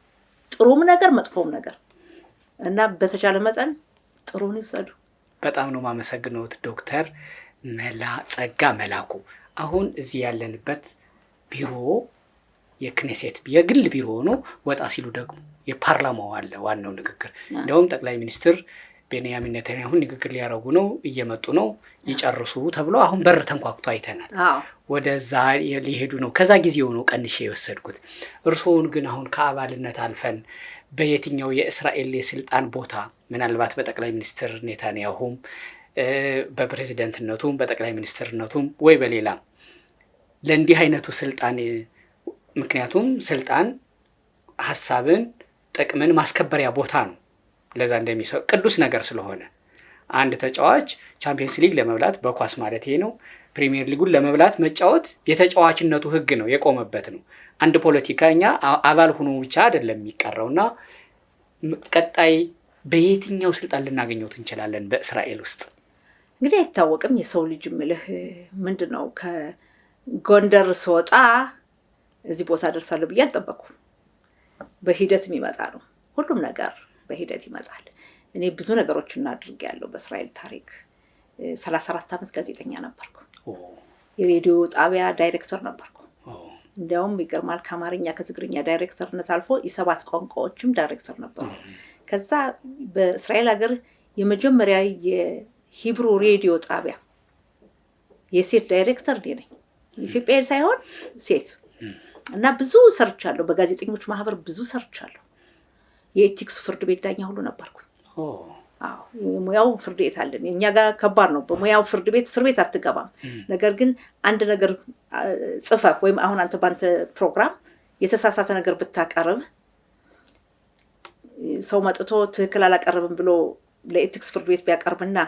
ጥሩም ነገር መጥፎም ነገር እና በተቻለ መጠን ጥሩን ይውሰዱ። በጣም ነው ማመሰግነው ዶክተር ጸጋ መላኩ። አሁን እዚህ ያለንበት ቢሮ የክኔሴት የግል ቢሮ ነው። ወጣ ሲሉ ደግሞ የፓርላማው አለ ዋናው ንግግር። እንደውም ጠቅላይ ሚኒስትር ቤንያሚን ኔታንያሁ ንግግር ሊያረጉ ነው፣ እየመጡ ነው፣ ይጨርሱ ተብሎ አሁን በር ተንኳኩቶ አይተናል። ወደዛ ሊሄዱ ነው። ከዛ ጊዜው ነው ቀንሼ የወሰድኩት። እርስዎን ግን አሁን ከአባልነት አልፈን በየትኛው የእስራኤል የስልጣን ቦታ ምናልባት በጠቅላይ ሚኒስትር ኔታንያሁም በፕሬዝዳንትነቱም በጠቅላይ ሚኒስትርነቱም ወይ በሌላም ለእንዲህ አይነቱ ስልጣን ምክንያቱም ስልጣን ሐሳብን ጥቅምን ማስከበሪያ ቦታ ነው። ለዛ እንደሚሰው ቅዱስ ነገር ስለሆነ አንድ ተጫዋች ቻምፒየንስ ሊግ ለመብላት በኳስ ማለት ይሄ ነው ፕሪሚየር ሊጉን ለመብላት መጫወት የተጫዋችነቱ ህግ ነው የቆመበት ነው። አንድ ፖለቲከኛ አባል ሆኖ ብቻ አይደለም የሚቀረውና ቀጣይ በየትኛው ስልጣን ልናገኘው እንችላለን በእስራኤል ውስጥ? እንግዲህ አይታወቅም። የሰው ልጅ ምልህ ምንድነው ከጎንደር ስወጣ እዚህ ቦታ ደርሳለሁ ብዬ አልጠበኩም። በሂደት የሚመጣ ነው። ሁሉም ነገር በሂደት ይመጣል። እኔ ብዙ ነገሮችን አድርጌያለሁ በእስራኤል ታሪክ። 34 ዓመት ጋዜጠኛ ነበርኩ። የሬዲዮ ጣቢያ ዳይሬክተር ነበርኩ። እንዲያውም ይገርማል ከአማርኛ ከትግርኛ ዳይሬክተርነት አልፎ የሰባት ቋንቋዎችም ዳይሬክተር ነበርኩ። ከዛ በእስራኤል ሀገር የመጀመሪያ የሂብሩ ሬዲዮ ጣቢያ የሴት ዳይሬክተር እኔ ነኝ። ኢትዮጵያዊ ሳይሆን ሴት እና ብዙ ሰርቻለሁ። በጋዜጠኞች ማህበር ብዙ ሰርቻለሁ። የኤቲክስ ፍርድ ቤት ዳኛ ሁሉ ነበርኩኝ። አዎ የሙያው ፍርድ ቤት አለን። እኛ ጋር ከባድ ነው። በሙያው ፍርድ ቤት እስር ቤት አትገባም። ነገር ግን አንድ ነገር ጽፈህ ወይም አሁን አንተ ባንተ ፕሮግራም የተሳሳተ ነገር ብታቀርብ ሰው መጥቶ ትክክል አላቀርብም ብሎ ለኤቲክስ ፍርድ ቤት ቢያቀርብና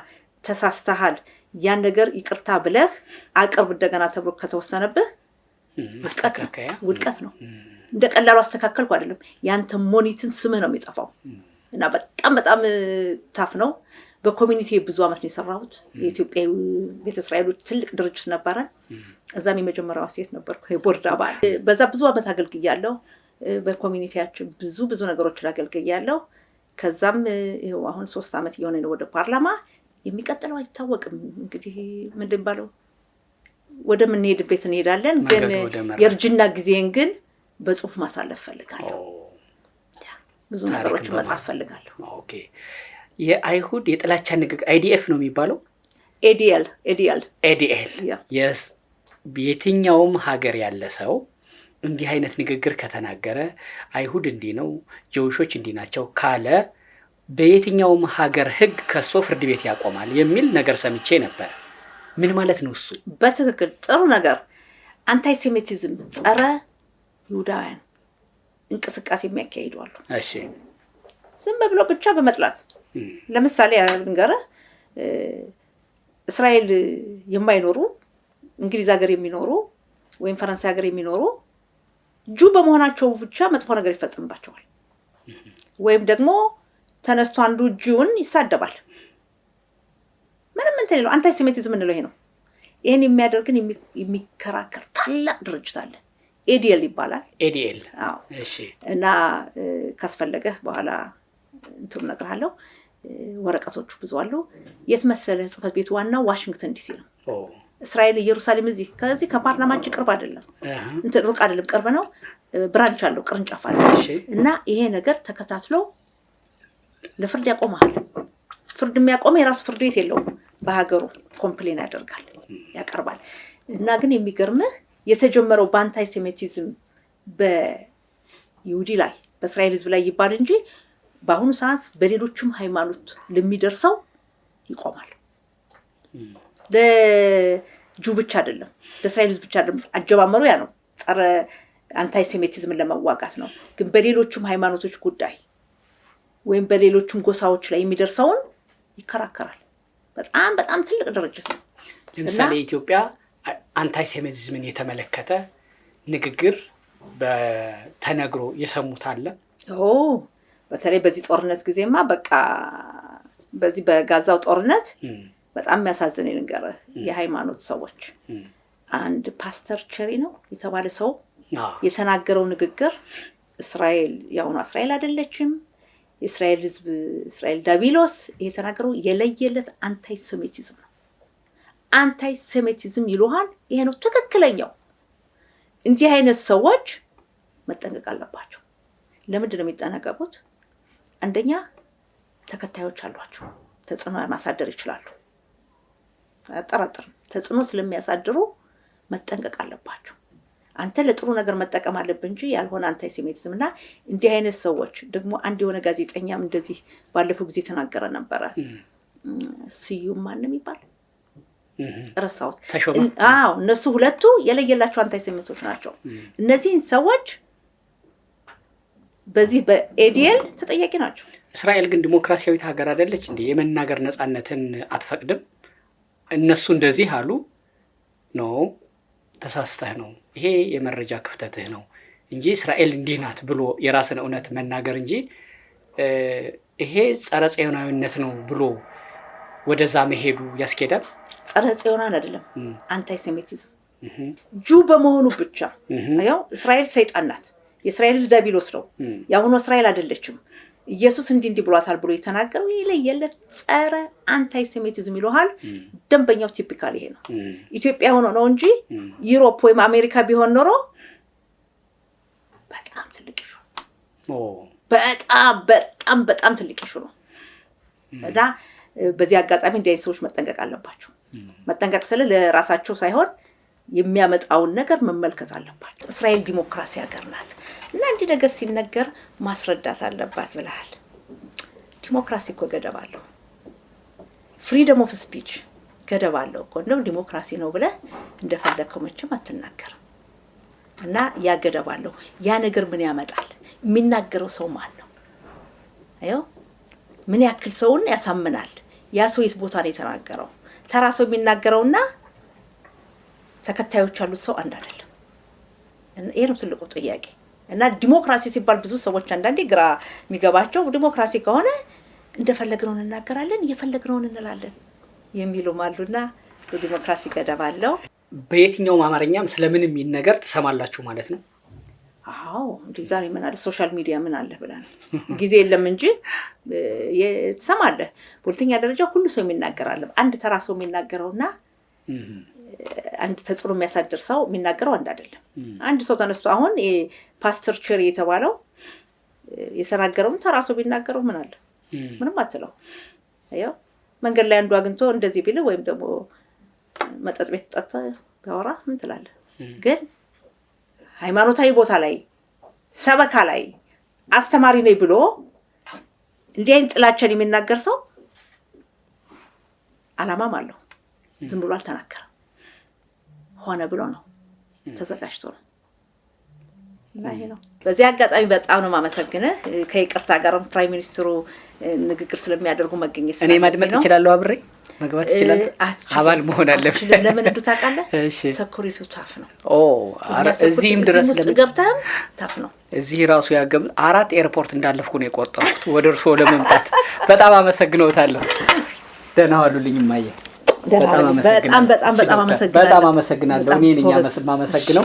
ተሳስተሃል ያን ነገር ይቅርታ ብለህ አቅርብ እንደገና ተብሎ ከተወሰነብህ ውድቀት ነው። እንደ ቀላሉ አስተካከልኩ አይደለም። ያንተ ሞኒትን ስምህ ነው የሚጠፋው። እና በጣም ታፍ ነው። በኮሚኒቲ ብዙ አመት ነው የሰራሁት። የኢትዮጵያ ቤተ እስራኤሎች ትልቅ ድርጅት ነበረ። እዛም የመጀመሪያዋ ሴት ነበርኩ የቦርድ አባል። በዛ ብዙ አመት አገልግያለሁ። በኮሚኒቲያችን ብዙ ነገሮችን አገልግያለሁ። ከዛም ይኸው አሁን 3 አመት እየሆነ ነው ወደ ፓርላማ። የሚቀጥለው አይታወቅም እንግዲህ ምንድን ባለው ወደ ምን ሄድበት እንሄዳለን። ግን የርጅና ጊዜን ግን በጽሁፍ ማሳለፍ ፈልጋለሁ። ብዙ ነገሮችን መጻፍ ፈልጋለሁ። ኦኬ። የአይሁድ የጥላቻ ንግግር አይዲኤፍ ነው የሚባለው? ኤዲኤል የስ የትኛውም ሀገር ያለ ሰው እንዲህ አይነት ንግግር ከተናገረ አይሁድ እንዲህ ነው ጀውሾች እንዲህ ናቸው ካለ በየትኛውም ሀገር ህግ ከሶ ፍርድ ቤት ያቆማል የሚል ነገር ሰምቼ ነበር። ምን ማለት ነው እሱ? በትክክል ጥሩ ነገር። አንታይሴሚቲዝም ጸረ ይሁዳውያን እንቅስቃሴ የሚያካሂዱ አሉ። እሺ ዝም ብሎ ብቻ በመጥላት ለምሳሌ እንገርህ እስራኤል የማይኖሩ እንግሊዝ ሀገር የሚኖሩ ወይም ፈረንሳይ ሀገር የሚኖሩ ጁ በመሆናቸው ብቻ መጥፎ ነገር ይፈጽምባቸዋል። ወይም ደግሞ ተነስቶ አንዱ ጁን ይሳደባል። ምንም እንትን ነው አንታይሴሚቲዝም እንለው ይሄ ነው። ይሄን የሚያደርግን የሚከራከር ታላቅ ድርጅት አለ። ኤዲኤል ይባላል። ኤዲኤል አዎ እሺ። እና ካስፈለገ በኋላ እንትን እነግርሃለሁ። ወረቀቶቹ ብዙ አሉ። የት መሰለህ ጽፈት ቤቱ ዋናው ዋሽንግተን ዲሲ ነው። እስራኤል ኢየሩሳሌም እዚህ ከዚህ ከፓርላማችን ቅርብ አይደለም። እንትን ሩቅ አይደለም፣ ቅርብ ነው። ብራንች አለው፣ ቅርንጫፍ አለው። እና ይሄ ነገር ተከታትሎ ለፍርድ ያቆማል። ፍርድ የሚያቆመው የራሱ ፍርድ ቤት የለውም። በሀገሩ ኮምፕሌን ያደርጋል፣ ያቀርባል። እና ግን የሚገርምህ የተጀመረው በአንታይሴሚቲዝም በይሁዲ ላይ በእስራኤል ህዝብ ላይ ይባል እንጂ በአሁኑ ሰዓት በሌሎችም ሃይማኖት ለሚደርሰው ይቆማል። ለጁ ብቻ አይደለም፣ ለእስራኤል ህዝብ ብቻ አይደለም። አጀማመሩ ያ ነው፣ ጸረ አንታይሴሚቲዝምን ለመዋጋት ነው። ግን በሌሎችም ሃይማኖቶች ጉዳይ ወይም በሌሎችም ጎሳዎች ላይ የሚደርሰውን ይከራከራል። በጣም ትልቅ ድርጅት ነው። ለምሳሌ ኢትዮጵያ አንታይሴሚቲዝምን የተመለከተ ንግግር በተነግሮ የሰሙት አለ? በተለይ በዚህ ጦርነት ጊዜማ በቃ በዚህ በጋዛው ጦርነት በጣም የሚያሳዝን ነገር የሃይማኖት ሰዎች አንድ ፓስተር ቸሪ ነው የተባለ ሰው የተናገረው ንግግር እስራኤል ያውኑ እስራኤል አይደለችም እስራኤል ህዝብ እስራኤል ዳቢሎስ የተናገረው የለየለት አንታይሴሚቲዝም ነው። አንታይሴሚቲዝም ይሉሃል። ይሄ ነው ትክክለኛው። እንዲህ አይነት ሰዎች መጠንቀቅ አለባቸው። ለምንድን ነው የሚጠነቀቁት? አንደኛ ተከታዮች አሏቸው፣ ተጽዕኖ ማሳደር ይችላሉ። አጠራጥርም ተጽዕኖ ስለሚያሳድሩ መጠንቀቅ አለባቸው። አንተ ለጥሩ ነገር መጠቀም አለብህ እንጂ ያልሆነ አንታይሴሚቲዝም እና እንዲህ አይነት ሰዎች ደግሞ አንድ የሆነ ጋዜጠኛም እንደዚህ ባለፈው ጊዜ ተናገረ ነበረ። ስዩም ማንም ይባል ረሳሁት። አዎ እነሱ ሁለቱ የለየላቸው አንታይሴሚቶች ናቸው። እነዚህን ሰዎች በዚህ በኤዲኤል ተጠያቂ ናቸው። እስራኤል ግን ዲሞክራሲያዊት ሀገር አይደለች እንዴ? የመናገር ነፃነትን አትፈቅድም። እነሱ እንደዚህ አሉ ነው ተሳስተህ ነው ይሄ የመረጃ ክፍተትህ ነው እንጂ እስራኤል እንዲህ ናት ብሎ የራስን እውነት መናገር እንጂ ይሄ ጸረ ጽዮናዊነት ነው ብሎ ወደዛ መሄዱ ያስኬዳል? ጸረ ጽዮናን አይደለም፣ አንታይሴሚቲዝም ጁ በመሆኑ ብቻ ያው እስራኤል ሰይጣን ናት፣ የእስራኤል ህዝብ ዳቢሎስ ነው፣ ያሁኑ እስራኤል አይደለችም፣ ኢየሱስ እንዲህ ብሏታል ብሎ የተናገረው የለየለት ጸረ አንታይሴሚቲዝም ይሉሃል። ደንበኛው ቲፒካል ይሄ ነው። ኢትዮጵያ ሆኖ ነው እንጂ ዩሮፕ ወይም አሜሪካ ቢሆን ኖሮ በጣም ትልቅ ኢሹ በጣም ትልቅ ኢሹ ነው። እና በዚህ አጋጣሚ እንዲህ አይነት ሰዎች መጠንቀቅ አለባቸው። መጠንቀቅ ስለ ለራሳቸው ሳይሆን የሚያመጣውን ነገር መመልከት አለባቸው። እስራኤል ዲሞክራሲ ሀገር ናት እና እንዲህ ነገር ሲነገር ማስረዳት አለባት ብለሃል። ዲሞክራሲ እኮ ገደብ አለው። ፍሪደም ኦፍ ስፒች ገደብ አለው እኮ። እንደው ዲሞክራሲ ነው ብለህ እንደፈለከው መቼም አትናገርም እና ያ ገደብ አለው። ያ ነገር ምን ያመጣል? የሚናገረው ሰው ማን ነው? አዮ ምን ያክል ሰውን ያሳምናል? ያ ሰው የት ቦታ ነው የተናገረው? ተራ ሰው የሚናገረውና ተከታዮች ያሉት ሰው አንድ አይደለም። ይሄ ነው ትልቁ ጥያቄ። እና ዲሞክራሲ ሲባል ብዙ ሰዎች አንዳንዴ ግራ የሚገባቸው ዲሞክራሲ ከሆነ እንደፈለግነው እንናገራለን፣ እየፈለግነው እንላለን የሚሉም አሉና የዲሞክራሲ ገደብ አለው። በየትኛውም አማርኛም ስለምንም ይሄን ነገር ትሰማላችሁ ማለት ነው? አዎ እንዴ ዛሬ ምን አለ ሶሻል ሚዲያ ምን አለ ብለን ጊዜ የለም እንጂ ትሰማለህ። በሁለተኛ ደረጃ ሁሉ ሰው የሚናገራል። አንድ ተራ ሰው የሚናገረውና አንድ ተጽዕኖ የሚያሳድር ሰው የሚናገረው አንድ አይደለም። አንድ ሰው ተነስቶ አሁን ፓስተር ቸሪ የተባለው የተናገረውን ተራ ሰው ቢናገረው ምን አለ? ምንም አትለው። አየው መንገድ ላይ አንዱ አግኝቶ እንደዚህ ቢል ወይም ደግሞ መጠጥ ቤት ጠጣ ቢያወራ ምን ትላለህ? ግን ሃይማኖታዊ ቦታ ላይ ሰበካ ላይ አስተማሪ ነኝ ብሎ እንዲህ አይነት ጥላቻን የሚናገር ሰው አላማም አለው። ዝም ብሎ አልተናገረም። ሆነ ብሎ ነው ተዘጋጅቶ ነው። እና ይሄ ነው። በዚህ አጋጣሚ በጣም ነው ማመሰግነህ። ከይቅርታ ጋርም ፕራይም ሚኒስትሩ ንግግር ስለሚያደርጉ መገኘት እኔ ማድመጥ እችላለሁ፣ አብሬ መግባት እችላለሁ። አባል መሆን አለብኝ። ለምን እንዱ ታውቃለህ? ሰኩሪቲ ታፍ ነው። እዚህም ድረስ ገብተህም ታፍ ነው። እዚህ ራሱ ያገብ 4 ኤርፖርት እንዳለፍኩ ነው የቆጠርኩት ወደ እርስዎ ለመምጣት። በጣም አመሰግነውታለሁ። ደህና ዋሉልኝ እማዬ። በጣም አመሰግናለሁ። እኔ ነኝ አመሰግነው።